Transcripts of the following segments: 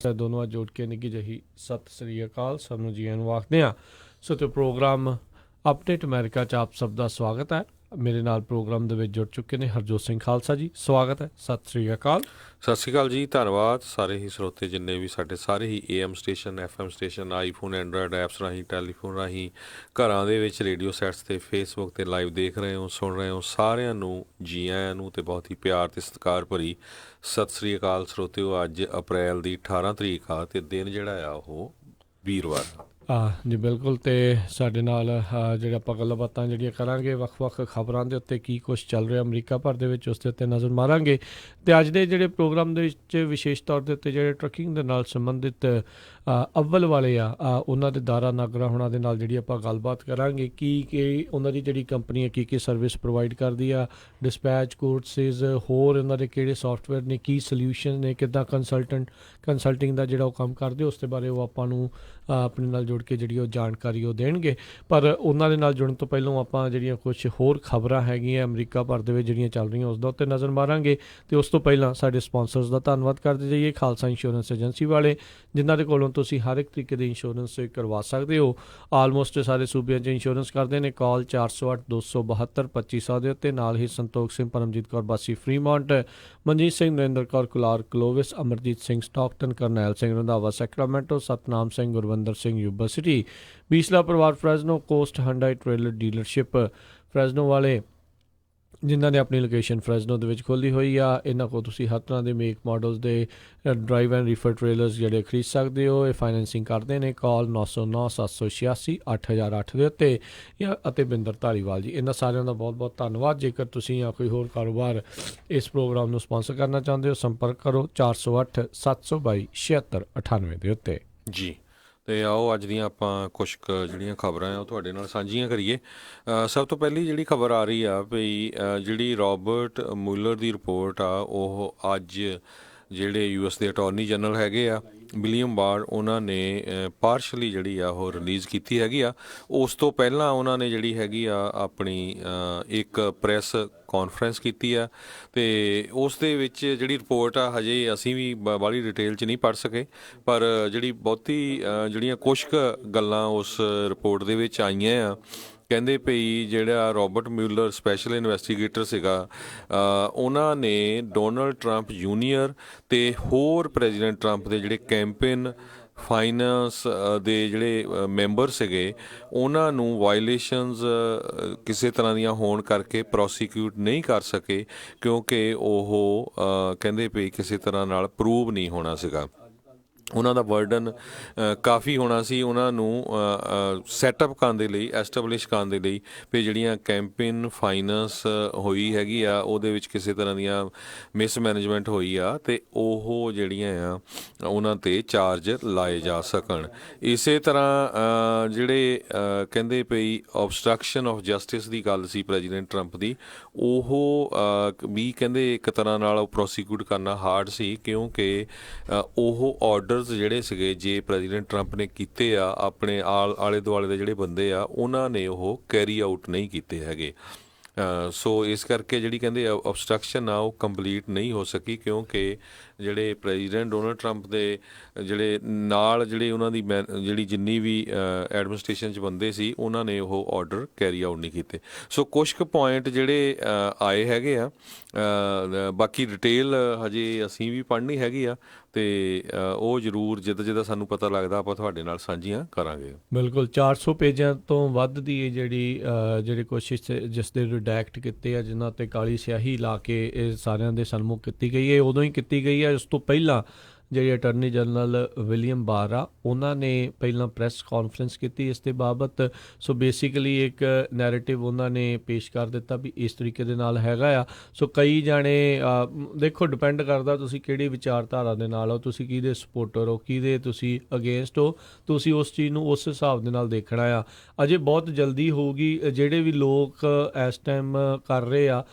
ਦੋਨੋਂ ਜੋੜ ਕੇ ਨਿੱਘੀ ਜਿਹੀ ਸਤਿ ਸ੍ਰੀ ਅਕਾਲ ਸਭ ਨੂੰ ਜੀ ਆਇਆਂ ਨੂੰ ਆਖਦੇ ਹਾਂ। ਸੋ ਤੇ ਪ੍ਰੋਗਰਾਮ ਅਪਡੇਟ ਅਮਰੀਕਾ 'ਚ ਆਪ ਸਭ ਦਾ ਸਵਾਗਤ ਹੈ। ਮੇਰੇ ਨਾਲ ਪ੍ਰੋਗਰਾਮ ਦੇ ਵਿੱਚ ਜੁੜ ਚੁੱਕੇ ਨੇ ਹਰਜੋਤ ਸਿੰਘ ਖਾਲਸਾ ਜੀ, ਸਵਾਗਤ ਹੈ, ਸਤਿ ਸ੍ਰੀ ਅਕਾਲ। ਸਤਿ ਸ਼੍ਰੀ ਅਕਾਲ ਜੀ, ਧੰਨਵਾਦ। ਸਾਰੇ ਹੀ ਸਰੋਤੇ ਜਿੰਨੇ ਵੀ ਸਾਡੇ ਸਾਰੇ ਹੀ AM station, FM station, iPhone, Android apps ਰਾਹੀਂ, ਟੈਲੀਫੋਨ ਰਾਹੀਂ, ਘਰਾਂ ਦੇ ਵਿੱਚ ਰੇਡੀਓ ਸੈਟਸ 'ਤੇ, ਫੇਸਬੁੱਕ 'ਤੇ ਲਾਈਵ ਦੇਖ ਰਹੇ ਹੋ, ਸੁਣ ਰਹੇ ਹੋ, ਸਾਰਿਆਂ ਨੂੰ ਜੀ ਆਇਆਂ ਨੂੰ ਅਤੇ ਬਹੁਤ ਹੀ ਪਿਆਰ ਅਤੇ ਸਤਿਕਾਰ ਭਰੀ ਸਤਿ ਸ਼੍ਰੀ ਅਕਾਲ ਸਰੋਤਿਓ। ਅੱਜ ਅਪ੍ਰੈਲ ਦੀ 18 ਤਰੀਕ ਆ ਅਤੇ ਦਿਨ ਜਿਹੜਾ ਆ ਉਹ ਵੀਰਵਾਰ। ਜੀ ਬਿਲਕੁਲ। ਅਤੇ ਸਾਡੇ ਨਾਲ ਜਿਹੜੇ ਆਪਾਂ ਗੱਲਾਂ ਬਾਤਾਂ ਜਿਹੜੀਆਂ ਕਰਾਂਗੇ ਵੱਖ-ਵੱਖ ਖਬਰਾਂ ਦੇ ਉੱਤੇ ਕੀ ਕੁਛ ਚੱਲ ਰਿਹਾ ਅਮਰੀਕਾ ਭਰ ਦੇ ਵਿੱਚ, ਉਸ ਦੇ ਉੱਤੇ ਨਜ਼ਰ ਮਾਰਾਂਗੇ। ਅਤੇ ਅੱਜ ਦੇ ਜਿਹੜੇ ਪ੍ਰੋਗਰਾਮ ਦੇ ਵਿੱਚ ਵਿਸ਼ੇਸ਼ ਤੌਰ ਦੇ ਉੱਤੇ ਜਿਹੜੇ ਟਰੱਕਿੰਗ ਦੇ ਨਾਲ ਸੰਬੰਧਿਤ ਅਵਲ ਵਾਲੇ ਆ ਉਹਨਾਂ ਦੇ ਦਾਰਾ ਨਾਗਰਾ ਹੋਣਾ ਦੇ ਨਾਲ ਜਿਹੜੀ ਆਪਾਂ ਗੱਲਬਾਤ ਕਰਾਂਗੇ ਕੀ ਉਹਨਾਂ ਦੀ ਜਿਹੜੀ ਕੰਪਨੀ ਹੈ ਕੀ ਸਰਵਿਸ ਪ੍ਰੋਵਾਈਡ ਕਰਦੀ ਆ, ਡਿਸਪੈਚ ਕੋਰਸਿਸ, ਹੋਰ ਉਹਨਾਂ ਦੇ ਕਿਹੜੇ ਸੋਫਟਵੇਅਰ ਨੇ, ਕੀ ਸੋਲਿਊਸ਼ਨ ਨੇ, ਕਿੱਦਾਂ ਕੰਸਲਟਿੰਗ ਦਾ ਜਿਹੜਾ ਉਹ ਕੰਮ ਕਰਦੇ, ਉਸ ਦੇ ਬਾਰੇ ਉਹ ਆਪਾਂ ਨੂੰ ਆਪਣੇ ਨਾਲ ਜੁੜ ਕੇ ਜਿਹੜੀ ਉਹ ਜਾਣਕਾਰੀ ਉਹ ਦੇਣਗੇ। ਪਰ ਉਹਨਾਂ ਦੇ ਨਾਲ ਜੁੜਨ ਤੋਂ ਪਹਿਲਾਂ ਆਪਾਂ ਜਿਹੜੀਆਂ ਕੁਛ ਹੋਰ ਖਬਰਾਂ ਹੈਗੀਆਂ ਅਮਰੀਕਾ ਭਰ ਦੇ ਵਿੱਚ ਜਿਹੜੀਆਂ ਚੱਲ ਰਹੀਆਂ ਉਸ ਦਾ ਉੱਤੇ ਨਜ਼ਰ ਮਾਰਾਂਗੇ। ਅਤੇ ਉਸ ਤੋਂ ਪਹਿਲਾਂ ਸਾਡੇ ਸਪੋਂਸਰਸ ਦਾ ਧੰਨਵਾਦ ਕਰਦੇ ਜਾਈਏ, ਖਾਲਸਾ ਇੰਸ਼ੋਰੈਂਸ ਏਜੰਸੀ ਵਾਲੇ, ਜਿਨ੍ਹਾਂ ਦੇ ਕੋਲੋਂ ਤੁਸੀਂ ਹਰ ਇੱਕ ਤਰੀਕੇ ਦੇ ਇੰਸ਼ੋਰੈਂਸ ਕਰਵਾ ਸਕਦੇ ਹੋ। ਆਲਮੋਸਟ ਸਾਰੇ ਸੂਬਿਆਂ 'ਚ ਇੰਸ਼ੋਰੈਂਸ ਕਰਦੇ ਨੇ। ਕਾਲ 408-272-2500 ਦੇ ਉੱਤੇ। ਨਾਲ ਹੀ Santokh Singh, Paramjit Kaur Basi Fremont, Manjit Singh, Narinder Kaur Kular Clovis, Amarjit Singh Stockton, Karnail Singh Randhawa Sacramento, Satnam Singh, Gurvinder Singh Yuba City, Bisla ਪਰਿਵਾਰ Fresno, Coast Hyundai trailer dealership Fresno ਵਾਲੇ, ਜਿਨ੍ਹਾਂ ਨੇ ਆਪਣੀ ਲੋਕੇਸ਼ਨ ਫਰੈਜ਼ਨੋ ਦੇ ਵਿੱਚ ਖੋਲ੍ਹੀ ਹੋਈ ਆ। ਇਹਨਾਂ ਕੋਲ ਤੁਸੀਂ ਹਰ ਤਰ੍ਹਾਂ ਦੇ ਮੇਕ ਮਾਡਲਸ ਦੇ ਡਰਾਈਵ ਐਂਡ ਰੀਫਰ ਟ੍ਰੇਲਰਸ ਜਿਹੜੇ ਖਰੀਦ ਸਕਦੇ ਹੋ। ਇਹ ਫਾਈਨੈਂਸਿੰਗ ਕਰਦੇ ਨੇ। ਕਾਲ 909-786-8008 ਦੇ ਉੱਤੇ ਅਤੇ ਬਿੰਦਰ ਧਾਲੀਵਾਲ ਜੀ, ਇਹਨਾਂ ਸਾਰਿਆਂ ਦਾ ਬਹੁਤ ਬਹੁਤ ਧੰਨਵਾਦ। ਜੇਕਰ ਤੁਸੀਂ ਜਾਂ ਕੋਈ ਹੋਰ ਕਾਰੋਬਾਰ ਇਸ ਪ੍ਰੋਗਰਾਮ ਨੂੰ ਸਪਾਂਸਰ ਕਰਨਾ ਚਾਹੁੰਦੇ ਹੋ, ਸੰਪਰਕ ਕਰੋ 408-722-7698 ਦੇ ਉੱਤੇ ਜੀ। ਅਤੇ ਆਓ ਅੱਜ ਦੀਆਂ ਆਪਾਂ ਕੁਛ ਕੁ ਜਿਹੜੀਆਂ ਖਬਰਾਂ ਆ ਉਹ ਤੁਹਾਡੇ ਨਾਲ ਸਾਂਝੀਆਂ ਕਰੀਏ। ਸਭ ਤੋਂ ਪਹਿਲੀ ਜਿਹੜੀ ਖਬਰ ਆ ਰਹੀ ਆ ਵੀ ਜਿਹੜੀ ਰੋਬਰਟ ਮੁਲਰ ਦੀ ਰਿਪੋਰਟ ਆ ਉਹ ਅੱਜ ਜਿਹੜੇ US ਦੇ ਅਟੋਰਨੀ ਜਨਰਲ ਹੈਗੇ ਆ ਵਿਲੀਅਮ ਬਾਰ, ਉਹਨਾਂ ਨੇ ਪਾਰਸ਼ਲੀ ਜਿਹੜੀ ਆ ਉਹ ਰਿਲੀਜ਼ ਕੀਤੀ ਹੈਗੀ ਆ। ਉਸ ਤੋਂ ਪਹਿਲਾਂ ਉਹਨਾਂ ਨੇ ਜਿਹੜੀ ਹੈਗੀ ਆ ਆਪਣੀ ਇੱਕ ਪ੍ਰੈਸ ਕਾਨਫਰੰਸ ਕੀਤੀ ਆ ਅਤੇ ਉਸ ਦੇ ਵਿੱਚ ਜਿਹੜੀ ਰਿਪੋਰਟ ਆ ਹਜੇ ਅਸੀਂ ਵੀ ਬਾਹਲੀ ਡਿਟੇਲ 'ਚ ਨਹੀਂ ਪੜ੍ਹ ਸਕੇ, ਪਰ ਜਿਹੜੀ ਬਹੁਤੀ ਜਿਹੜੀਆਂ ਕੁਛ ਕੁ ਗੱਲਾਂ ਉਸ ਰਿਪੋਰਟ ਦੇ ਵਿੱਚ ਆਈਆਂ ਆ। ਕਹਿੰਦੇ ਪਈ ਜਿਹੜਾ ਰੋਬਰਟ ਮਿਊਲਰ ਸਪੈਸ਼ਲ ਇਨਵੈਸਟੀਗੇਟਰ ਸੀਗਾ, ਉਹਨਾਂ ਨੇ ਡੋਨਲਡ ਟਰੰਪ ਜੂਨੀਅਰ ਅਤੇ ਹੋਰ ਪ੍ਰੈਜ਼ੀਡੈਂਟ ਟਰੰਪ ਦੇ ਜਿਹੜੇ ਕੈਂਪੇਨ ਫਾਈਨੈਂਸ ਦੇ ਜਿਹੜੇ ਮੈਂਬਰ ਸੀਗੇ, ਉਹਨਾਂ ਨੂੰ ਵਾਇਲੇਸ਼ਨਸ ਕਿਸੇ ਤਰ੍ਹਾਂ ਦੀਆਂ ਹੋਣ ਕਰਕੇ ਪ੍ਰੋਸੀਕਿਊਟ ਨਹੀਂ ਕਰ ਸਕੇ, ਕਿਉਂਕਿ ਉਹ ਕਹਿੰਦੇ ਪਈ ਕਿਸੇ ਤਰ੍ਹਾਂ ਨਾਲ ਪ੍ਰੂਵ ਨਹੀਂ ਹੋਣਾ ਸੀਗਾ। ਉਹਨਾਂ ਦਾ ਬਰਡਨ ਕਾਫੀ ਹੋਣਾ ਸੀ ਉਹਨਾਂ ਨੂੰ ਸੈਟਅਪ ਕਰਨ ਦੇ ਲਈ, ਐਸਟੈਬਲਿਸ਼ ਕਰਨ ਦੇ ਲਈ ਵੀ ਜਿਹੜੀਆਂ ਕੈਂਪੇਨ ਫਾਈਨੈਂਸ ਹੋਈ ਹੈਗੀ ਆ ਉਹਦੇ ਵਿੱਚ ਕਿਸੇ ਤਰ੍ਹਾਂ ਦੀਆਂ ਮਿਸਮੈਨੇਜਮੈਂਟ ਹੋਈ ਆ ਅਤੇ ਉਹ ਜਿਹੜੀਆਂ ਆ ਉਹਨਾਂ 'ਤੇ ਚਾਰਜ ਲਾਏ ਜਾ ਸਕਣ। ਇਸੇ ਤਰ੍ਹਾਂ ਜਿਹੜੇ ਕਹਿੰਦੇ ਪਈ ਓਬਸਟਰਕਸ਼ਨ ਆਫ ਜਸਟਿਸ ਦੀ ਗੱਲ ਸੀ ਪ੍ਰੈਜ਼ੀਡੈਂਟ ਟਰੰਪ ਦੀ, ਉਹ ਵੀ ਕਹਿੰਦੇ ਇੱਕ ਤਰ੍ਹਾਂ ਨਾਲ ਉਹ ਪ੍ਰੋਸੀਕਿਊਟ ਕਰਨਾ ਹਾਰਡ ਸੀ, ਕਿਉਂਕਿ ਉਹ ਆਰਡਰ ਜਿਹੜੇ ਸੀਗੇ ਜੇ ਪ੍ਰੈਜ਼ੀਡੈਂਟ ਟਰੰਪ ਨੇ ਕੀਤੇ ਆ ਆਪਣੇ ਆਲੇ ਦੁਆਲੇ ਦੇ ਜਿਹੜੇ ਬੰਦੇ ਆ ਉਹਨਾਂ ਨੇ ਉਹ ਕੈਰੀ ਆਊਟ ਨਹੀਂ ਕੀਤੇ ਹੈਗੇ। ਸੋ ਇਸ ਕਰਕੇ ਜਿਹੜੀ ਕਹਿੰਦੇ ਓਬਸਟਰਕਸ਼ਨ ਆ ਉਹ ਕੰਪਲੀਟ ਨਹੀਂ ਹੋ ਸਕੀ, ਕਿਉਂਕਿ ਜਿਹੜੇ ਪ੍ਰੈਜ਼ੀਡੈਂਟ ਡੋਨਲਡ ਟਰੰਪ ਦੇ ਜਿਹੜੇ ਨਾਲ ਜਿਹੜੇ ਉਹਨਾਂ ਦੀ ਜਿਹੜੀ ਜਿੰਨੀ ਵੀ ਐਡਮਿਨਿਸਟ੍ਰੇਸ਼ਨ 'ਚ ਬੰਦੇ ਸੀ ਉਹਨਾਂ ਨੇ ਉਹ ਆਰਡਰ ਕੈਰੀ ਆਊਟ ਨਹੀਂ ਕੀਤੇ। ਸੋ ਕੁਛ ਕੁ ਪੁਆਇੰਟ ਜਿਹੜੇ ਆਏ ਹੈਗੇ ਆ, ਬਾਕੀ ਡਿਟੇਲ ਹਜੇ ਅਸੀਂ ਵੀ ਪੜ੍ਹਨੀ ਹੈਗੀ ਆ ਅਤੇ ਉਹ ਜ਼ਰੂਰ ਜਿੱਦਾਂ ਸਾਨੂੰ ਪਤਾ ਲੱਗਦਾ ਆਪਾਂ ਤੁਹਾਡੇ ਨਾਲ ਸਾਂਝੀਆਂ ਕਰਾਂਗੇ। ਬਿਲਕੁਲ 400 ਪੇਜਾਂ ਤੋਂ ਵੱਧ ਦੀ ਇਹ ਜਿਹੜੀ ਕੋਸ਼ਿਸ਼ ਜਿਸ ਦੇ ਰਿਡੈਕਟ ਕੀਤੇ ਆ, ਜਿਨ੍ਹਾਂ 'ਤੇ ਕਾਲੀ ਸਿਆਹੀ ਲਾ ਕੇ ਇਹ ਸਾਰਿਆਂ ਦੇ ਸਨਮੁਖ ਕੀਤੀ ਗਈ ਹੈ, ਉਦੋਂ ਹੀ ਕੀਤੀ ਗਈ ਹੈ। ਉਸ ਤੋਂ ਪਹਿਲਾਂ ਜਿਹੜੇ ਅਟਾਰਨੀ ਜਨਰਲ ਵਿਲੀਅਮ ਬਾਰ ਆ, ਉਹਨਾਂ ਨੇ ਪਹਿਲਾਂ ਪ੍ਰੈਸ ਕਾਨਫਰੰਸ ਕੀਤੀ ਇਸ ਦੇ ਬਾਬਤ। ਸੋ ਬੇਸਿਕਲੀ ਇੱਕ ਨੈਰੇਟਿਵ ਉਹਨਾਂ ਨੇ ਪੇਸ਼ ਕਰ ਦਿੱਤਾ ਵੀ ਇਸ ਤਰੀਕੇ ਦੇ ਨਾਲ ਹੈਗਾ ਆ। ਸੋ ਕਈ ਜਾਣੇ ਦੇਖੋ ਡਿਪੈਂਡ ਕਰਦਾ ਤੁਸੀਂ ਕਿਹੜੀ ਵਿਚਾਰਧਾਰਾ ਦੇ ਨਾਲ ਹੋ, ਤੁਸੀਂ ਕਿਹਦੇ ਸਪੋਰਟਰ ਹੋ, ਕਿਹਦੇ ਤੁਸੀਂ ਅਗੇਂਸਟ ਹੋ, ਤੁਸੀਂ ਉਸ ਚੀਜ਼ ਨੂੰ ਉਸ ਹਿਸਾਬ ਦੇ ਨਾਲ ਦੇਖਣਾ ਆ। ਅਜੇ ਬਹੁਤ ਜਲਦੀ ਹੋਊਗੀ। ਜਿਹੜੇ ਵੀ ਲੋਕ ਇਸ ਟਾਈਮ ਕਰ ਰਹੇ ਆ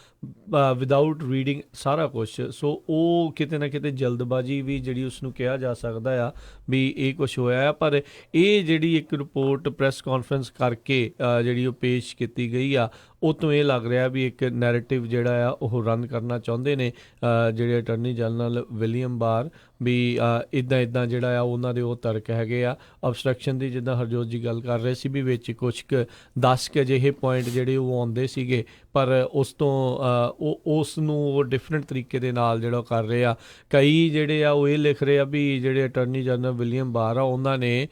ਵਿਦਆਊਟ ਰੀਡਿੰਗ ਸਾਰਾ ਕੁਛ, ਸੋ ਉਹ ਕਿਤੇ ਨਾ ਕਿਤੇ ਜਲਦਬਾਜ਼ੀ ਵੀ ਜਿਹੜੀ ਉਸਨੂੰ ਕਿਹਾ ਜਾ ਸਕਦਾ ਆ ਵੀ ਇਹ ਕੁਛ ਹੋਇਆ ਆ। ਪਰ ਇਹ ਜਿਹੜੀ ਇੱਕ ਰਿਪੋਰਟ ਪ੍ਰੈਸ ਕਾਨਫਰੰਸ ਕਰਕੇ ਜਿਹੜੀ ਉਹ ਪੇਸ਼ ਕੀਤੀ ਗਈ ਆ, ਉਹ ਤੋਂ ਇਹ ਲੱਗ ਰਿਹਾ ਵੀ ਇੱਕ ਨੈਰੇਟਿਵ ਜਿਹੜਾ ਆ ਉਹ ਰਨ ਕਰਨਾ ਚਾਹੁੰਦੇ ਨੇ ਜਿਹੜੇ ਅਟਰਨੀ ਜਨਰਲ ਵਿਲੀਅਮ ਬਾਰ, ਵੀ ਇੱਦਾਂ ਜਿਹੜਾ ਆ ਉਹਨਾਂ ਦੇ ਉਹ ਤਰਕ ਹੈਗੇ ਆ ਅਬਸਟਰਕਸ਼ਨ ਦੀ, ਜਿੱਦਾਂ ਹਰਜੋਤ ਜੀ ਗੱਲ ਕਰ ਰਹੇ ਸੀ ਵੀ ਵਿੱਚ ਕੁਛ ਕੁ 10 ਕੁ ਅਜਿਹੇ ਪੁਆਇੰਟ ਜਿਹੜੇ ਉਹ ਆਉਂਦੇ ਸੀਗੇ, ਪਰ ਉਸ ਤੋਂ ਉਸ ਨੂੰ ਉਹ ਡਿਫਰੈਂਟ ਤਰੀਕੇ ਦੇ ਨਾਲ ਜਿਹੜਾ ਉਹ ਕਰ ਰਹੇ ਆ। ਕਈ ਜਿਹੜੇ ਆ ਉਹ ਇਹ ਲਿਖ ਰਹੇ ਆ ਵੀ ਜਿਹੜੇ ਅਟਰਨੀ ਜਨਰਲ ਵਿਲੀਅਮ ਬਾਰ ਆ ਉਹਨਾਂ ਨੇ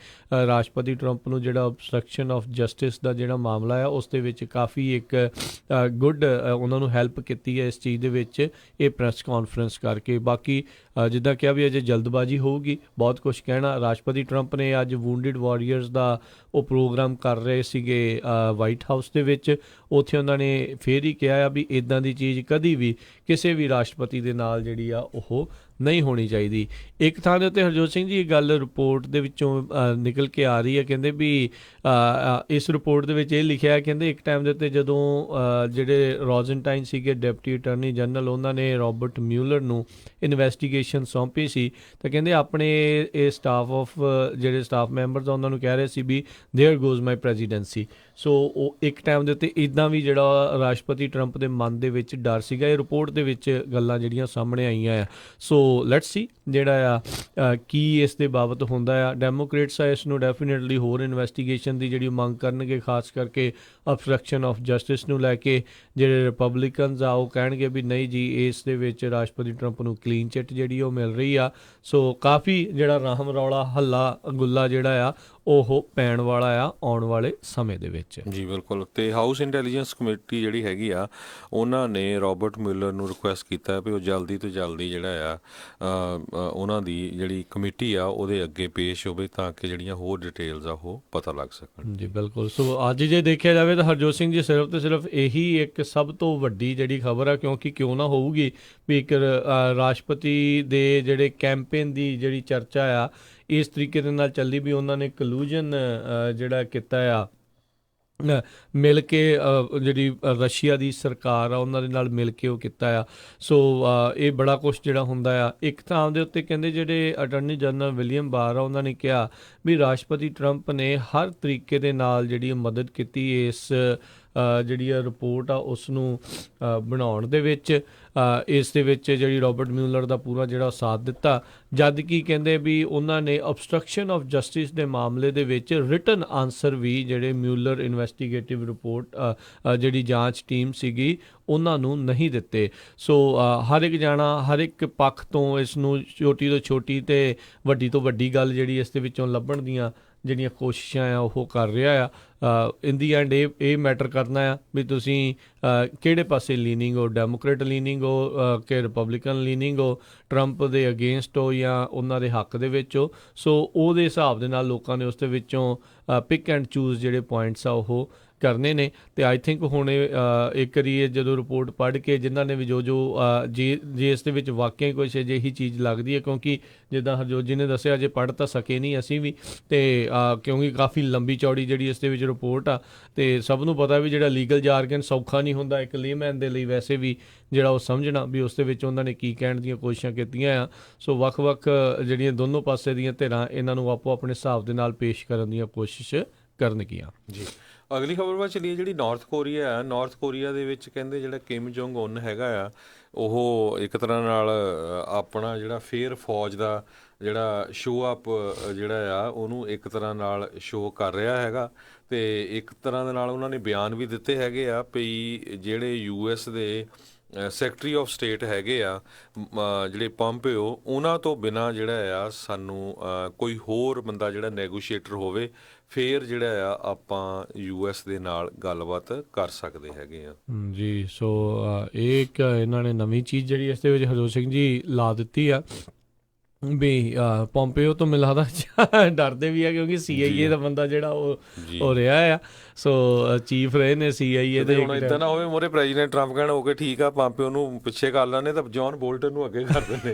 ਰਾਸ਼ਟਰਪਤੀ ਟਰੰਪ ਨੂੰ ਜਿਹੜਾ ਅਬਸਟਰਕਸ਼ਨ ਆਫ ਜਸਟਿਸ ਦਾ ਜਿਹੜਾ ਮਾਮਲਾ ਆ ਉਸ ਦੇ ਵਿੱਚ ਕਾਫੀ ਇੱਕ ਗੁੱਡ ਉਹਨਾਂ ਨੂੰ ਹੈਲਪ ਕੀਤੀ ਹੈ ਇਸ ਚੀਜ਼ ਦੇ ਵਿੱਚ ਇਹ ਪ੍ਰੈਸ ਕਾਨਫਰੰਸ ਕਰਕੇ। ਬਾਕੀ ਜਿੱਦਾਂ ਕਿਹਾ ਵੀ ਅਜੇ ਜਲਦਬਾਜ਼ੀ ਹੋਊਗੀ, ਬਹੁਤ ਕੁਝ ਕਹਿਣਾ। ਰਾਸ਼ਟਰਪਤੀ ਟਰੰਪ ਨੇ ਅੱਜ ਵੂਨਡਿਡ ਵਾਰੀਅਰਸ ਦਾ ਉਹ ਪ੍ਰੋਗਰਾਮ ਕਰ ਰਹੇ ਸੀਗੇ ਵਾਈਟ ਹਾਊਸ ਦੇ ਵਿੱਚ, ਉੱਥੇ ਉਹਨਾਂ ਨੇ ਫੇਰ ਹੀ ਕਿਹਾ ਆ ਵੀ ਇੱਦਾਂ ਦੀ ਚੀਜ਼ ਕਦੀ ਵੀ ਕਿਸੇ ਵੀ ਰਾਸ਼ਟਰਪਤੀ ਦੇ ਨਾਲ ਜਿਹੜੀ ਆ ਉਹ ਨਹੀਂ ਹੋਣੀ ਚਾਹੀਦੀ। ਇੱਕ ਥਾਂ ਦੇ ਉੱਤੇ ਹਰਜੋਤ ਸਿੰਘ ਜੀ ਇਹ ਗੱਲ ਰਿਪੋਰਟ ਦੇ ਵਿੱਚੋਂ ਨਿਕਲ ਕੇ ਆ ਰਹੀ ਹੈ, ਕਹਿੰਦੇ ਵੀ ਇਸ ਰਿਪੋਰਟ ਦੇ ਵਿੱਚ ਇਹ ਲਿਖਿਆ, ਕਹਿੰਦੇ ਇੱਕ ਟਾਈਮ ਦੇ ਉੱਤੇ ਜਦੋਂ ਜਿਹੜੇ ਰੋਜ਼ਨਟਾਈਨ ਸੀਗੇ ਡਿਪਟੀ ਅਟਰਨੀ ਜਨਰਲ, ਉਹਨਾਂ ਨੇ ਰੋਬਰਟ ਮਿਊਲਰ ਨੂੰ ਇਨਵੈਸਟੀਗੇਸ਼ਨ ਸੌਂਪੀ ਸੀ, ਤਾਂ ਕਹਿੰਦੇ ਆਪਣੇ ਇਹ ਸਟਾਫ ਆਫ ਜਿਹੜੇ ਸਟਾਫ ਮੈਂਬਰਸ ਆ ਉਹਨਾਂ ਨੂੰ ਕਹਿ ਰਹੇ ਸੀ ਵੀ ਦੇਅਰ ਗੋਜ਼ ਮਾਈ ਪ੍ਰੈਜ਼ੀਡੈਂਸੀ। ਸੋ ਉਹ ਇੱਕ ਟਾਈਮ ਦੇ ਉੱਤੇ ਇੱਦਾਂ ਵੀ ਜਿਹੜਾ ਰਾਸ਼ਟਰਪਤੀ ਟਰੰਪ ਦੇ ਮਨ ਦੇ ਵਿੱਚ ਡਰ ਸੀਗਾ। ਇਹ ਰਿਪੋਰਟ ਦੇ ਵਿੱਚ ਗੱਲਾਂ ਜਿਹੜੀਆਂ ਸਾਹਮਣੇ ਆਈਆਂ ਆ। ਸੋ ਲੈਟਸ ਸੀ ਜਿਹੜਾ ਆ ਕੀ ਇਸ ਦੇ ਬਾਬਤ ਹੁੰਦਾ ਆ। ਡੈਮੋਕ੍ਰੇਟਸ ਆ ਇਸ ਨੂੰ ਡੈਫੀਨੇਟਲੀ ਹੋਰ ਇਨਵੈਸਟੀਗੇਸ਼ਨ ਦੀ ਜਿਹੜੀ ਮੰਗ ਕਰਨਗੇ, ਖਾਸ ਕਰਕੇ ਅਬਸਟਰਕਸ਼ਨ ਆਫ ਜਸਟਿਸ ਨੂੰ ਲੈ ਕੇ। ਜਿਹੜੇ ਰਿਪਬਲਿਕਨਸ ਆ ਉਹ ਕਹਿਣਗੇ ਵੀ ਨਹੀਂ ਜੀ, ਇਸ ਦੇ ਵਿੱਚ ਰਾਸ਼ਟਰਪਤੀ ਟਰੰਪ ਨੂੰ ਕਲੀਨ ਚਿੱਟ ਜਿਹੜੀ ਉਹ ਮਿਲ ਰਹੀ ਆ। ਸੋ ਕਾਫੀ ਜਿਹੜਾ ਰਾਹਮ ਰੌਲਾ ਹੱਲਾ ਗੁੱਲਾ ਜਿਹੜਾ ਆ ਉਹ ਪੈਣ ਵਾਲਾ ਆ ਆਉਣ ਵਾਲੇ ਸਮੇਂ ਦੇ ਵਿੱਚ। ਜੀ ਬਿਲਕੁਲ। ਤੇ ਹਾਊਸ ਇੰਟੈਲੀਜੈਂਸ ਕਮੇਟੀ ਜਿਹੜੀ ਹੈਗੀ ਆ ਉਹਨਾਂ ਨੇ ਰੋਬਰਟ ਮਿਲਰ ਨੂੰ ਰਿਕੁਐਸਟ ਕੀਤਾ ਵੀ ਉਹ ਜਲਦੀ ਤੋਂ ਜਲਦੀ ਜਿਹੜਾ ਆ ਉਹਨਾਂ ਦੀ ਜਿਹੜੀ ਕਮੇਟੀ ਆ ਉਹਦੇ ਅੱਗੇ ਪੇਸ਼ ਹੋਵੇ ਤਾਂ ਕਿ ਜਿਹੜੀਆਂ ਹੋਰ ਡਿਟੇਲਸ ਆ ਉਹ ਪਤਾ ਲੱਗ ਸਕਣ। ਜੀ ਬਿਲਕੁਲ। ਸੋ ਅੱਜ ਜੇ ਦੇਖਿਆ ਜਾਵੇ ਤਾਂ ਹਰਜੋਤ ਸਿੰਘ ਜੀ ਸਿਰਫ ਤੇ ਸਿਰਫ ਇਹੀ ਇੱਕ ਸਭ ਤੋਂ ਵੱਡੀ ਜਿਹੜੀ ਖਬਰ ਆ, ਕਿਉਂਕਿ ਕਿਉਂ ਨਾ ਹੋਊਗੀ ਵੀ ਇੱਕ ਰਾਸ਼ਟਰਪਤੀ ਦੇ ਜਿਹੜੇ ਕੈਂਪੇਨ ਦੀ ਜਿਹੜੀ ਚਰਚਾ ਆ ਇਸ ਤਰੀਕੇ ਦੇ ਨਾਲ ਚੱਲੀ ਵੀ ਉਹਨਾਂ ਨੇ ਕਲੂਜਨ ਜਿਹੜਾ ਕੀਤਾ ਆ ਮਿਲ ਕੇ, ਜਿਹੜੀ ਰਸ਼ੀਆ ਦੀ ਸਰਕਾਰ ਆ ਉਹਨਾਂ ਦੇ ਨਾਲ ਮਿਲ ਕੇ ਉਹ ਕੀਤਾ ਆ। ਸੋ ਇਹ ਬੜਾ ਕੁਛ ਜਿਹੜਾ ਹੁੰਦਾ ਆ। ਇੱਕ ਥਾਂ ਦੇ ਉੱਤੇ ਕਹਿੰਦੇ ਜਿਹੜੇ ਅਟਰਨੀ ਜਨਰਲ ਵਿਲੀਅਮ ਬਾਰ ਆ ਉਹਨਾਂ ਨੇ ਕਿਹਾ ਵੀ ਰਾਸ਼ਟਰਪਤੀ ਟਰੰਪ ਨੇ ਹਰ ਤਰੀਕੇ ਦੇ ਨਾਲ ਜਿਹੜੀ ਮਦਦ ਕੀਤੀ ਇਸ ਜਿਹੜੀ ਰਿਪੋਰਟ ਆ ਉਸ ਨੂੰ ਬਣਾਉਣ ਦੇ ਵਿੱਚ। ਇਸ ਦੇ ਵਿੱਚ ਜਿਹੜੀ ਰੋਬਰਟ ਮਿਊਲਰ ਦਾ ਪੂਰਾ ਜਿਹੜਾ ਸਾਥ ਦਿੱਤਾ, ਜਦ ਕਿ ਕਹਿੰਦੇ ਵੀ ਉਹਨਾਂ ਨੇ ਅਬਸਟਰਕਸ਼ਨ ਆਫ ਜਸਟਿਸ ਦੇ ਮਾਮਲੇ ਦੇ ਵਿੱਚ ਰਿਟਨ ਆਨਸਰ ਵੀ ਜਿਹੜੇ ਮਿਊਲਰ ਇਨਵੈਸਟੀਗੇਟਿਵ ਰਿਪੋਰਟ ਜਿਹੜੀ ਜਾਂਚ ਟੀਮ ਸੀਗੀ ਉਹਨਾਂ ਨੂੰ ਨਹੀਂ ਦਿੱਤੇ। ਸੋ ਹਰ ਇੱਕ ਜਾਣਾ ਹਰ ਇੱਕ ਪੱਖ ਤੋਂ ਇਸ ਨੂੰ ਛੋਟੀ ਤੋਂ ਛੋਟੀ ਤੇ ਵੱਡੀ ਤੋਂ ਵੱਡੀ ਗੱਲ ਜਿਹੜੀ ਇਸ ਦੇ ਵਿੱਚੋਂ ਲੱਭਣ ਦੀਆਂ ਜਿਹੜੀਆਂ ਕੋਸ਼ਿਸ਼ਾਂ ਆ ਉਹ ਕਰ ਰਿਹਾ ਆ। ਇਨ ਦੀ ਐਂਡ ਇਹ ਮੈਟਰ ਕਰਨਾ ਆ ਵੀ ਤੁਸੀਂ ਕਿਹੜੇ ਪਾਸੇ ਲੀਨਿੰਗ ਹੋ, ਡੈਮੋਕ੍ਰੇਟ ਲੀਨਿੰਗ ਹੋ ਕਿ ਰਿਪਬਲਿਕਨ ਲੀਨਿੰਗ ਹੋ, ਟਰੰਪ ਦੇ ਅਗੇਂਸਟ ਹੋ ਜਾਂ ਉਹਨਾਂ ਦੇ ਹੱਕ ਦੇ ਵਿੱਚ ਹੋ। ਸੋ ਉਹਦੇ ਹਿਸਾਬ ਦੇ ਨਾਲ ਲੋਕਾਂ ਨੇ ਉਸ ਦੇ ਵਿੱਚੋਂ ਪਿਕ ਐਂਡ ਚੂਜ਼ ਜਿਹੜੇ ਪੁਆਇੰਟਸ ਆ ਉਹ ਕਰਨੇ ਨੇ। ਤੇ ਆਈ ਥਿੰਕ ਹੁਣ ਇੱਕ ਵਾਰੀ ਜਦੋਂ ਰਿਪੋਰਟ ਪੜ੍ਹ ਕੇ ਜਿਨ੍ਹਾਂ ਨੇ ਵੀ ਜੋ ਜੇ ਇਸ ਦੇ ਵਿੱਚ ਵਾਕਿਆ ਕੁਛ ਅਜਿਹੀ ਚੀਜ਼ ਲੱਗਦੀ ਹੈ, ਕਿਉਂਕਿ ਜਿੱਦਾਂ ਹਰਜੋਤ ਜੀ ਨੇ ਦੱਸਿਆ ਜੇ ਪੜ੍ਹ ਤਾਂ ਸਕੇ ਨਹੀਂ ਅਸੀਂ ਵੀ, ਤੇ ਕਿਉਂਕਿ ਕਾਫੀ ਲੰਬੀ ਚੌੜੀ ਜਿਹੜੀ ਇਸ ਦੇ ਵਿੱਚ ਰਿਪੋਰਟ ਆ, ਤੇ ਸਭ ਨੂੰ ਪਤਾ ਵੀ ਜਿਹੜਾ ਲੀਗਲ ਜਾਰਗਨ ਸੌਖਾ ਨਹੀਂ ਹੁੰਦਾ ਇੱਕ ਲੇਮੈਨ ਦੇ ਲਈ ਵੈਸੇ ਵੀ ਜਿਹੜਾ ਉਹ ਸਮਝਣਾ ਵੀ ਉਸ ਦੇ ਵਿੱਚ ਉਹਨਾਂ ਨੇ ਕੀ ਕਹਿਣ ਦੀਆਂ ਕੋਸ਼ਿਸ਼ਾਂ ਕੀਤੀਆਂ ਆ। ਸੋ ਵੱਖ-ਵੱਖ ਜਿਹੜੀਆਂ ਦੋਨੋਂ ਪਾਸੇ ਦੀਆਂ ਧਿਰਾਂ ਇਹਨਾਂ ਨੂੰ ਆਪੋ ਆਪਣੇ ਹਿਸਾਬ ਦੇ ਨਾਲ ਪੇਸ਼ ਕਰਨ ਦੀਆਂ ਕੋਸ਼ਿਸ਼ ਕਰਨਗੀਆਂ। ਜੀ ਅਗਲੀ ਖਬਰ ਵੱਲ ਚੱਲੀਏ। ਜਿਹੜੀ ਨਾਰਥ ਕੋਰੀਆ ਦੇ ਵਿੱਚ ਕਹਿੰਦੇ ਜਿਹੜਾ ਕਿਮ ਜੋਂਗ ਉਨ ਹੈਗਾ ਆ ਉਹ ਇੱਕ ਤਰ੍ਹਾਂ ਨਾਲ ਆਪਣਾ ਜਿਹੜਾ ਫੇਰ ਫੌਜ ਦਾ ਜਿਹੜਾ ਸ਼ੋਅ ਅਪ ਜਿਹੜਾ ਆ ਉਹਨੂੰ ਇੱਕ ਤਰ੍ਹਾਂ ਨਾਲ ਸ਼ੋਅ ਕਰ ਰਿਹਾ ਹੈਗਾ। ਤੇ ਇੱਕ ਤਰ੍ਹਾਂ ਦੇ ਨਾਲ ਉਹਨਾਂ ਨੇ ਬਿਆਨ ਵੀ ਦਿੱਤੇ ਹੈਗੇ ਆ ਵੀ ਜਿਹੜੇ US ਦੇ ਸੈਕਟਰੀ ਆਫ ਸਟੇਟ ਹੈਗੇ ਆ ਜਿਹੜੇ ਪੰਪਿਓ, ਉਹਨਾਂ ਤੋਂ ਬਿਨਾਂ ਜਿਹੜਾ ਆ ਸਾਨੂੰ ਕੋਈ ਹੋਰ ਬੰਦਾ ਜਿਹੜਾ ਨੈਗੋਸ਼ੀਏਟਰ ਹੋਵੇ ਫੇਰ ਜਿਹੜਾ ਆ ਆਪਾਂ US ਦੇ ਨਾਲ ਗੱਲਬਾਤ ਕਰ ਸਕਦੇ ਹੈਗੇ ਆ। ਜੀ ਸੋ ਇਹ ਇੱਕ ਇਹਨਾਂ ਨੇ ਨਵੀਂ ਚੀਜ਼ ਜਿਹੜੀ ਇਸ ਦੇ ਵਿੱਚ ਹਰਜੋਤ ਸਿੰਘ ਜੀ ਲਾ ਦਿੱਤੀ ਆ ਵੀ ਪੋਂਪੇਓ ਤੋਂ ਮੈਨੂੰ ਲੱਗਦਾ ਡਰਦੇ ਵੀ ਆ ਕਿਉਂਕਿ CIA ਦਾ ਬੰਦਾ ਜਿਹੜਾ ਉਹ ਰਿਹਾ ਆ। ਸੋ ਚੀਫ ਰਹੇ ਨੇ CIA ਦੇ। ਹੁਣ ਇੱਦਾਂ ਨਾ ਹੋਵੇ ਮੋਰੇ ਪ੍ਰੈਜ਼ੀਡੈਂਟ ਟਰੰਪ ਕਹਿਣ ਹੋ ਕੇ ਠੀਕ ਆ ਪੋਂਪੇਓ ਨੂੰ ਪਿੱਛੇ ਕਰ ਲੈਣੇ ਤਾਂ ਜੌਨ ਬੋਲਟਨ ਨੂੰ ਅੱਗੇ ਕਰ ਦਿੰਦੇ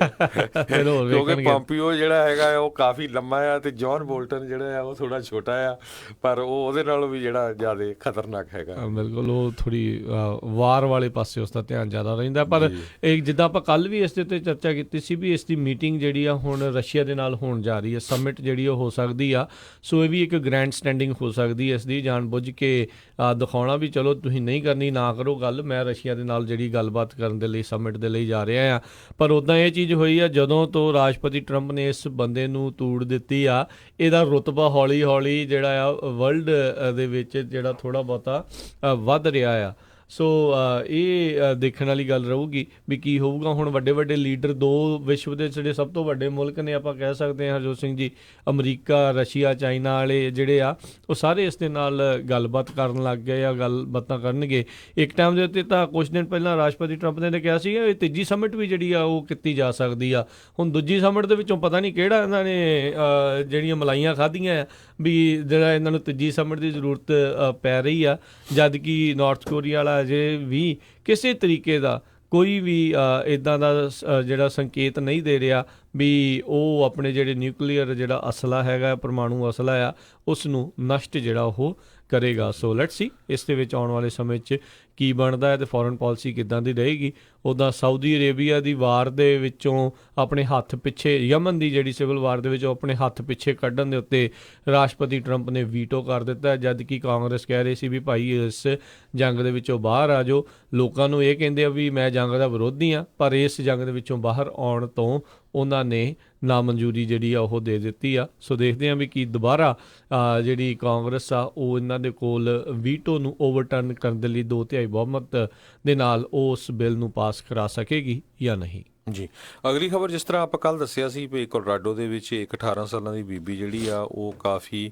ਕਿਉਂਕਿ ਪੋਂਪੇਓ ਜਿਹੜਾ ਹੈਗਾ ਉਹ ਕਾਫੀ ਲੰਮਾ ਆ ਤੇ ਜੌਨ ਬੋਲਟਨ ਜਿਹੜਾ ਆ ਉਹ ਥੋੜਾ ਛੋਟਾ ਆ, ਪਰ ਉਹ ਉਹਦੇ ਨਾਲੋਂ ਵੀ ਜਿਹੜਾ ਜ਼ਿਆਦਾ ਖਤਰਨਾਕ ਹੈਗਾ। ਬਿਲਕੁਲ, ਉਹ ਥੋੜੀ ਵਾਰ ਵਾਲੇ ਪਾਸੇ ਉਸਦਾ ਧਿਆਨ ਜ਼ਿਆਦਾ ਰਹਿੰਦਾ। ਪਰ ਇਹ ਜਿੱਦਾਂ ਆਪਾਂ ਕੱਲ ਵੀ ਇਸ ਦੇ ਉੱਤੇ ਚਰਚਾ ਕੀਤੀ ਸੀ ਵੀ ਇਸ ਦੀ ਮੀਟਿੰਗ ਜਿਹੜੀ ਆ ਆ ਹੁਣ ਰਸ਼ੀਆ ਦੇ ਨਾਲ ਹੋਣ ਜਾ ਰਹੀ ਹੈ, ਸਮਿਟ ਜਿਹੜੀ ਉਹ ਹੋ ਸਕਦੀ ਆ। ਸੋ ਇਹ ਵੀ ਇੱਕ ਗ੍ਰੈਂਡ ਸਟੈਂਡਿੰਗ ਹੋ ਸਕਦੀ ਹੈ ਇਸ ਦੀ, ਜਾਣ ਬੁੱਝ ਕੇ ਦਿਖਾਉਣਾ ਵੀ ਚਲੋ ਤੁਸੀਂ ਨਹੀਂ ਕਰਨੀ ਨਾ ਕਰੋ ਗੱਲ, ਮੈਂ ਰਸ਼ੀਆ ਦੇ ਨਾਲ ਜਿਹੜੀ ਗੱਲਬਾਤ ਕਰਨ ਦੇ ਲਈ ਸਮਿਟ ਦੇ ਲਈ ਜਾ ਰਿਹਾ ਆ। ਪਰ ਉੱਦਾਂ ਇਹ ਚੀਜ਼ ਹੋਈ ਆ, ਜਦੋਂ ਤੋਂ ਰਾਸ਼ਟਰਪਤੀ ਟਰੰਪ ਨੇ ਇਸ ਬੰਦੇ ਨੂੰ ਤੂੜ ਦਿੱਤੀ ਆ, ਇਹਦਾ ਰੁਤਬਾ ਹੌਲੀ ਹੌਲੀ ਜਿਹੜਾ ਆ ਵਰਲਡ ਦੇ ਵਿੱਚ ਜਿਹੜਾ ਥੋੜ੍ਹਾ ਬਹੁਤਾ ਵੱਧ ਰਿਹਾ ਆ। ਸੋ ਇਹ ਦੇਖਣ ਵਾਲੀ ਗੱਲ ਰਹੂਗੀ ਵੀ ਕੀ ਹੋਊਗਾ। ਹੁਣ ਵੱਡੇ ਵੱਡੇ ਲੀਡਰ, ਦੋ ਵਿਸ਼ਵ ਦੇ ਜਿਹੜੇ ਸਭ ਤੋਂ ਵੱਡੇ ਮੁਲਕ ਨੇ ਆਪਾਂ ਕਹਿ ਸਕਦੇ ਹਾਂ Harjot Singh ji, America, Russia, China ਵਾਲੇ ਜਿਹੜੇ ਆ ਉਹ ਸਾਰੇ ਇਸ ਦੇ ਨਾਲ ਗੱਲਬਾਤ ਕਰਨ ਲੱਗ ਗਏ ਆ, ਗੱਲਬਾਤਾਂ ਕਰਨਗੇ। ਇੱਕ ਟਾਈਮ ਦੇ ਉੱਤੇ ਤਾਂ ਕੁਛ ਦਿਨ ਪਹਿਲਾਂ ਰਾਸ਼ਟਰਪਤੀ ਟਰੰਪ ਨੇ ਕਿਹਾ ਸੀ ਇਹ ਤੀਜੀ ਸਮਿਟ ਵੀ ਜਿਹੜੀ ਆ ਉਹ ਕੀਤੀ ਜਾ ਸਕਦੀ ਆ। ਹੁਣ ਦੂਜੀ ਸਮਿਟ ਦੇ ਵਿੱਚੋਂ ਪਤਾ ਨਹੀਂ ਕਿਹੜਾ ਇਹਨਾਂ ਨੇ ਜਿਹੜੀਆਂ ਮਲਾਈਆਂ ਖਾਧੀਆਂ ਆ ਵੀ ਜਿਹੜਾ ਇਹਨਾਂ ਨੂੰ ਤੀਜੀ ਸਮਿਟ ਦੀ ਜ਼ਰੂਰਤ ਪੈ ਰਹੀ ਆ, ਜਦ ਕਿ ਨਾਰਥ ਕੋਰੀਆ ਵਾਲਾ ਅਜੇ ਵੀ ਕਿਸੇ ਤਰੀਕੇ ਦਾ ਕੋਈ ਵੀ ਇੱਦਾਂ ਦਾ ਜਿਹੜਾ ਸੰਕੇਤ ਨਹੀਂ ਦੇ ਰਿਹਾ ਵੀ ਉਹ ਆਪਣੇ ਜਿਹੜੇ ਨਿਊਕਲੀਅਰ ਜਿਹੜਾ ਅਸਲਾ ਹੈਗਾ, ਪਰਮਾਣੂ ਅਸਲਾ ਆ, ਉਸ ਨੂੰ ਨਸ਼ਟ ਜਿਹੜਾ ਉਹ ਕਰੇਗਾ। ਸੋ ਲੈਟਸ ਸੀ ਇਸ ਦੇ ਵਿੱਚ ਆਉਣ ਵਾਲੇ ਸਮੇਂ 'ਚ ਕੀ ਬਣਦਾ ਹੈ ਅਤੇ ਫੋਰਨ ਪਾਲਿਸੀ ਕਿੱਦਾਂ ਦੀ ਰਹੇਗੀ। ਉੱਦਾਂ ਸਾਊਦੀ ਅਰੇਬੀਆ ਦੀ ਵਾਰ ਦੇ ਵਿੱਚੋਂ ਆਪਣੇ ਹੱਥ ਪਿੱਛੇ, ਯਮਨ ਦੀ ਜਿਹੜੀ ਸਿਵਲ ਵਾਰ ਦੇ ਵਿੱਚੋਂ ਆਪਣੇ ਹੱਥ ਪਿੱਛੇ ਕੱਢਣ ਦੇ ਉੱਤੇ ਰਾਸ਼ਟਰਪਤੀ ਟਰੰਪ ਨੇ ਵੀਟੋ ਕਰ ਦਿੱਤਾ, ਜਦ ਕਿ ਕਾਂਗਰਸ ਕਹਿ ਰਹੀ ਸੀ ਵੀ ਭਾਈ ਇਸ ਜੰਗ ਦੇ ਵਿੱਚੋਂ ਬਾਹਰ ਆ ਜਾਓ। ਲੋਕਾਂ ਨੂੰ ਇਹ ਕਹਿੰਦੇ ਆ ਵੀ ਮੈਂ ਜੰਗ ਦਾ ਵਿਰੋਧੀ ਹਾਂ, ਪਰ ਇਸ ਜੰਗ ਦੇ ਵਿੱਚੋਂ ਬਾਹਰ ਆਉਣ ਤੋਂ ਉਹਨਾਂ ਨੇ ਨਾਮਨਜ਼ੂਰੀ ਜਿਹੜੀ ਆ ਉਹ ਦੇ ਦਿੱਤੀ ਆ। ਸੋ ਦੇਖਦੇ ਹਾਂ ਵੀ ਕੀ ਦੁਬਾਰਾ ਜਿਹੜੀ ਕਾਂਗਰਸ ਆ ਉਹ ਇਹਨਾਂ ਦੇ ਕੋਲ ਵੀਟੋ ਨੂੰ ਓਵਰਟਰਨ ਕਰਨ ਦੇ ਲਈ 2/3 ਬਹੁਮਤ ਦੇ ਨਾਲ ਉਸ ਬਿੱਲ ਨੂੰ ਪਾਸ ਕਰਾ ਸਕੇਗੀ ਜਾਂ ਨਹੀਂ। ਜੀ, ਅਗਲੀ ਖਬਰ, ਜਿਸ ਤਰ੍ਹਾਂ ਆਪਾਂ ਕੱਲ੍ਹ ਦੱਸਿਆ ਸੀ ਵੀ ਕੋਲੋਰਾਡੋ ਦੇ ਵਿੱਚ ਇੱਕ 18 ਸਾਲਾਂ ਦੀ ਬੀਬੀ ਜਿਹੜੀ ਆ ਉਹ ਕਾਫੀ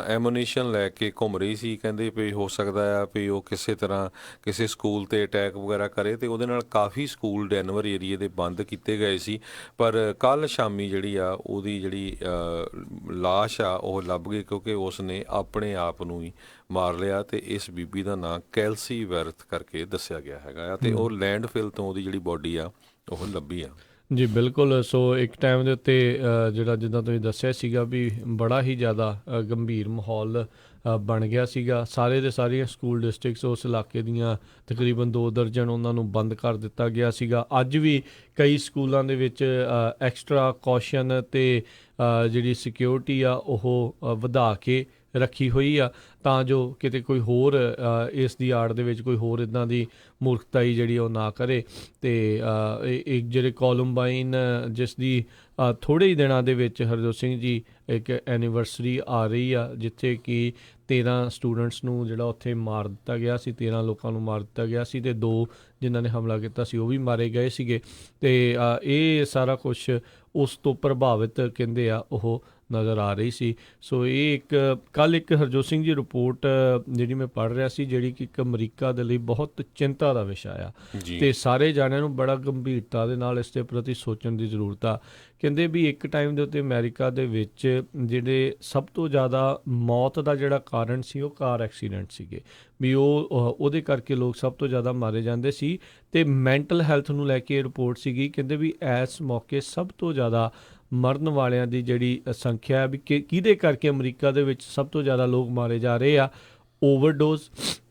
ਐਮੂਨੀਸ਼ਨ ਲੈ ਕੇ ਘੁੰਮ ਰਹੀ ਸੀ। ਕਹਿੰਦੇ ਵੀ ਹੋ ਸਕਦਾ ਆ ਵੀ ਉਹ ਕਿਸੇ ਤਰ੍ਹਾਂ ਕਿਸੇ ਸਕੂਲ 'ਤੇ ਅਟੈਕ ਵਗੈਰਾ ਕਰੇ, ਅਤੇ ਉਹਦੇ ਨਾਲ ਕਾਫੀ ਸਕੂਲ ਡੈਨਵਰ ਏਰੀਏ ਦੇ ਬੰਦ ਕੀਤੇ ਗਏ ਸੀ। ਪਰ ਕੱਲ੍ਹ ਸ਼ਾਮੀ ਜਿਹੜੀ ਆ ਉਹਦੀ ਜਿਹੜੀ ਲਾਸ਼ ਆ ਉਹ ਲੱਭ ਗਈ, ਕਿਉਂਕਿ ਉਸ ਨੇ ਆਪਣੇ ਆਪ ਨੂੰ ਹੀ ਮਾਰ ਲਿਆ, ਅਤੇ ਇਸ ਬੀਬੀ ਦਾ ਨਾਂ ਕੈਲਸੀ ਵੈਰਥ ਕਰਕੇ ਦੱਸਿਆ ਗਿਆ ਹੈਗਾ, ਅਤੇ ਉਹ ਲੈਂਡਫਿਲ ਤੋਂ ਉਹਦੀ ਜਿਹੜੀ ਬੋਡੀ ਆ ਉਹ ਲੱਭੀ ਆ। ਜੀ ਬਿਲਕੁਲ। ਸੋ ਇੱਕ ਟਾਈਮ ਦੇ ਉੱਤੇ ਜਿਹੜਾ ਜਿੱਦਾਂ ਤੁਸੀਂ ਦੱਸਿਆ ਸੀਗਾ ਵੀ ਬੜਾ ਹੀ ਜ਼ਿਆਦਾ ਗੰਭੀਰ ਮਾਹੌਲ ਬਣ ਗਿਆ ਸੀਗਾ। ਸਾਰੇ ਦੇ ਸਾਰੀਆਂ ਸਕੂਲ ਡਿਸਟ੍ਰਿਕਟਸ ਉਸ ਇਲਾਕੇ ਦੀਆਂ ਤਕਰੀਬਨ 2 ਦਰਜਨ ਉਹਨਾਂ ਨੂੰ ਬੰਦ ਕਰ ਦਿੱਤਾ ਗਿਆ ਸੀਗਾ। ਅੱਜ ਵੀ ਕਈ ਸਕੂਲਾਂ ਦੇ ਵਿੱਚ ਐਕਸਟਰਾ ਕੌਸ਼ਨ ਅਤੇ ਜਿਹੜੀ ਸਿਕਿਉਰਿਟੀ ਆ ਉਹ ਵਧਾ ਕੇ ਰੱਖੀ ਹੋਈ ਆ, ਤਾਂ ਜੋ ਕਿਤੇ ਕੋਈ ਹੋਰ ਇਸ ਦੀ ਆੜ ਦੇ ਵਿੱਚ ਕੋਈ ਹੋਰ ਇੱਦਾਂ ਦੀ ਮੂਰਖਤਾਈ ਜਿਹੜੀ ਉਹ ਨਾ ਕਰੇ। ਅਤੇ ਇੱਕ ਜਿਹੜੇ ਕੋਲੰਬਾਈਨ, ਜਿਸ ਦੀ ਥੋੜ੍ਹੇ ਹੀ ਦਿਨਾਂ ਦੇ ਵਿੱਚ ਹਰਜੋਤ ਸਿੰਘ ਜੀ ਇੱਕ ਐਨੀਵਰਸਰੀ ਆ ਰਹੀ ਆ, ਜਿੱਥੇ ਕਿ 13 ਸਟੂਡੈਂਟਸ ਨੂੰ ਜਿਹੜਾ ਉੱਥੇ ਮਾਰ ਦਿੱਤਾ ਗਿਆ ਸੀ, 13 ਲੋਕਾਂ ਨੂੰ ਮਾਰ ਦਿੱਤਾ ਗਿਆ ਸੀ, ਅਤੇ 2 ਜਿਨ੍ਹਾਂ ਨੇ ਹਮਲਾ ਕੀਤਾ ਸੀ ਉਹ ਵੀ ਮਾਰੇ ਗਏ ਸੀਗੇ। ਅਤੇ ਇਹ ਸਾਰਾ ਕੁਛ ਉਸ ਤੋਂ ਪ੍ਰਭਾਵਿਤ ਕਹਿੰਦੇ ਆ ਉਹ ਨਜ਼ਰ ਆ ਰਹੀ ਸੀ। ਸੋ ਇਹ ਕੱਲ੍ਹ ਇੱਕ ਹਰਜੋਤ ਸਿੰਘ ਜੀ ਰਿਪੋਰਟ ਜਿਹੜੀ ਮੈਂ ਪੜ੍ਹ ਰਿਹਾ ਸੀ, ਜਿਹੜੀ ਕਿ ਇੱਕ ਅਮਰੀਕਾ ਦੇ ਲਈ ਬਹੁਤ ਚਿੰਤਾ ਦਾ ਵਿਸ਼ਾ ਆ, ਅਤੇ ਸਾਰੇ ਜਾਣਿਆਂ ਨੂੰ ਬੜਾ ਗੰਭੀਰਤਾ ਦੇ ਨਾਲ ਇਸ ਦੇ ਪ੍ਰਤੀ ਸੋਚਣ ਦੀ ਜ਼ਰੂਰਤ ਆ। ਕਹਿੰਦੇ ਵੀ ਇੱਕ ਟਾਈਮ ਦੇ ਉੱਤੇ ਅਮਰੀਕਾ ਦੇ ਵਿੱਚ ਜਿਹੜੇ ਸਭ ਤੋਂ ਜ਼ਿਆਦਾ ਮੌਤ ਦਾ ਜਿਹੜਾ ਕਾਰਨ ਸੀ ਉਹ ਕਾਰ ਐਕਸੀਡੈਂਟ ਸੀਗੇ, ਵੀ ਉਹਦੇ ਕਰਕੇ ਲੋਕ ਸਭ ਤੋਂ ਜ਼ਿਆਦਾ ਮਾਰੇ ਜਾਂਦੇ ਸੀ। ਅਤੇ ਮੈਂਟਲ ਹੈਲਥ ਨੂੰ ਲੈ ਕੇ ਰਿਪੋਰਟ ਸੀਗੀ, ਕਹਿੰਦੇ ਵੀ ਇਸ ਮੌਕੇ ਸਭ ਤੋਂ ਜ਼ਿਆਦਾ ਮਰਨ ਵਾਲਿਆਂ ਦੀ ਜਿਹੜੀ ਸੰਖਿਆ ਹੈ ਵੀ ਕਿਹਦੇ ਕਰਕੇ ਅਮਰੀਕਾ ਦੇ ਵਿੱਚ ਸਭ ਤੋਂ ਜ਼ਿਆਦਾ ਲੋਕ ਮਾਰੇ ਜਾ ਰਹੇ ਆ, ਓਵਰਡੋਜ਼,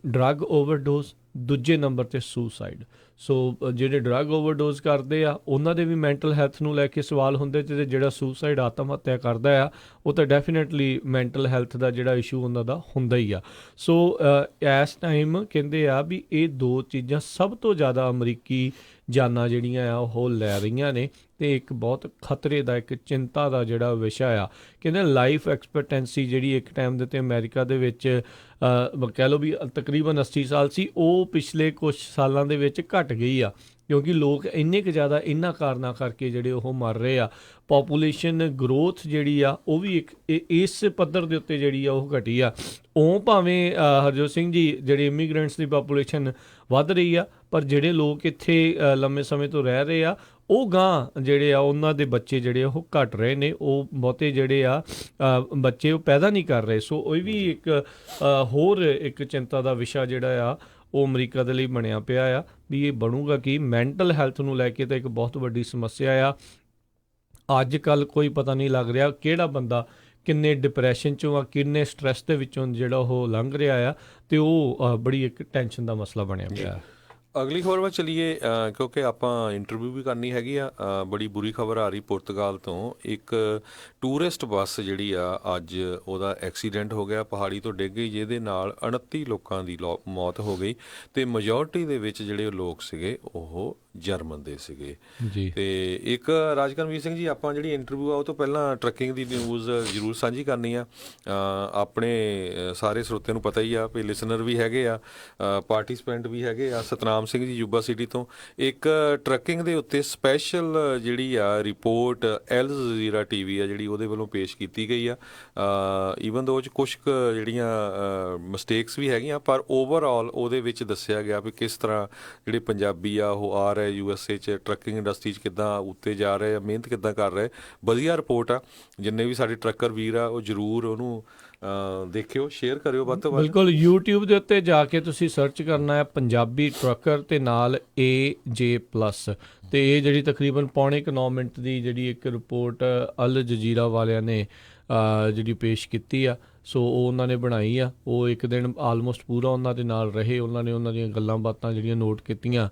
ਡਰੱਗ ਓਵਰਡੋਜ਼, ਦੂਜੇ ਨੰਬਰ 'ਤੇ ਸੁਸਾਈਡ। ਸੋ ਜਿਹੜੇ ਡਰੱਗ ਓਵਰਡੋਜ਼ ਕਰਦੇ ਆ ਉਹਨਾਂ ਦੇ ਵੀ ਮੈਂਟਲ ਹੈਲਥ ਨੂੰ ਲੈ ਕੇ ਸਵਾਲ ਹੁੰਦੇ, ਅਤੇ ਜਿਹੜਾ ਸੁਸਾਈਡ ਆਤਮ ਹੱਤਿਆ ਕਰਦਾ ਆ ਉਹ ਤਾਂ ਡੈਫੀਨੇਟਲੀ ਮੈਂਟਲ ਹੈਲਥ ਦਾ ਜਿਹੜਾ ਇਸ਼ੂ ਉਹਨਾਂ ਦਾ ਹੁੰਦਾ ਹੀ ਆ। ਸੋ ਇਸ ਟਾਈਮ ਕਹਿੰਦੇ ਆ ਵੀ ਇਹ 2 ਚੀਜ਼ਾਂ ਸਭ ਤੋਂ ਜ਼ਿਆਦਾ ਅਮਰੀਕੀ ਜਾਨਾਂ ਜਿਹੜੀਆਂ ਆ ਉਹ ਲੈ ਰਹੀਆਂ ਨੇ, ਅਤੇ ਇੱਕ ਬਹੁਤ ਖਤਰੇ ਦਾ, ਇੱਕ ਚਿੰਤਾ ਦਾ ਜਿਹੜਾ ਵਿਸ਼ਾ ਆ। ਕਹਿੰਦੇ ਲਾਈਫ ਐਕਸਪੈਕਟੈਂਸੀ ਜਿਹੜੀ ਇੱਕ ਟਾਈਮ ਦੇ ਉੱਤੇ ਅਮਰੀਕਾ ਦੇ ਵਿੱਚ ਕਹਿ ਲਓ ਵੀ ਤਕਰੀਬਨ 80 ਸਾਲ ਸੀ, ਉਹ ਪਿਛਲੇ ਕੁਛ ਸਾਲਾਂ ਦੇ ਵਿੱਚ ਘਟ ਗਈ ਆ, ਕਿਉਂਕਿ ਲੋਕ ਇੰਨੇ ਕੁ ਜ਼ਿਆਦਾ ਇਹਨਾਂ ਕਾਰਨਾਂ ਕਰਕੇ ਜਿਹੜੇ ਉਹ ਮਰ ਰਹੇ ਆ। ਪਾਪੂਲੇਸ਼ਨ ਗਰੋਥ ਜਿਹੜੀ ਆ ਉਹ ਵੀ ਇੱਕ ਇਸ ਪੱਧਰ ਦੇ ਉੱਤੇ ਜਿਹੜੀ ਆ ਉਹ ਘਟੀ ਆ। ਉਹ ਭਾਵੇਂ ਹਰਜੋਤ ਸਿੰਘ ਜੀ ਜਿਹੜੇ ਇਮੀਗਰੈਂਟਸ ਦੀ ਪਾਪੂਲੇਸ਼ਨ ਵੱਧ ਰਹੀ ਆ, ਪਰ ਜਿਹੜੇ ਲੋਕ ਇੱਥੇ ਲੰਮੇ ਸਮੇਂ ਤੋਂ ਰਹਿ ਰਹੇ ਆ ਉਹ ਗਾਂ ਜਿਹੜੇ ਆ ਉਹਨਾਂ ਦੇ ਬੱਚੇ ਜਿਹੜੇ ਉਹ ਘਟ ਰਹੇ ਨੇ, ਉਹ ਬਹੁਤੇ ਜਿਹੜੇ ਆ ਬੱਚੇ ਉਹ ਪੈਦਾ ਨਹੀਂ ਕਰ ਰਹੇ। ਸੋ ਉਹ ਵੀ ਇੱਕ ਹੋਰ ਇੱਕ ਚਿੰਤਾ ਦਾ ਵਿਸ਼ਾ ਜਿਹੜਾ ਆ ਉਹ ਅਮਰੀਕਾ ਦੇ ਲਈ ਬਣਿਆ ਪਿਆ ਆ, ਵੀ ਇਹ ਬਣੂਗਾ ਕਿ ਮੈਂਟਲ ਹੈਲਥ ਨੂੰ ਲੈ ਕੇ ਤਾਂ ਇੱਕ ਬਹੁਤ ਵੱਡੀ ਸਮੱਸਿਆ ਆ। ਅੱਜ ਕੱਲ੍ਹ ਕੋਈ ਪਤਾ ਨਹੀਂ ਲੱਗ ਰਿਹਾ ਕਿਹੜਾ ਬੰਦਾ ਕਿੰਨੇ ਡਿਪਰੈਸ਼ਨ 'ਚੋਂ ਆ, ਕਿੰਨੇ ਸਟਰੈਸ ਦੇ ਵਿੱਚੋਂ ਜਿਹੜਾ ਉਹ ਲੰਘ ਰਿਹਾ ਆ, ਅਤੇ ਉਹ ਬੜੀ ਇੱਕ ਟੈਨਸ਼ਨ ਦਾ ਮਸਲਾ ਬਣਿਆ ਪਿਆ। ਅਗਲੀ ਖਬਰ ਵੱਲ ਚਲੀਏ ਕਿਉਂਕਿ ਆਪਾਂ ਇੰਟਰਵਿਊ ਵੀ ਕਰਨੀ ਹੈਗੀ ਆ। ਬੜੀ ਬੁਰੀ ਖਬਰ ਆ ਰਹੀ ਪੁਰਤਗਾਲ ਤੋਂ। ਇੱਕ ਟੂਰਿਸਟ ਬੱਸ ਜਿਹੜੀ ਆ ਅੱਜ ਉਹਦਾ ਐਕਸੀਡੈਂਟ ਹੋ ਗਿਆ, ਪਹਾੜੀ ਤੋਂ ਡਿੱਗ ਗਈ, ਜਿਹਦੇ ਨਾਲ 29 ਲੋਕਾਂ ਦੀ ਮੌਤ ਹੋ ਗਈ ਅਤੇ ਮੈਜੋਰਟੀ ਦੇ ਵਿੱਚ ਜਿਹੜੇ ਲੋਕ ਸੀਗੇ ਉਹ ਜਰਮਨ ਦੇ ਸੀਗੇ ਜੀ। ਤੇ ਇੱਕ ਰਾਜਕਰਮਵੀਰ ਸਿੰਘ ਜੀ, ਆਪਾਂ ਜਿਹੜੀ ਇੰਟਰਵਿਊ ਆ ਉਹ ਤੋਂ ਪਹਿਲਾਂ ਟਰੱਕਿੰਗ ਦੀ ਨਿਊਜ਼ ਜ਼ਰੂਰ ਸਾਂਝੀ ਕਰਨੀ ਆ। ਆਪਣੇ ਸਾਰੇ ਸਰੋਤਿਆਂ ਨੂੰ ਪਤਾ ਹੀ ਆ ਵੀ ਲਿਸਨਰ ਵੀ ਹੈਗੇ ਆ, ਪਾਰਟੀਸਪੈਂਟ ਵੀ ਹੈਗੇ ਆ। ਸਤਨਾਮ ਸਿੰਘ ਜੀ ਯੂਬਾ ਸਿਟੀ ਤੋਂ ਇੱਕ ਟਰੱਕਿੰਗ ਦੇ ਉੱਤੇ ਸਪੈਸ਼ਲ ਜਿਹੜੀ ਆ ਰਿਪੋਰਟ ਅਲ ਜਜ਼ੀਰਾ TV ਆ ਜਿਹੜੀ ਉਹਦੇ ਵੱਲੋਂ ਪੇਸ਼ ਕੀਤੀ ਗਈ ਆ। ਈਵਨ ਦੋ 'ਚ ਕੁਛ ਕੁ ਜਿਹੜੀਆਂ ਮਿਸਟੇਕਸ ਵੀ ਹੈਗੀਆਂ, ਪਰ ਓਵਰਆਲ ਉਹਦੇ ਵਿੱਚ ਦੱਸਿਆ ਗਿਆ ਵੀ ਕਿਸ ਤਰ੍ਹਾਂ ਜਿਹੜੇ ਪੰਜਾਬੀ ਆ ਉਹ ਆ ਰਹੇ USA 'ਚ ਟਰੱਕਿੰਗ ਇੰਡਸਟਰੀ 'ਚ ਕਿੱਦਾਂ ਉੱਤੇ ਜਾ ਰਹੇ ਆ, ਮਿਹਨਤ ਕਿੱਦਾਂ ਕਰ ਰਹੇ। ਵਧੀਆ ਰਿਪੋਰਟ ਆ। ਜਿੰਨੇ ਵੀ ਸਾਡੇ ਟਰੱਕਰ ਵੀਰ ਆ ਉਹ ਜ਼ਰੂਰ ਉਹਨੂੰ ਦੇਖਿਓ, ਸ਼ੇਅਰ ਕਰਿਓ ਵੱਧ ਤੋਂ ਵੱਧ। ਬਿਲਕੁਲ YouTube ਦੇ ਉੱਤੇ ਜਾ ਕੇ ਤੁਸੀਂ ਸਰਚ ਕਰਨਾ ਹੈ ਪੰਜਾਬੀ ਟਰੱਕਰ ਤੇ ਨਾਲ AJ+, ਤੇ ਇਹ ਜਿਹੜੀ ਤਕਰੀਬਨ ਪੌਣੇ 9 ਮਿੰਟ ਦੀ ਜਿਹੜੀ ਇੱਕ ਰਿਪੋਰਟ ਅਲ ਜਜ਼ੀਰਾ ਵਾਲਿਆਂ ਨੇ ਜਿਹੜੀ ਪੇਸ਼ ਕੀਤੀ ਆ। ਸੋ ਉਹ ਉਹਨਾਂ ਨੇ ਬਣਾਈ ਆ। ਉਹ ਇੱਕ ਦਿਨ ਆਲਮੋਸਟ ਪੂਰਾ ਉਹਨਾਂ ਦੇ ਨਾਲ ਰਹੇ, ਉਹਨਾਂ ਨੇ ਉਹਨਾਂ ਦੀਆਂ ਗੱਲਾਂ ਬਾਤਾਂ ਜਿਹੜੀਆਂ ਨੋਟ ਕੀਤੀਆਂ।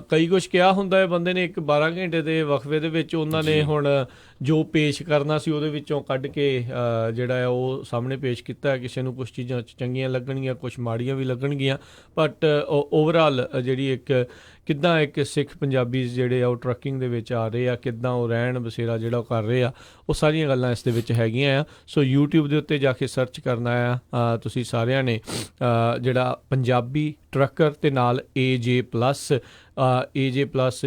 ਕਈ ਕੁਛ ਕਿਹਾ ਹੁੰਦਾ ਹੈ ਬੰਦੇ ਨੇ, ਇੱਕ 12 ਘੰਟੇ ਦੇ ਵਕਫੇ ਦੇ ਵਿੱਚ ਉਹਨਾਂ ਨੇ ਹੁਣ ਜੋ ਪੇਸ਼ ਕਰਨਾ ਸੀ ਉਹਦੇ ਵਿੱਚੋਂ ਕੱਢ ਕੇ ਜਿਹੜਾ ਹੈ ਉਹ ਸਾਹਮਣੇ ਪੇਸ਼ ਕੀਤਾ। ਕਿਸੇ ਨੂੰ ਕੁਛ ਚੀਜ਼ਾਂ ਚੰਗੀਆਂ ਲੱਗਣਗੀਆਂ, ਕੁਛ ਮਾੜੀਆਂ ਵੀ ਲੱਗਣਗੀਆਂ, ਬਟ ਓਵਰਆਲ ਜਿਹੜੀ ਇੱਕ ਕਿੱਦਾਂ ਇੱਕ ਸਿੱਖ ਪੰਜਾਬੀ ਜਿਹੜੇ ਆ ਉਹ ਟਰੱਕਿੰਗ ਦੇ ਵਿੱਚ ਆ ਰਹੇ ਆ, ਕਿੱਦਾਂ ਉਹ ਰਹਿਣ ਬਸੇਰਾ ਜਿਹੜਾ ਉਹ ਕਰ ਰਹੇ ਆ, ਉਹ ਸਾਰੀਆਂ ਗੱਲਾਂ ਇਸ ਦੇ ਵਿੱਚ ਹੈਗੀਆਂ ਆ। ਸੋ YouTube ਦੇ ਉੱਤੇ ਜਾ ਕੇ ਸਰਚ ਕਰਨਾ ਆ ਤੁਸੀਂ ਸਾਰਿਆਂ ਨੇ, ਜਿਹੜਾ ਪੰਜਾਬੀ ਟਰੱਕਰ ਤੇ ਨਾਲ AJ+,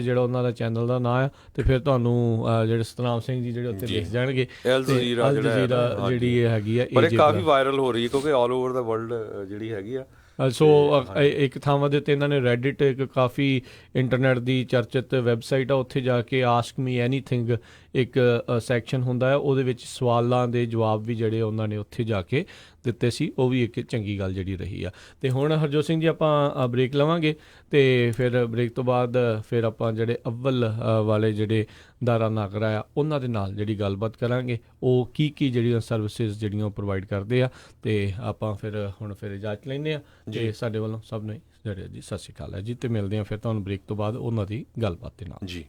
ਜਿਹੜਾ ਉਹਨਾਂ ਦਾ ਚੈਨਲ ਦਾ ਨਾਂ ਆ। ਤੇ ਫਿਰ ਤੁਹਾਨੂੰ ਜਿਹੜੇ ਸਤਨਾਮ ਸਿੰਘ ਜੀ ਜਿਹੜੇ ਉੱਤੇ ਦਿਖ ਜਾਣਗੇ। ਅਲ ਜਜ਼ੀਰਾ ਜਿਹੜੀ ਇਹ ਹੈਗੀ ਆ ਪਰ ਇਹ ਕਾਫੀ ਵਾਇਰਲ ਹੋ ਰਹੀ ਹੈ ਕਿਉਂਕਿ ਆਲ ਓਵਰ ਦਾ ਵਰਲਡ ਜਿਹੜੀ ਹੈਗੀ ਆ। ਸੋ ਇੱਕ ਥਾਵਾਂ ਦੇ ਉੱਤੇ ਇਹਨਾਂ ਨੇ ਰੈਡਿਟ, ਇੱਕ ਕਾਫੀ ਇੰਟਰਨੈਟ ਦੀ ਚਰਚਿਤ ਵੈਬਸਾਈਟ ਆ, ਉੱਥੇ ਜਾ ਕੇ ਆਸਕ ਮੀ ਐਨੀਥਿੰਗ ਇੱਕ ਸੈਕਸ਼ਨ ਹੁੰਦਾ ਹੈ, ਉਹਦੇ ਵਿੱਚ ਸਵਾਲਾਂ ਦੇ ਜਵਾਬ ਵੀ ਜਿਹੜੇ ਉਹਨਾਂ ਨੇ ਉੱਥੇ ਜਾ ਕੇ ਦਿੱਤੇ ਸੀ। ਉਹ ਵੀ ਇੱਕ ਚੰਗੀ ਗੱਲ ਜਿਹੜੀ ਰਹੀ ਆ। ਤੇ ਹੁਣ ਹਰਜੋਤ ਸਿੰਘ ਜੀ ਆਪਾਂ ਬ੍ਰੇਕ ਲਵਾਂਗੇ ਤੇ ਫਿਰ ਬ੍ਰੇਕ ਤੋਂ ਬਾਅਦ ਫਿਰ ਆਪਾਂ ਜਿਹੜੇ ਅੱਵਲ ਵਾਲੇ ਜਿਹੜੇ ਦਾਰਾ ਨਾਗਰਾ ਆ ਉਹਨਾਂ ਦੇ ਨਾਲ ਜਿਹੜੀ ਗੱਲਬਾਤ ਕਰਾਂਗੇ, ਉਹ ਕੀ ਜਿਹੜੀਆਂ ਸਰਵਿਸਿਜ਼ ਜਿਹੜੀਆਂ ਉਹ ਪ੍ਰੋਵਾਈਡ ਕਰਦੇ ਆ। ਤੇ ਆਪਾਂ ਹੁਣ ਇਜਾਜ਼ਤ ਲੈਂਦੇ ਆ ਜੀ। ਸਾਡੇ ਵੱਲੋਂ ਸਭ ਨੂੰ ਜਿਹੜੇ ਜੀ ਸਤਿ ਸ਼੍ਰੀ ਅਕਾਲ ਹੈ ਜੀ, ਤੇ ਮਿਲਦੇ ਹਾਂ ਫਿਰ ਤੁਹਾਨੂੰ ਬ੍ਰੇਕ ਤੋਂ ਬਾਅਦ ਉਹਨਾਂ ਦੀ ਗੱਲਬਾਤ ਦੇ ਨਾਲ ਜੀ।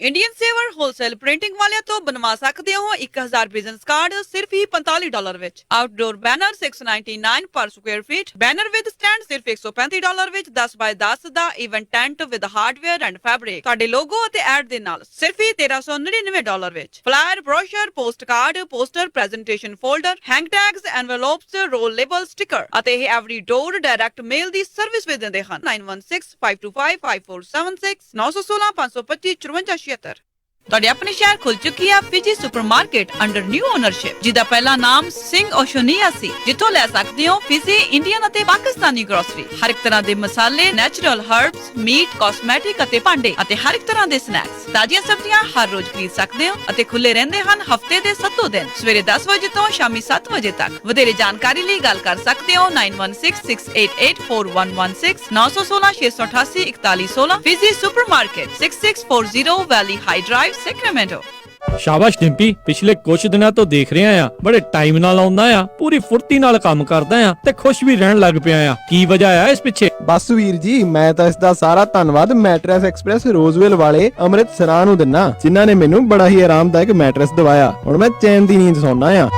इंडियन सेवर होलसेल प्रिंटिंग वाले तो बनवा सकते हो 1000 बिजनेस कार्ड सिर्फ ही $45 विच। Outdoor banner $6.99 per square feet. Banner with stand सिर्फ $135 विच। 10 बाय 10 दा event tent with hardware and fabric ਤੁਹਾਡੇ ਲੋਗੋ ਅਤੇ ਐਡ ਦੇ ਨਾਲ ਸਿਰਫ ਹੀ $1399 ਵਿੱਚ। Flyer, brochure, post card, poster, presentation folder, hang tags, envelopes, roll label, ਸਟicker ਅਤੇ ਇਹ ਐਵਰੀ ਡੋਰ ਡਾਇਰੈਕਟ ਮੇਲ ਦੀ ਸਰਵਿਸ ਵੀ ਦਿੰਦੇ ਹਨ। 9165255476 916 525 5476। ਤੁਹਾਡੇ ਆਪਣੇ ਸ਼ਹਿਰ ਖੁੱਲ ਚੁੱਕੀ ਹੈ Fiji supermarket under new ownership, ਜਿਹਦਾ ਪਹਿਲਾ ਨਾਮ ਸਿੰਘ ਓਸ਼ੋਨੀਆ ਸੀ, ਜਿੱਥੋਂ ਲੈ ਸਕਦੇ ਹੋ ਫਿਜੀ, ਇੰਡੀਅਨ ਅਤੇ ਪਾਕਿਸਤਾਨੀ ਗਰੋਸਰੀ, ਹਰ ਇੱਕ ਤਰ੍ਹਾਂ ਦੇ ਮਸਾਲੇ, ਨੈਚੁਰਲ ਹਰਬਸ, ਮੀਟ, ਕਾਸਮੈਟਿਕ ਅਤੇ ਭਾਂਡੇ ਅਤੇ ਹਰ ਇੱਕ ਤਰ੍ਹਾਂ ਦੇ ਸਨੈਕਸ। ਤਾਜ਼ੀਆਂ ਸਬਜ਼ੀਆਂ ਹਰ ਰੋਜ਼ ਖਰੀਦ ਸਕਦੇ ਹੋ ਅਤੇ ਖੁੱਲੇ ਰਹਿੰਦੇ ਹਨ ਹਫਤੇ ਦੇ 7 ਦਿਨ, ਸਵੇਰੇ 10 ਵਜੇ ਤੋਂ ਸ਼ਾਮੀ 7 ਵਜੇ ਤੱਕ। ਵਧੇਰੇ ਜਾਣਕਾਰੀ ਲਈ ਗੱਲ ਕਰ ਸਕਦੇ ਹੋ 9166884116 916 688 4116। ਫਿਜੀ ਸੁਪਰਮਾਰਕਟ 6640 ਵੈਲੀ ਹਾਈ ਡਰਾਈਵ, ਸੈਕਰਾਮੈਂਟੋ। ਸ਼ਾਬਾਸ਼ ਡਿੰਪੀ, ਪਿਛਲੇ ਕੁਝ ਦਿਨਾਂ ਤੋਂ ਦੇਖ ਰਿਹਾ ਆ ਬੜੇ ਟਾਈਮ ਨਾਲ ਆਉਂਦਾ ਆ, ਪੂਰੀ ਫੁਰਤੀ ਨਾਲ ਕੰਮ ਕਰਦਾ ਆ ਤੇ ਖੁਸ਼ ਵੀ ਰਹਿਣ ਲੱਗ ਪਿਆ ਆ। ਕੀ ਵਜ੍ਹਾ ਆ ਇਸ ਪਿੱਛੇ? ਬਸ ਵੀਰ ਜੀ, ਮੈਂ ਤਾਂ ਇਸ ਦਾ ਸਾਰਾ ਧੰਨਵਾਦ ਮੈਟਰੈਸ ਐਕਸਪ੍ਰੈਸ ਰੋਜ਼ਵੈਲ ਵਾਲੇ ਅੰਮ੍ਰਿਤਸਰਾਂ ਨੂੰ ਦਿੰਨਾ, ਜਿਨ੍ਹਾਂ ਨੇ ਮੈਨੂੰ ਬੜਾ ਹੀ ਆਰਾਮਦਾਇਕ ਮੈਟਰੈਸ ਦਵਾਇਆ। ਹੁਣ ਮੈਂ ਚੈਨ ਦੀ ਨੀਂਦ ਸੌਂਦਾ ਆ।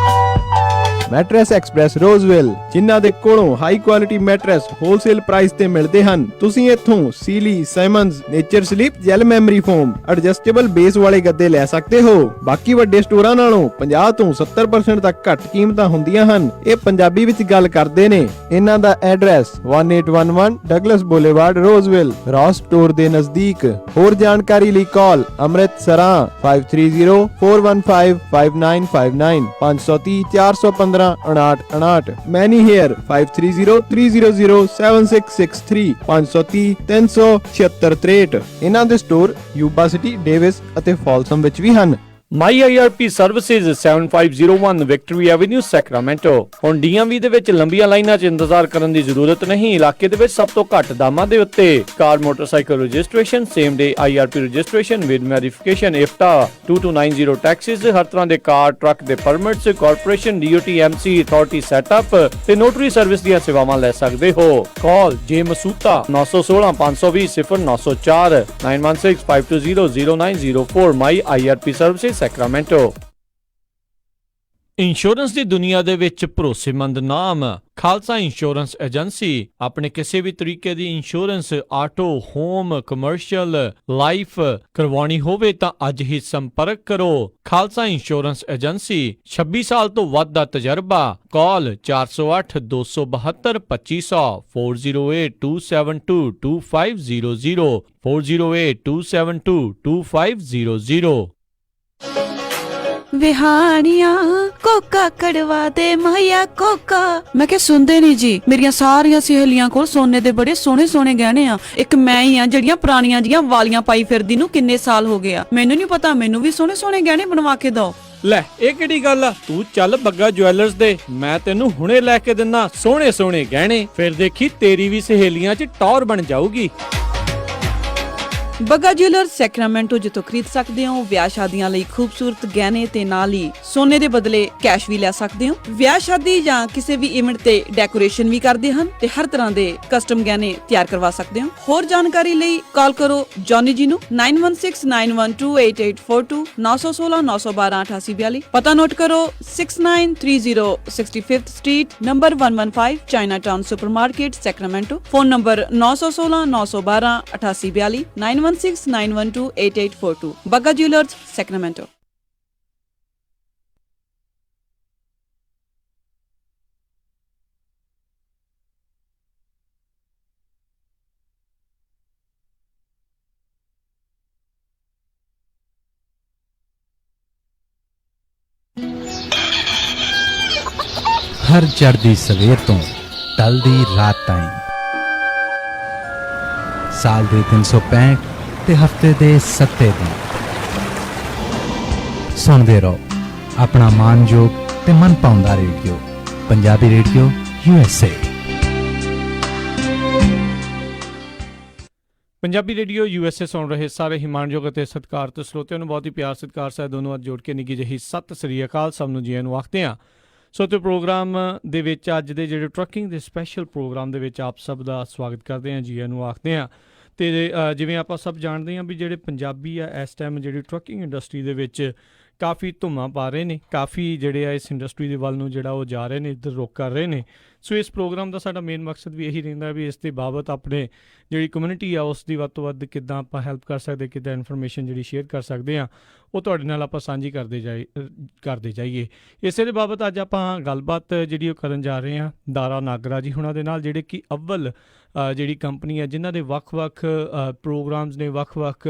ਮੈਟਰੈਸ ਐਕਸਪ੍ਰੈਸ ਰੋਜ਼ਵੈਲ, ਜਿਨ੍ਹਾਂ ਦੇ ਕੋਲੋਂ high quality mattress wholesale price ਤੇ ਮਿਲਦੇ ਹਨ। ਤੁਸੀਂ ਇੱਥੋਂ Sealy, Simmons, Nature Sleep, gel memory foam, adjustable base ਵਾਲੇ ਗੱਦੇ ਲੈ ਸਕਦੇ ਹੋ। ਬਾਕੀ ਵੱਡੇ ਸਟੋਰਾਂ ਨਾਲੋਂ 50 ਤੋਂ 70% ਤੱਕ ਘੱਟ ਕੀਮਤਾਂ ਹੁੰਦੀਆਂ ਹਨ। ਇਹ ਪੰਜਾਬੀ ਵਿੱਚ ਗੱਲ ਕਰਦੇ ਨੇ। ਇਹਨਾਂ ਦਾ address 1811 Douglas Boulevard, Roseville, Ross store ਦੇ ਨਜ਼ਦੀਕ। ਹੋਰ ਜਾਣਕਾਰੀ ਲਈ ਕਾਲ ਅੰਮ੍ਰਿਤਸਰਾਂ 5304155959 530 415 5959। ਮੈਨੀ ਹੇਅਰ 5303007663 530 37663। ਇਹਨਾਂ ਦੇ ਸਟੋਰ ਯੂਬਾ ਸਿਟੀ, ਡੇਵਿਸ ਅਤੇ ਫਾਲਸਮ ਵਿੱਚ ਵੀ ਹਨ। ਮਾਈ IRP services 7501 victory avenue Sacramento. ਹੁਣ DMV ਦੇ ਵਿੱਚ ਲੰਬੀਆਂ ਲਾਈਨਾਂ 'ਚ ਇੰਤਜ਼ਾਰ ਕਰਨ ਦੀ ਜ਼ਰੂਰਤ ਨਹੀਂ। ਇਲਾਕੇ ਦੇ ਵਿੱਚ ਸਭ ਤੋਂ ਘੱਟ ਦਾਮਾਂ ਦੇ ਉੱਤੇ car motorcycle registration, same day IRP registration with verification, IFTA 2290 taxes, ਹਰ ਤਰ੍ਹਾਂ ਦੇ ਕਾਰ ਟਰੱਕ ਦੇ permits, corporation DOT MC authority setup ਤੇ ਨੋਟਰੀ ਸਰਵਿਸ ਦੀਆਂ ਸੇਵਾਵਾਂ ਲੈ ਸਕਦੇ ਹੋ। ਕਾਲ ਜੇ ਮਸੂਤਾ 916 520 0904 916 520 0904 my IRP services Sacramento. Insurance ਦੀ ਦੁਨੀਆ ਦੇ ਵਿੱਚ ਭਰੋਸੇਮੰਦ ਨਾਮ ਖਾਲਸਾ ਇੰਸ਼ੋਰੈਂਸ ਏਜੰਸੀ। ਆਪਣੇ ਕਿਸੇ ਵੀ ਤਰੀਕੇ ਦੀ insurance auto, home, commercial, life ਕਰਵਾਉਣੀ ਹੋਵੇ ਤਾਂ ਅੱਜ ਹੀ ਸੰਪਰਕ ਕਰੋ। ਖਾਲਸਾ ਇੰਸ਼ੋਰੈਂਸ ਏਜੰਸੀ, 26 ਸਾਲ ਤੋਂ ਵੱਧ ਦਾ ਤਜਰਬਾ। ਕਾਲ 408 272 2500 408 272 2500 408 272 2500। ਵਿਹਾਣੀਆਂ ਕੋਕਾ ਕੜਵਾ ਦੇ ਮਾਇਆ ਕੋਕਾ। ਮੈਂ ਕਿਹਾ ਸੁਣਦੇ ਨਹੀਂ ਜੀ, ਮੇਰੀਆਂ ਸਾਰੀਆਂ ਸਹੇਲੀਆਂ ਕੋਲ ਸੋਨੇ ਦੇ ਬੜੇ ਸੋਹਣੇ ਸੋਹਣੇ ਗਹਿਣੇ ਆ, ਇੱਕ ਮੈਂ ਹੀ ਆ ਜਿਹੜੀਆਂ ਪੁਰਾਣੀਆਂ ਜੀਆਂ ਵਾਲੀਆਂ ਪਾਈ ਫਿਰਦੀ ਨੂੰ ਕਿੰਨੇ ਸਾਲ ਹੋ ਗਏ ਆ। ਮੈਨੂੰ ਨਹੀਂ ਪਤਾ, ਮੈਨੂੰ ਵੀ ਸੋਹਣੇ ਸੋਹਣੇ ਗਹਿਣੇ ਬਣਵਾ ਕੇ ਦਿਓ। ਲੈ ਇਹ ਕਿਹੜੀ ਗੱਲ ਆ, ਤੂੰ ਚੱਲ ਬੱਗਾ ਜੁਐਲਰਸ ਦੇ, ਮੈਂ ਤੈਨੂੰ ਹੁਣੇ ਲੈ ਕੇ ਦਿੰਨਾ ਸੋਹਣੇ ਸੋਹਣੇ ਗਹਿਣੇ, ਫਿਰ ਦੇਖੀ ਤੇਰੀ ਵੀ ਸਹੇਲੀਆਂ 'ਚ ਟੌਰ ਬਣ ਜਾਊਗੀ। ਬੱਗਾ ਜੁਐਲਰਸ ਸੈਕਰਾਮੈਂਟੋ, ਜਿੱਥੋਂ ਖਰੀਦ ਸਕਦੇ ਹੋ ਵਿਆਹ ਸ਼ਾਦੀਆਂ ਲਈ ਖੂਬਸੂਰਤ ਗਹਿਣੇ ਤੇ ਨਾਲ ਹੀ ਸੋਨੇ ਦੇ ਬਦਲੇ ਕੈਸ਼ ਵੀ ਲੈ ਸਕਦੇ ਹੋ। ਵਿਆਹ ਸ਼ਾਦੀ ਜਾਂ ਕਿਸੇ ਵੀ ਇਵੈਂਟ ਤੇ ਡੈਕੋਰੇਸ਼ਨ ਵੀ ਕਰਦੇ ਹਨ ਤੇ ਹਰ ਤਰ੍ਹਾਂ ਦੇ ਕਸਟਮ ਗਹਿਣੇ ਤਿਆਰ ਕਰਵਾ ਸਕਦੇ ਹੋ। ਹੋਰ ਜਾਣਕਾਰੀ ਲਈ ਕਾਲ ਕਰੋ ਜੌਨੀ ਜੀ ਨੂੰ 9169128842 916 912 8842। ਪਤਾ ਨੋਟ ਕਰੋ 6930 65th street number 115 Chinatown supermarket Sacramento. Phone number 916 912 8842 9169128842। Bagga jewellers Sacramento. ਹਰ ਚੜ੍ਹਦੀ ਸਵੇਰ ਤੋਂ ਢਲਦੀ ਰਾਤ ਤਾਈਂ, ਸਾਲ ਦੇ 365 ਤੇ ਹਫਤੇ ਦੇ 7 ਦਿਨ ਸੁਣਦੇ ਰਹੋ ਆਪਣਾ ਮਾਨਯੋਗ ਤੇ ਮਨ ਪਾਉਂਦਾ radio, Punjabi radio USA। Punjabi radio USA ਸੁਣ ਰਹੇ ਸਾਰੇ ਹੀ ਮਾਣਯੋਗ ਅਤੇ ਸਤਿਕਾਰਤ ਸਰੋਤਿਆਂ ਨੂੰ ਬਹੁਤ ਹੀ ਪਿਆਰ ਸਤਿਕਾਰ ਸਹਿਤ ਦੋਨੋਂ ਹੱਥ ਜੋੜ ਕੇ ਨਿੱਘੀ ਜਿਹੀ ਸਤਿ ਸ੍ਰੀ ਅਕਾਲ ਸਭ ਨੂੰ ਜੀ ਆਇਆਂ ਨੂੰ ਆਖਦੇ ਹਾਂ। ਸੋ ਤੇ ਪ੍ਰੋਗਰਾਮ ਦੇ ਵਿੱਚ ਅੱਜ ਦੇ ਜਿਹੜੇ ਟਰੱਕਿੰਗ ਦੇ ਸਪੈਸ਼ਲ ਪ੍ਰੋਗਰਾਮ ਦੇ ਵਿੱਚ ਆਪ ਸਭ ਦਾ ਸਵਾਗਤ ਕਰਦੇ ਹਾਂ, ਜੀ ਆਇਆਂ ਨੂੰ ਆਖਦੇ ਹਾਂ। ਅਤੇ ਜਿਵੇਂ ਆਪਾਂ ਸਭ ਜਾਣਦੇ ਹਾਂ ਵੀ ਜਿਹੜੇ ਪੰਜਾਬੀ ਆ ਇਸ ਟਾਈਮ ਜਿਹੜੀ ਟਰੱਕਿੰਗ ਇੰਡਸਟਰੀ ਦੇ ਵਿੱਚ ਕਾਫੀ ਧੁੰਮਾਂ ਪਾ ਰਹੇ ਨੇ, ਕਾਫੀ ਜਿਹੜੇ ਆ ਇਸ ਇੰਡਸਟਰੀ ਦੇ ਵੱਲ ਨੂੰ ਜਿਹੜਾ ਉਹ ਜਾ ਰਹੇ ਨੇ, ਇੱਧਰ ਰੁੱਖ ਕਰ ਰਹੇ ਨੇ। ਸੋ ਇਸ ਪ੍ਰੋਗਰਾਮ ਦਾ ਸਾਡਾ ਮੇਨ ਮਕਸਦ ਵੀ ਇਹੀ ਰਹਿੰਦਾ ਵੀ ਇਸ ਦੇ ਬਾਬਤ ਆਪਣੇ ਜਿਹੜੀ ਕਮਿਊਨਿਟੀ ਆ ਉਸ ਦੀ ਵੱਧ ਤੋਂ ਵੱਧ ਕਿੱਦਾਂ ਆਪਾਂ ਹੈਲਪ ਕਰ ਸਕਦੇ, ਕਿੱਦਾਂ ਇਨਫੋਰਮੇਸ਼ਨ ਜਿਹੜੀ ਸ਼ੇਅਰ ਕਰ ਸਕਦੇ ਹਾਂ ਉਹ ਤੁਹਾਡੇ ਨਾਲ ਆਪਾਂ ਸਾਂਝੀ ਕਰਦੇ ਜਾਈਏ। ਇਸੇ ਦੇ ਬਾਬਤ ਅੱਜ ਆਪਾਂ ਗੱਲਬਾਤ ਜਿਹੜੀ ਉਹ ਕਰਨ ਜਾ ਰਹੇ ਹਾਂ ਦਾਰਾ ਨਾਗਰਾ ਜੀ ਹੁਣਾਂ ਦੇ ਨਾਲ, ਜਿਹੜੇ ਕਿ ਅੱਵਲ ਜਿਹੜੀ ਕੰਪਨੀ ਹੈ ਜਿਨ੍ਹਾਂ ਦੇ ਵੱਖ-ਵੱਖ ਪ੍ਰੋਗਰਾਮਸ ਨੇ, ਵੱਖ-ਵੱਖ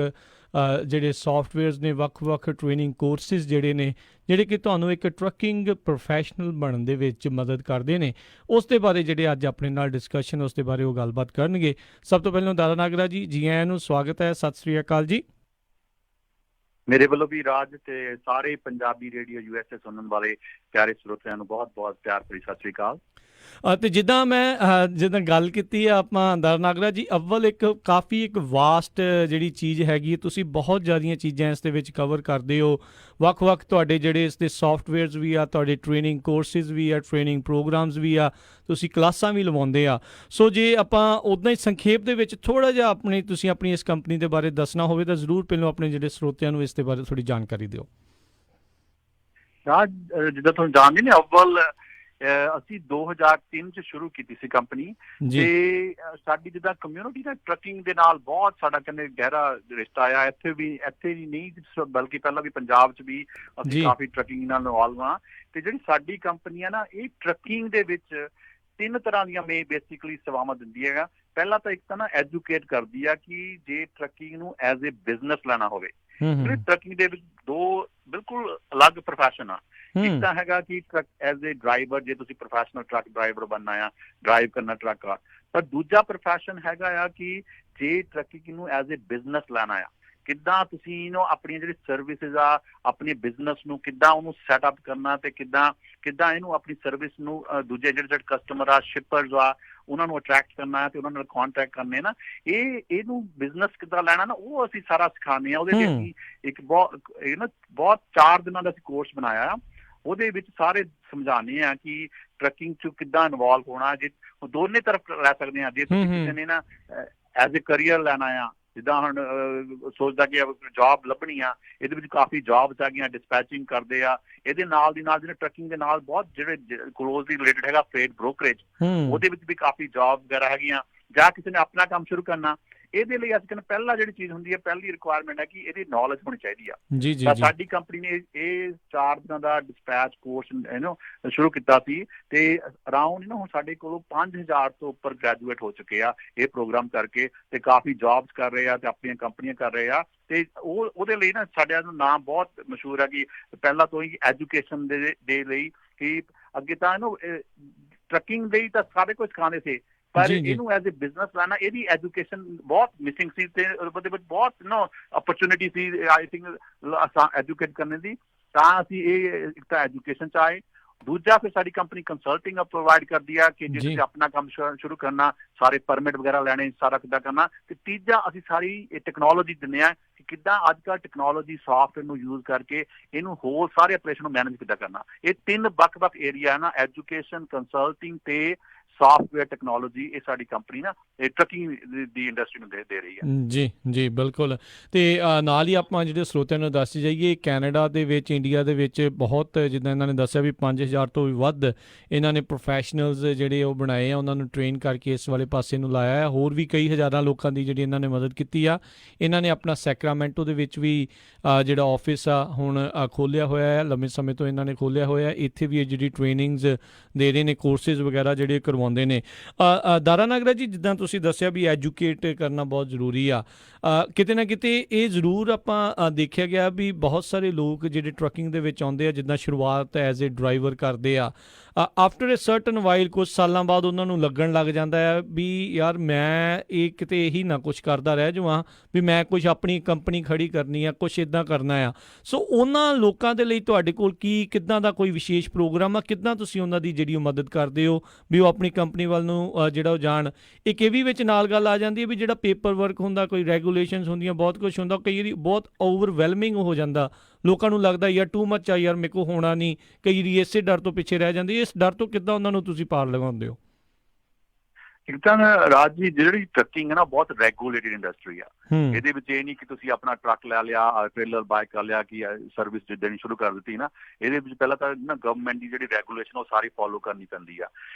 ਜਿਹੜੇ ਸੌਫਟਵੇਅਰਸ ਨੇ, ਵੱਖ-ਵੱਖ ਟ੍ਰੇਨਿੰਗ ਕੋਰਸਿਸ ਜਿਹੜੇ ਨੇ ਜਿਹੜੇ ਕਿ ਤੁਹਾਨੂੰ ਇੱਕ ਟਰੱਕਿੰਗ ਪ੍ਰੋਫੈਸ਼ਨਲ ਬਣਨ ਦੇ ਵਿੱਚ ਮਦਦ ਕਰਦੇ ਨੇ, ਉਸ ਦੇ ਬਾਰੇ ਜਿਹੜੇ ਅੱਜ ਆਪਣੇ ਨਾਲ ਡਿਸਕਸ਼ਨ ਉਸ ਦੇ ਬਾਰੇ ਉਹ ਗੱਲਬਾਤ ਕਰਨਗੇ। ਸਭ ਤੋਂ ਪਹਿਲਾਂ ਦਾਰਾ ਨਾਗਰਾ ਜੀ, ਜੀ ਆਇਆਂ ਨੂੰ, ਸਵਾਗਤ ਹੈ, ਸਤਿ ਸ੍ਰੀ ਅਕਾਲ ਜੀ। ਮੇਰੇ ਵੱਲੋਂ ਵੀ ਰਾਜ ਤੇ ਸਾਰੇ ਪੰਜਾਬੀ ਰੇਡੀਓ USA ਸੁਣਨ ਵਾਲੇ ਪਿਆਰੇ ਸਰੋਤਿਆਂ ਨੂੰ ਬਹੁਤ-ਬਹੁਤ ਪਿਆਰ ਭਰੀ ਸਤਿ ਸ੍ਰੀ ਅਕਾਲ। ਅਤੇ ਜਿੱਦਾਂ ਮੈਂ ਜਿੱਦਾਂ ਗੱਲ ਕੀਤੀ ਆ ਆਪਾਂ ਦਾਰਾ ਨਾਗਰਾ ਜੀ, ਅੱਵਲ ਇੱਕ ਕਾਫੀ ਇੱਕ ਵਾਸਟ ਜਿਹੜੀ ਚੀਜ਼ ਹੈਗੀ, ਤੁਸੀਂ ਬਹੁਤ ਜ਼ਿਆਦੀਆਂ ਚੀਜ਼ਾਂ ਇਸ ਦੇ ਵਿੱਚ ਕਵਰ ਕਰਦੇ ਹੋ। ਵੱਖ-ਵੱਖ ਤੁਹਾਡੇ ਜਿਹੜੇ ਇਸ ਦੇ ਸੌਫਟਵੇਅਰਸ ਵੀ ਆ, ਤੁਹਾਡੇ ਟ੍ਰੇਨਿੰਗ ਕੋਰਸਿਸ ਵੀ ਆ, ਟ੍ਰੇਨਿੰਗ ਪ੍ਰੋਗਰਾਮਸ ਵੀ ਆ, ਤੁਸੀਂ ਕਲਾਸਾਂ ਵੀ ਲਵਾਉਂਦੇ ਆ। ਸੋ ਜੇ ਆਪਾਂ ਉੱਦਾਂ ਹੀ ਸੰਖੇਪ ਦੇ ਵਿੱਚ ਥੋੜ੍ਹਾ ਜਿਹਾ ਤੁਸੀਂ ਆਪਣੀ ਇਸ ਕੰਪਨੀ ਦੇ ਬਾਰੇ ਦੱਸਣਾ ਹੋਵੇ ਤਾਂ ਜ਼ਰੂਰ ਪਹਿਲਾਂ ਆਪਣੇ ਜਿਹੜੇ ਸਰੋਤਿਆਂ ਨੂੰ ਇਸ ਦੇ ਬਾਰੇ ਥੋੜ੍ਹੀ ਜਾਣਕਾਰੀ ਦਿਓ। ਰਾਜ, ਜਿੱਦਾਂ ਤੁਹਾਨੂੰ ਜਾਣਦੇ ਨੇ, ਅੱਵਲ ਅਸੀਂ 2003 ਚ ਸ਼ੁਰੂ ਕੀਤੀ ਸੀ ਕੰਪਨੀ, ਤੇ ਸਾਡੀ ਜਿੱਦਾਂ ਕਮਿਊਨਿਟੀ ਦਾ ਟਰੱਕਿੰਗ ਦੇ ਨਾਲ ਬਹੁਤ ਸਾਡਾ ਕਹਿੰਦੇ ਗਹਿਰਾ ਰਿਸ਼ਤਾ ਆਇਆ। ਇੱਥੇ ਹੀ ਨਹੀਂ ਬਲਕਿ ਪਹਿਲਾਂ ਵੀ ਪੰਜਾਬ ਚ ਵੀ ਅਸੀਂ ਕਾਫੀ ਟਰੱਕਿੰਗ ਨਾਲ ਇਨਵੋਲਵ ਹਾਂ। ਤੇ ਜਿਹੜੀ ਸਾਡੀ ਕੰਪਨੀ ਆ ਨਾ, ਇਹ ਟਰੱਕਿੰਗ ਦੇ ਵਿੱਚ 3 ਤਰ੍ਹਾਂ ਦੀਆਂ ਬੇਸਿਕਲੀ ਸੇਵਾਵਾਂ ਦਿੰਦੀ ਹੈਗਾ। ਪਹਿਲਾਂ ਤਾਂ ਇੱਕ ਤਾਂ ਨਾ ਐਜੂਕੇਟ ਕਰਦੀ ਆ ਕਿ ਜੇ ਟਰੱਕਿੰਗ ਨੂੰ ਐਜ਼ ਏ ਬਿਜ਼ਨਸ ਲੈਣਾ ਹੋਵੇ, ਟਰੱਕਿੰਗ ਦੇ ਵਿੱਚ 2 ਬਿਲਕੁਲ ਅਲੱਗ ਪ੍ਰੋਫੈਸ਼ਨ ਆ। ਇੱਕ ਤਾਂ ਹੈਗਾ ਕਿ ਟਰੱਕ ਐਜ਼ ਏ ਡਰਾਈਵਰ, ਜੇ ਤੁਸੀਂ ਪ੍ਰੋਫੈਸ਼ਨਲ ਟਰੱਕ ਡਰਾਈਵਰ ਬਣਨਾ ਆ, ਡਰਾਈਵ ਕਰਨਾ ਟਰੱਕ ਆ। ਪਰ ਦੂਜਾ ਪ੍ਰੋਫੈਸ਼ਨ ਹੈਗਾ ਆ ਕਿ ਜੇ ਟਰੱਕਿੰਗ ਨੂੰ ਐਜ਼ ਏ ਬਿਜ਼ਨਸ ਲੈਣਾ ਆ, ਕਿੱਦਾਂ ਤੁਸੀਂ ਆਪਣੀਆਂ ਜਿਹੜੀ ਸਰਵਿਸਿਜ਼ ਆ ਆਪਣੇ ਬਿਜ਼ਨਸ ਨੂੰ ਕਿੱਦਾਂ ਉਹਨੂੰ ਸੈਟਅਪ ਕਰਨਾ ਤੇ ਕਿੱਦਾਂ ਇਹਨੂੰ ਆਪਣੀ ਸਰਵਿਸ ਨੂੰ ਦੂਜੇ ਜਿਹੜੇ ਕਸਟਮਰ ਆ ਸ਼ਿਪਰਸ ਆ ਉਹਨਾਂ ਨੂੰ ਅਟਰੈਕਟ ਕਰਨਾ ਹੈ ਤੇ ਉਹਨਾਂ ਨਾਲ ਕੰਟੈਕਟ ਕਰਨੇ ਨਾ ਇਹਨੂੰ ਬਿਜ਼ਨਸ ਕਿੱਦਾਂ ਲੈਣਾ ਨਾ ਉਹ ਅਸੀਂ ਸਾਰਾ ਸਿਖਾਉਂਦੇ ਆ। ਉਹਦੇ ਤੇ ਅਸੀਂ ਇੱਕ ਬਹੁਤ 4 ਦਿਨਾਂ ਦਾ ਅਸੀਂ ਕੋਰਸ ਬਣਾਇਆ। ਉਹਦੇ ਵਿੱਚ ਸਾਰੇ ਸਮਝਾਉਂਦੇ ਆ ਕਿ ਟਰੱਕਿੰਗ 'ਚ ਕਿੱਦਾਂ ਇਨਵੋਲਵ ਹੋਣਾ। ਜੇ ਦੋਨੇ ਤਰਫ ਲੈ ਸਕਦੇ ਆ। ਜੇ ਤੁਸੀਂ ਕਿਸੇ ਨੇ ਨਾ ਐਜ਼ ਏ ਕਰੀਅਰ ਲੈਣਾ ਆ, ਜਿੱਦਾਂ ਹੁਣ ਸੋਚਦਾ ਕਿ ਜੌਬ ਲੱਭਣੀ ਆ, ਇਹਦੇ ਵਿੱਚ ਕਾਫੀ ਜੌਬਸ ਹੈਗੀਆਂ, ਡਿਸਪੈਚਿੰਗ ਕਰਦੇ ਆ। ਇਹਦੇ ਨਾਲ ਦੀ ਨਾਲ ਜਿਹੜੇ ਟਰੱਕਿੰਗ ਦੇ ਨਾਲ ਬਹੁਤ ਜਿਹੜੇ ਕਲੋਜ਼ਲੀ ਰਿਲੇਟਡ ਹੈਗਾ ਫਰੇਟ ਬ੍ਰੋਕਰੇਜ, ਉਹਦੇ ਵਿੱਚ ਵੀ ਕਾਫੀ ਜੌਬ ਵਗੈਰਾ ਹੈਗੀਆਂ। ਜਾਂ ਕਿਸੇ ਨੇ ਆਪਣਾ ਕੰਮ ਸ਼ੁਰੂ ਕਰਨਾ, ਇਹਦੇ ਲਈ ਅਸੀਂ ਕਹਿੰਦੇ ਪਹਿਲਾਂ ਜਿਹੜੀ ਚੀਜ਼ ਹੁੰਦੀ ਹੈ, ਪਹਿਲੀ ਰਿਕੁਆਇਰਮੈਂਟ ਹੈ ਕਿ ਇਹਦੀ ਨੌਲੇਜ ਹੋਣੀ ਚਾਹੀਦੀ ਆ। ਤਾਂ ਸਾਡੀ ਕੰਪਨੀ ਨੇ ਇਹ 4 ਦਿਨਾਂ ਦਾ ਡਿਸਪੈਚ ਕੋਰਸ ਸ਼ੁਰੂ ਕੀਤਾ ਸੀ ਤੇ ਅਰਾਊਂਡ ਹੁਣ ਸਾਡੇ ਕੋਲੋਂ 5000 ਤੋਂ ਉੱਪਰ ਗ੍ਰੈਜੂਏਟ ਹੋ ਚੁੱਕੇ ਆ ਇਹ ਪ੍ਰੋਗਰਾਮ ਕਰਕੇ ਤੇ ਕਾਫੀ ਜੌਬਸ ਕਰ ਰਹੇ ਆ ਤੇ ਆਪਣੀਆਂ ਕੰਪਨੀਆਂ ਕਰ ਰਹੇ ਆ। ਤੇ ਉਹਦੇ ਲਈ ਨਾ ਸਾਡਾ ਨਾਮ ਬਹੁਤ ਮਸ਼ਹੂਰ ਹੈ ਕਿ ਪਹਿਲਾਂ ਤੋਂ ਹੀ ਐਜੂਕੇਸ਼ਨ ਦੇ ਲਈ ਕਿ ਅੱਗੇ ਤਾਂ ਇਹਨੂੰ ਟਰੱਕਿੰਗ ਲਈ ਤਾਂ ਸਾਰੇ ਕੁਝ ਸਿਖਾਉਂਦੇ ਸੀ, ਪਰ ਇਹਨੂੰ ਐਜ਼ ਏ ਬਿਜ਼ਨਸ ਲੈਣਾ ਇਹਦੀ ਐਜੂਕੇਸ਼ਨ ਬਹੁਤ ਮਿਸਿੰਗ ਸੀ ਤੇ ਉਹਦੇ ਵਿੱਚ ਬਹੁਤ opportunity C I think educate ਕਰਨ ਦੀ। ਤਾਂ ਅਸੀਂ ਇੱਕ ਤਾਂ ਐਜੂਕੇਸ਼ਨ 'ਚ ਆਏ। ਦੂਜਾ ਫਿਰ ਸਾਡੀ ਕੰਪਨੀ ਕੰਸਲਟਿੰਗ ਪ੍ਰੋਵਾਈਡ ਕਰਦੀ ਆ ਕਿ ਜੇ ਤੁਸੀਂ ਆਪਣਾ ਕੰਮ ਸ਼ੁਰੂ ਕਰਨਾ, ਸਾਰੇ ਪਰਮਿਟ ਵਗੈਰਾ ਲੈਣੇ, ਸਾਰਾ ਕਿੱਦਾਂ ਕਰਨਾ। ਤੇ ਤੀਜਾ ਅਸੀਂ ਸਾਰੀ ਇਹ ਟੈਕਨੋਲੋਜੀ ਦਿੰਦੇ ਆ ਕਿ ਕਿੱਦਾਂ ਅੱਜ ਕੱਲ੍ਹ ਟੈਕਨੋਲੋਜੀ ਸੌਫਟਵੇਅਰ ਨੂੰ ਯੂਜ਼ ਕਰਕੇ ਇਹਨੂੰ ਹੋਰ ਸਾਰੇ ਆਪਰੇਸ਼ਨ ਨੂੰ ਮੈਨੇਜ ਕਿੱਦਾਂ ਕਰਨਾ। ਇਹ 3 ਵੱਖ-ਵੱਖ ਏਰੀਆ ਹੈ ਨਾ, ਐਜੂਕੇਸ਼ਨ, ਕੰਸਲਟਿੰਗ ਤੇ ਸੌਫਟਵੇਅਰ ਟੈਕਨੋਲੋਜੀ। ਇਹ ਸਾਡੀ ਕੰਪਨੀ ਨਾ ਇਹ ਟਰੱਕਿੰਗ ਦੀ ਇੰਡਸਟਰੀ ਨੂੰ ਦੇ ਰਹੀ ਹੈ। ਜੀ ਬਿਲਕੁਲ। ਤੇ ਨਾਲ ਹੀ ਆਪਾਂ ਜਿਹੜੇ ਸਰੋਤਿਆਂ ਨੂੰ ਦੱਸ ਜਾਈਏ, ਕੈਨੇਡਾ ਦੇ ਵਿੱਚ, ਇੰਡੀਆ ਦੇ ਵਿੱਚ ਬਹੁਤ ਜਿੱਦਾਂ ਇਹਨਾਂ ਨੇ ਦੱਸਿਆ ਵੀ 5000 ਤੋਂ ਵੀ ਵੱਧ ਇਹਨਾਂ ਨੇ ਪ੍ਰੋਫੈਸ਼ਨਲਸ ਜਿਹੜੇ ਉਹ ਬਣਾਏ ਆ, ਉਹਨਾਂ ਨੂੰ ਟ੍ਰੇਨ ਕਰਕੇ ਇਸ ਵਾਲੇ ਪਾਸੇ ਨੂੰ ਲਾਇਆ ਹੈ। ਹੋਰ ਵੀ ਕਈ ਹਜ਼ਾਰਾਂ ਲੋਕਾਂ ਦੀ ਜਿਹੜੀ ਇਹਨਾਂ ਨੇ ਮਦਦ ਕੀਤੀ ਆ। ਇਹਨਾਂ ਨੇ ਆਪਣਾ ਸੈਕਰਾਮੈਂਟੋ ਦੇ ਵਿੱਚ ਵੀ ਜਿਹੜਾ ਆਫਿਸ ਆ ਹੁਣ ਖੋਲ੍ਹਿਆ ਹੋਇਆ ਹੈ, ਲੰਮੇ ਸਮੇਂ ਤੋਂ ਇਹਨਾਂ ਨੇ ਖੋਲ੍ਹਿਆ ਹੋਇਆ। ਇੱਥੇ ਵੀ ਇਹ ਜਿਹੜੀ ਟ੍ਰੇਨਿੰਗਸ ਦੇ ਰਹੇ ਨੇ, ਕੋਰਸਿਸ ਵਗੈਰਾ ਜਿਹੜੇ ਕਰਵਾਉਂਦੇ ਨੇ। ਦਾਰਾ ਨਾਗਰਾ ਜੀ, ਜਿੱਦਾਂ ਤੁਸੀਂ ਦੱਸਿਆ ਵੀ ਐਜੂਕੇਟ ਕਰਨਾ ਬਹੁਤ ਜ਼ਰੂਰੀ ਆ, ਕਿਤੇ ਨਾ ਕਿਤੇ ਇਹ ਜ਼ਰੂਰ ਆਪਾਂ ਦੇਖਿਆ ਗਿਆ ਵੀ ਬਹੁਤ ਸਾਰੇ ਲੋਕ ਜਿਹੜੇ ਟਰੱਕਿੰਗ ਦੇ ਵਿੱਚ ਆਉਂਦੇ ਆ, ਜਿੱਦਾਂ ਸ਼ੁਰੂਆਤ ਐਜ਼ ਏ ਡਰਾਈਵਰ ਕਰਦੇ ਆ, ਆਫਟਰ ਏ ਸਰਟਨ ਵਾਈਲ ਕੁਝ ਸਾਲਾਂ ਬਾਅਦ ਉਹਨਾਂ ਨੂੰ ਲੱਗਣ ਲੱਗ ਜਾਂਦਾ ਹੈ ਵੀ ਯਾਰ ਮੈਂ ਇਹ ਕਿਤੇ ਇਹੀ ਨਾ ਕੁਛ ਕਰਦਾ ਰਹਿ ਜਾਵਾਂ, ਵੀ ਮੈਂ ਕੁਛ ਆਪਣੀ ਕੰਪਨੀ ਖੜੀ ਕਰਨੀ ਆ, ਕੁਛ ਇੱਦਾਂ ਕਰਨਾ ਆ। ਸੋ ਉਹਨਾਂ ਲੋਕਾਂ ਦੇ ਲਈ ਤੁਹਾਡੇ ਕੋਲ ਕਿੱਦਾਂ ਦਾ ਕੋਈ ਵਿਸ਼ੇਸ਼ ਪ੍ਰੋਗਰਾਮ ਆ, ਕਿੱਦਾਂ ਤੁਸੀਂ ਉਹਨਾਂ ਦੀ ਜਿਹੜੀ ਉਹ ਮਦਦ ਕਰਦੇ ਹੋ ਵੀ ਉਹ ਆਪਣੀ ਕੰਪਨੀ ਵੱਲ ਨੂੰ ਜਿਹੜਾ ਉਹ ਜਾਣ। ਇੱਕ ਇਹ ਵੀ ਵਿੱਚ ਨਾਲ ਗੱਲ ਆ ਜਾਂਦੀ ਹੈ ਵੀ ਜਿਹੜਾ ਪੇਪਰ ਵਰਕ ਹੁੰਦਾ, ਕੋਈ ਰੈਗੂਲੇਸ਼ਨਸ ਹੁੰਦੀਆਂ, ਬਹੁਤ ਕੁਛ ਹੁੰਦਾ, ਕਈ ਵਾਰੀ ਬਹੁਤ ਓਵਰਵੈਲਮਿੰਗ ਹੋ ਜਾਂਦਾ, ਲੋਕਾਂ ਨੂੰ ਲੱਗਦਾ ਯਾਰ ਟੂ ਮੱਚ ਆ, ਯਾਰ ਮੇਰੇ ਕੋਲ ਹੋਣਾ ਨਹੀਂ, ਕਈ ਵਾਰੀ ਇਸੇ ਡਰ ਤੋਂ ਪਿੱਛੇ ਰਹਿ ਜਾਂਦੇ। ਇਸ ਡਰ ਤੋਂ ਕਿੱਦਾਂ ਉਹਨਾਂ ਨੂੰ ਤੁਸੀਂ ਪਾਰ ਲਗਾਉਂਦੇ ਹੋ? ਇੱਕ ਤਾਂ ਰਾਜ ਜੀ ਜਿਹੜੀ ਟਰੱਕਿੰਗ ਹੈ ਨਾ ਬਹੁਤ ਰੈਗੂਲੇਟਡ ਇੰਡਸਟਰੀ ਆ। ਇਹਦੇ ਵਿੱਚ ਇਹ ਨਹੀਂ ਕਿ ਤੁਸੀਂ ਆਪਣਾ ਟਰੱਕ ਲੈ ਲਿਆ, ਟ੍ਰੇਲਰ ਬਾਏ ਕਰ ਲਿਆ ਕਿ ਸਰਵਿਸ ਦੇਣੀ ਸ਼ੁਰੂ ਕਰ ਦਿੱਤੀ ਨਾ। ਇਹਦੇ ਵਿੱਚ ਪਹਿਲਾਂ ਤਾਂ ਨਾ ਗਵਰਨਮੈਂਟ ਦੀ ਜਿਹੜੀ ਰੈਗੂਲੇਸ਼ਨ ਉਹ ਸਾਰੀ ਫੋਲੋ ਕਰਨੀ ਪੈਂਦੀ ਆ।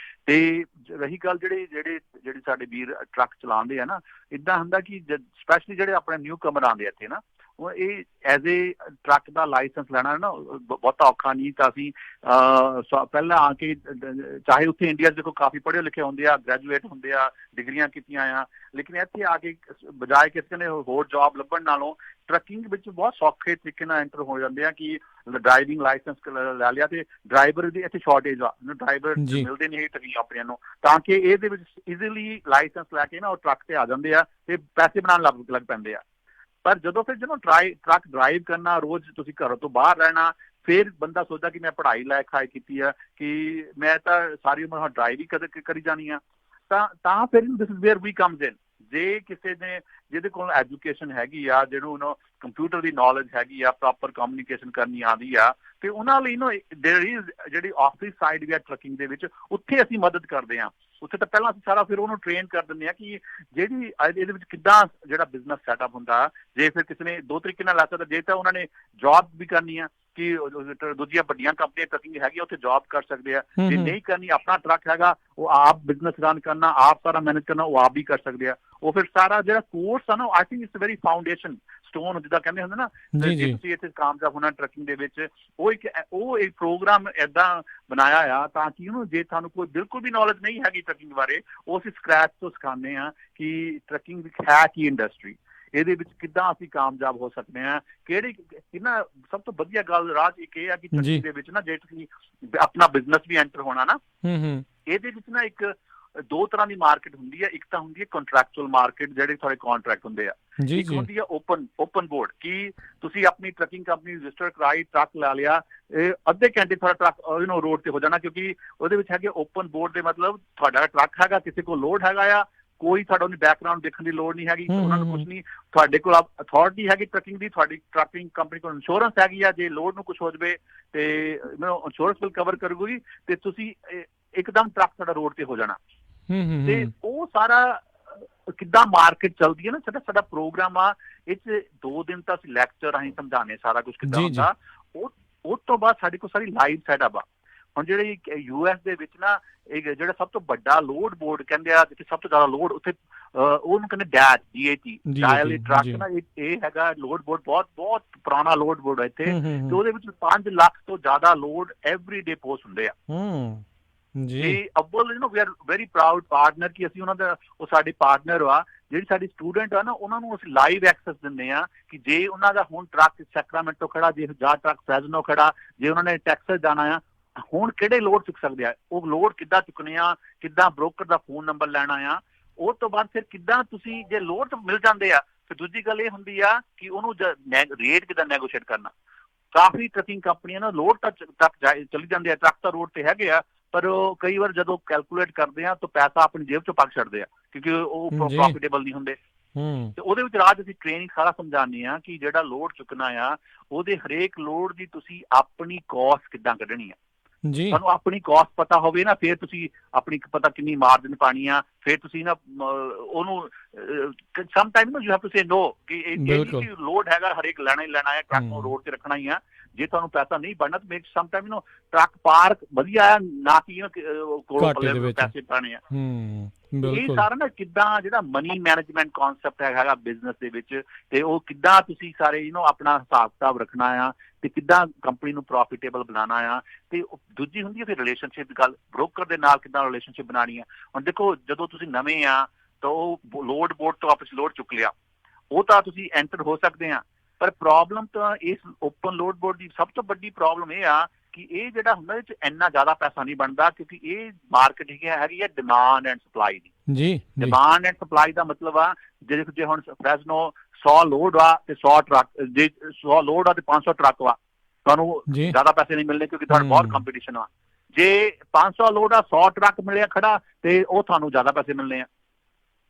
ਤੇ ਰਹੀ ਗੱਲ ਜਿਹੜੇ ਸਾਡੇ ਵੀਰ ਟਰੱਕ ਚਲਾਉਂਦੇ ਆ ਨਾ, ਇੱਦਾਂ ਹੁੰਦਾ ਕਿ ਸਪੈਸ਼ਲੀ ਜਿਹੜੇ ਆਪਣੇ ਨਿਊ ਕਮਰ ਆਉਂਦੇ ਇੱਥੇ ਨਾ, ਉਹ ਇਹ ਐਜ਼ ਏ ਟਰੱਕ ਦਾ ਲਾਇਸੈਂਸ ਲੈਣਾ ਨਾ ਬਹੁਤਾ ਔਖਾ ਨਹੀਂ। ਤਾਂ ਅਸੀਂ ਪਹਿਲਾਂ ਆ ਕੇ, ਚਾਹੇ ਉੱਥੇ ਇੰਡੀਆ 'ਚ ਦੇਖੋ ਕਾਫੀ ਪੜ੍ਹੇ ਲਿਖੇ ਹੁੰਦੇ ਆ, ਗ੍ਰੈਜੂਏਟ ਹੁੰਦੇ ਆ, ਡਿਗਰੀਆਂ ਕੀਤੀਆਂ ਆ, ਲੇਕਿਨ ਇੱਥੇ ਆ ਕੇ ਬਜਾਏ ਕਿਸੇ ਨੇ ਹੋਰ ਜੌਬ ਲੱਭਣ ਨਾਲੋਂ ਟਰੱਕਿੰਗ ਵਿੱਚ ਬਹੁਤ ਸੌਖੇ ਤਰੀਕੇ ਨਾਲ ਐਂਟਰ ਹੋ ਜਾਂਦੇ ਆ ਕਿ ਡਰਾਈਵਿੰਗ ਲਾਇਸੈਂਸ ਲੈ ਲਿਆ ਤੇ ਡਰਾਈਵਰ ਦੀ ਇੱਥੇ ਸ਼ਾਰਟੇਜ ਆ, ਡਰਾਈਵਰ ਮਿਲਦੇ ਨਹੀਂ ਟਰੱਕਿੰਗ ਕੰਪਨੀਆਂ ਨੂੰ, ਤਾਂ ਕਿ ਇਹਦੇ ਵਿੱਚ ਈਜ਼ੀਲੀ ਲਾਇਸੈਂਸ ਲੈ ਕੇ ਨਾ ਉਹ ਟਰੱਕ ਤੇ ਆ ਜਾਂਦੇ ਆ ਤੇ ਪੈਸੇ ਬਣਾਉਣ ਲੱਗ ਪੈਂਦੇ ਆ। ਪਰ ਜਦੋਂ ਟਰੱਕ ਡਰਾਈਵ ਕਰਨਾ, ਰੋਜ਼ ਤੁਸੀਂ ਘਰੋਂ ਤੋਂ ਬਾਹਰ ਰਹਿਣਾ, ਫਿਰ ਬੰਦਾ ਸੋਚਦਾ ਕਿ ਮੈਂ ਪੜ੍ਹਾਈ ਲਾਇਕ ਕੀਤੀ ਆ, ਕਿ ਮੈਂ ਤਾਂ ਸਾਰੀ ਉਮਰ ਡਰਾਈਵ ਹੀ ਕਰੀ ਜਾਣੀ ਆ। ਤਾਂ ਫਿਰ this is where we comes in. ਜੇ ਕਿਸੇ ਨੇ ਜਿਹਦੇ ਕੋਲ ਐਜੂਕੇਸ਼ਨ ਹੈਗੀ ਆ, ਜਿਹਨੂੰ ਕੰਪਿਊਟਰ ਦੀ ਨੌਲੇਜ ਹੈਗੀ ਆ, ਪ੍ਰੋਪਰ ਕਮਿਊਨੀਕੇਸ਼ਨ ਕਰਨੀ ਆਉਂਦੀ ਆ, ਤੇ ਉਹਨਾਂ ਲਈ ਦੇਅਰ ਇਜ਼ ਜਿਹੜੀ ਆਫਿਸ ਸਾਈਡ ਵੀ ਆ ਟਰੱਕਿੰਗ ਦੇ ਵਿੱਚ, ਉੱਥੇ ਅਸੀਂ ਮਦਦ ਕਰਦੇ ਹਾਂ। ਉੱਥੇ ਤਾਂ ਪਹਿਲਾਂ ਅਸੀਂ ਸਾਰਾ ਫਿਰ ਉਹਨੂੰ ਟ੍ਰੇਨ ਕਰ ਦਿੰਦੇ ਹਾਂ ਕਿ ਜਿਹੜੀ ਇਹਦੇ ਵਿੱਚ ਕਿੱਦਾਂ ਜਿਹੜਾ ਬਿਜ਼ਨਸ ਸੈਟਅਪ ਹੁੰਦਾ। ਜੇ ਫਿਰ ਕਿਸੇ ਨੇ 2 ਤਰੀਕੇ ਨਾਲ ਲੈ ਸਕਦਾ, ਜੇ ਤਾਂ ਉਹਨਾਂ ਨੇ ਜੌਬ ਵੀ ਕਰਨੀ ਆ ਕਿ ਦੂਜੀਆਂ ਵੱਡੀਆਂ ਕੰਪਨੀਆਂ ਟਰੱਕਿੰਗ ਹੈਗੀਆਂ ਉੱਥੇ ਜੌਬ ਕਰ ਸਕਦੇ ਆ, ਜੇ ਨਹੀਂ ਕਰਨੀ, ਆਪਣਾ ਟਰੱਕ ਹੈਗਾ, ਉਹ ਆਪ ਬਿਜ਼ਨਸ ਰਨ ਕਰਨਾ, ਆਪ ਸਾਰਾ ਮੈਨੇਜ ਕਰਨਾ, ਉਹ ਆਪ ਵੀ ਕਰ ਸਕਦੇ ਆ। ਉਹ ਫਿਰ ਸਾਰਾ ਜਿਹੜਾ ਕੋਰਸ ਆ ਨਾ, I think it's very foundation stone ਜਿੱਦਾਂ ਕਹਿੰਦੇ ਹੁੰਦੇ ਨਾ, ਜੇ ਤੁਸੀਂ ਇੱਥੇ ਕਾਮਯਾਬ ਹੋਣਾ ਟਰੱਕਿੰਗ ਦੇ ਵਿੱਚ, ਉਹ ਇੱਕ ਪ੍ਰੋਗਰਾਮ ਏਦਾਂ ਬਣਾਇਆ ਆ ਤਾਂ ਕਿ ਜੇ ਤੁਹਾਨੂੰ ਕੋਈ ਬਿਲਕੁਲ ਵੀ ਨੌਲੇਜ ਨਹੀਂ ਹੈਗੀ ਟਰੱਕਿੰਗ ਬਾਰੇ, ਉਹ ਅਸੀਂ ਸਕ੍ਰੈਚ ਤੋਂ ਸਿਖਾਉਂਦੇ ਹਾਂ ਕਿ ਟਰੱਕਿੰਗ ਵਿੱਚ ਹੈ ਕੀ ਇੰਡਸਟਰੀ, ਇਹਦੇ ਵਿੱਚ ਕਿੱਦਾਂ ਅਸੀਂ ਕਾਮਯਾਬ ਹੋ ਸਕਦੇ ਹਾਂ, ਕਿਹਨਾਂ। ਸਭ ਤੋਂ ਵਧੀਆ ਗੱਲ ਰਾਜ ਇੱਕ ਇਹ ਆ ਕਿ ਟਰੱਕਿੰਗ ਦੇ ਵਿੱਚ ਨਾ ਜੇ ਤੁਸੀਂ ਆਪਣਾ ਬਿਜ਼ਨਸ ਵੀ ਐਂਟਰ ਹੋਣਾ ਨਾ, ਇਹਦੇ ਵਿੱਚ ਨਾ ਇੱਕ ਦੋ ਤਰ੍ਹਾਂ ਦੀ ਮਾਰਕੀਟ ਹੁੰਦੀ ਹੈ। ਇੱਕ ਤਾਂ ਹੁੰਦੀ ਹੈ ਕੰਟਰੈਕਚੁਅਲ ਮਾਰਕੀਟ, ਜਿਹੜੇ ਤੁਹਾਡੇ ਕੰਟਰੈਕਟ ਹੁੰਦੇ ਆ। ਜੀ ਇੱਕ ਜੀ ਹੁੰਦੀ ਹੈ ਓਪਨ ਬੋਰਡ, ਕਿ ਤੁਸੀਂ ਆਪਣੀ ਟਰੱਕਿੰਗ ਕੰਪਨੀ ਰਜਿਸਟਰ ਕਰਾਈ, ਟਰੱਕ ਲਾ ਲਿਆ, ਇਹ ਅੱਧੇ ਘੰਟੇ ਤੁਹਾਡਾ ਟਰੱਕ ਰੋਡ ਤੇ ਹੋ ਜਾਣਾ, ਕਿਉਂਕਿ ਉਹਦੇ ਵਿੱਚ ਹੈਗੇ ਓਪਨ ਬੋਰਡ ਦੇ ਮਤਲਬ ਤੁਹਾਡਾ ਟਰੱਕ ਹੈਗਾ, ਕਿਸੇ ਕੋਲ ਲੋਡ ਹੈਗਾ ਆ, ਕੋਈ ਤੁਹਾਡਾ ਉਹਦੀ ਬੈਕਗ੍ਰਾਉਂਡ ਦੇਖਣ ਦੀ ਲੋੜ ਨਹੀਂ ਹੈਗੀ, ਉਹਨਾਂ ਨੂੰ ਕੁਝ ਨਹੀਂ, ਤੁਹਾਡੇ ਕੋਲ ਅਥਾਰਟੀ ਹੈਗੀ ਟਰੱਕਿੰਗ ਦੀ, ਤੁਹਾਡੀ ਟਰੱਕਿੰਗ ਕੰਪਨੀ ਕੋਲ ਇੰਸ਼ੋਰੈਂਸ ਹੈਗੀ ਆ, ਜੇ ਲੋਡ ਨੂੰ ਕੁਝ ਹੋ ਜਾਵੇ ਤੇ ਇੰਸ਼ੋਰੈਂਸ ਬਿਲ ਕਵਰ ਕਰੂਗੀ, ਤੇ ਤੁਸੀਂ ਇੱਕਦਮ ਟਰੱਕ ਤੁਹਾਡਾ ਰੋਡ ਤੇ ਹੋ ਜਾਣਾ। ਤੇ ਉਹ ਸਾਰਾ ਕਿੱਦਾਂ ਮਾਰਕੀਟ ਚੱਲਦੀ ਹੈ ਨਾ, ਸਾਡਾ ਪ੍ਰੋਗਰਾਮ ਆ, ਇਹ 'ਚ 2 ਦਿਨ ਤਾਂ ਅਸੀਂ ਲੈਕਚਰ ਅਸੀਂ ਸਮਝਾਣੇ ਸਾਰਾ ਕੁਝ ਕਿੱਦਾਂ ਹੁੰਦਾ। ਉਹ ਤੋਂ ਬਾਅਦ ਸਾਡੇ ਕੋਲ ਸਾਰੀ ਲਾਈਵ ਸੈਟਅਪ ਆ। ਹੁਣ ਜਿਹੜੀ US ਦੇ ਵਿੱਚ ਨਾ ਜਿਹੜਾ ਸਭ ਤੋਂ ਵੱਡਾ ਲੋਡ ਬੋਰਡ ਕਹਿੰਦੇ ਆ, ਜਿੱਥੇ ਸਭ ਤੋਂ ਜ਼ਿਆਦਾ ਲੋਡ, ਉੱਥੇ ਉਹਨੂੰ ਕਹਿੰਦੇ DAT ਡਾਇਲ ਟਰੱਕ ਨਾ, ਇਹ ਹੈਗਾ ਲੋਡ ਬੋਰਡ, ਬਹੁਤ ਪੁਰਾਣਾ ਲੋਡ ਬੋਰਡ ਹੈ ਇੱਥੇ, ਤੇ ਉਹਦੇ ਵਿੱਚ 5 ਲੱਖ ਤੋਂ ਜ਼ਿਆਦਾ ਲੋਡ ਐਵਰੀ ਡੇ ਪੋਸਟ ਹੁੰਦੇ ਆ ਜੀ। ਅੱਵਲ we are very proud partner ਕਿ ਅਸੀਂ ਉਹਨਾਂ ਦਾ, ਉਹ ਸਾਡੇ ਪਾਰਟਨਰ ਆ। ਜਿਹੜੀ ਸਾਡੀ ਸਟੂਡੈਂਟ ਆ ਨਾ, ਉਹਨਾਂ ਨੂੰ ਅਸੀਂ ਲਾਈਵ ਐਕਸੈਸ ਦਿੰਦੇ ਆ ਕਿ ਜੇ ਉਹਨਾਂ ਦਾ ਹੁਣ ਟਰੱਕ ਸੈਕਰਾਮੈਂਟੋ ਖੜਾ, ਜੇ ਜਾਂ ਟਰੱਕ ਫ੍ਰੈਜ਼ਨੋ ਖੜਾ, ਜੇ ਉਹਨਾਂ ਨੇ ਟੈਕਸਸ ਜਾਣਾ ਆ, ਹੁਣ ਕਿਹੜੇ ਲੋਡ ਚੁੱਕ ਸਕਦੇ ਆ, ਉਹ ਲੋਡ ਕਿੱਦਾਂ ਚੁੱਕਣੇ ਆ, ਕਿੱਦਾਂ ਬ੍ਰੋਕਰ ਦਾ ਫੋਨ ਨੰਬਰ ਲੈਣਾ ਆ, ਉਹ ਤੋਂ ਬਾਅਦ ਫਿਰ ਕਿੱਦਾਂ ਤੁਸੀਂ ਜੇ ਲੋਡ ਮਿਲ ਜਾਂਦੇ ਆ, ਫਿਰ ਦੂਜੀ ਗੱਲ ਇਹ ਹੁੰਦੀ ਆ ਕਿ ਉਹਨੂੰ ਰੇਟ ਕਿੱਦਾਂ ਨੈਗੋਸ਼ੀਏਟ ਕਰਨਾ। ਕਾਫੀ ਟਰੱਕਿੰਗ ਕੰਪਨੀਆਂ ਨਾ ਲੋਡ ਤੱਕ ਚਲੀ ਜਾਂਦੇ ਆ, ਟਰੱਕ ਤਾਂ ਰੋਡ ਤੇ ਹੈਗੇ ਆ, ਪਰ ਉਹ ਕਈ ਵਾਰ ਜਦੋਂ ਕੈਲਕੂਲੇਟ ਕਰਦੇ ਆ ਤਾਂ ਪੈਸਾ ਆਪਣੀ ਜੇਬ ਚੋਂ ਪੱਕ ਛੱਡਦੇ ਆ, ਕਿਉਂਕਿ ਉਹ ਪ੍ਰੋਫਿਟੇਬਲ ਨਹੀਂ ਹੁੰਦੇ। ਤੇ ਉਹਦੇ ਵਿੱਚ ਰਾਜ ਅਸੀਂ ਟ੍ਰੇਨਿੰਗ ਸਾਰਾ ਸਮਝਾਉਂਦੇ ਆ ਕਿ ਜਿਹੜਾ ਲੋਡ ਚੁੱਕਣਾ ਆ, ਉਹਦੇ ਹਰੇਕ ਲੋਡ ਦੀ ਤੁਸੀਂ ਆਪਣੀ ਕਾਸਟ ਕਿੱਦਾਂ ਕੱਢਣੀ ਆ। ਤੁਹਾਨੂੰ ਆਪਣੀ ਕਾਸਟ ਪਤਾ ਹੋਵੇ ਨਾ, ਫਿਰ ਤੁਸੀਂ ਆਪਣੀ ਪਤਾ ਕਿੰਨੀ ਮਾਰਜਨ ਪਾਣੀ ਆ, ਫਿਰ ਤੁਸੀਂ ਨਾ ਉਹਨੂੰ some time you have to say no ਕਿ ਇਹ ਲੋਡ ਹੈਗਾ ਹਰੇਕ ਲੈਣਾ ਹੀ ਲੈਣਾ ਹੈ, ਟਰੱਕ ਨੂੰ ਰੋਡ ਤੇ ਰੱਖਣਾ ਹੀ ਆ। ਜੇ ਤੁਹਾਨੂੰ ਪੈਸਾ ਨਹੀਂ ਬਣਨਾ ਤਾਂ make some time truck park ਵਧੀਆ ਆ, ਨਾ ਕਿ ਕੋਲ ਪੈਸੇ ਪਾਣੇ ਆ। ਇਹ ਸਾਰਾ ਨਾ ਕਿੱਦਾਂ ਜਿਹੜਾ ਮਨੀ ਮੈਨੇਜਮੈਂਟ ਕਾਨਸੈਪਟ ਹੈਗਾ ਬਿਜ਼ਨਸ ਦੇ ਵਿੱਚ, ਤੇ ਉਹ ਕਿੱਦਾਂ ਤੁਸੀਂ ਸਾਰੇ ਆਪਣਾ ਹਿਸਾਬ ਕਿਤਾਬ ਰੱਖਣਾ ਆ, ਤੇ ਕਿੱਦਾਂ ਕੰਪਨੀ ਨੂੰ ਪ੍ਰੋਫਿਟੇਬਲ ਬਣਾਉਣਾ ਆ। ਤੇ ਦੂਜੀ ਹੁੰਦੀ ਹੈ ਫਿਰ ਰਿਲੇਸ਼ਨਸ਼ਿਪ ਦੀ ਗੱਲ, ਬ੍ਰੋਕਰ ਦੇ ਨਾਲ ਕਿੱਦਾਂ ਰਿਲੇਸ਼ਨਸ਼ਿਪ ਬਣਾਉਣੀ ਆ। ਹੁਣ ਦੇਖੋ, ਜਦੋਂ ਤੁਸੀਂ ਨਵੇਂ ਆ ਤਾਂ ਉਹ ਲੋਡ ਬੋਰਡ ਤੋਂ ਆਪਸ ਲੋਡ ਚੁੱਕ ਲਿਆ, ਉਹ ਤਾਂ ਤੁਸੀਂ ਐਂਟਰ ਹੋ ਸਕਦੇ ਆ, ਪਰ ਪ੍ਰੋਬਲਮ ਤਾਂ ਇਸ ਓਪਨ ਲੋਡ ਬੋਰਡ ਦੀ ਸਭ ਤੋਂ ਵੱਡੀ ਪ੍ਰੋਬਲਮ ਇਹ ਆ ਕਿ ਇਹ ਜਿਹੜਾ ਹੁੰਦਾ ਇਹਦੇ 'ਚ ਇੰਨਾ ਜ਼ਿਆਦਾ ਪੈਸਾ ਨਹੀਂ ਬਣਦਾ, ਕਿਉਂਕਿ ਇਹ ਮਾਰਕੀਟ ਹੈਗੀ ਹੈ demand and supply the. Demand and supply ਦਾ ਮਤਲਬ ਆ, ਜੇ ਹੁਣ ਫ੍ਰੈਜ਼ਨੋ 100 ਲੋਡ ਆ ਤੇ 100 ਟਰੱਕ, ਜੇ 100 ਲੋਡ ਆ ਤੇ 500 ਟਰੱਕ ਵਾ, ਤੁਹਾਨੂੰ ਜ਼ਿਆਦਾ ਪੈਸੇ ਨਹੀਂ ਮਿਲਣੇ, ਕਿਉਂਕਿ ਤੁਹਾਡਾ ਬਹੁਤ ਕੰਪੀਟੀਸ਼ਨ ਆ। ਜੇ 500 ਲੋਡ ਆ, 100 ਟਰੱਕ ਮਿਲਿਆ ਖੜਾ, ਤੇ ਉਹ ਤੁਹਾਨੂੰ ਜ਼ਿਆਦਾ ਪੈਸੇ ਮਿਲਣੇ ਆ,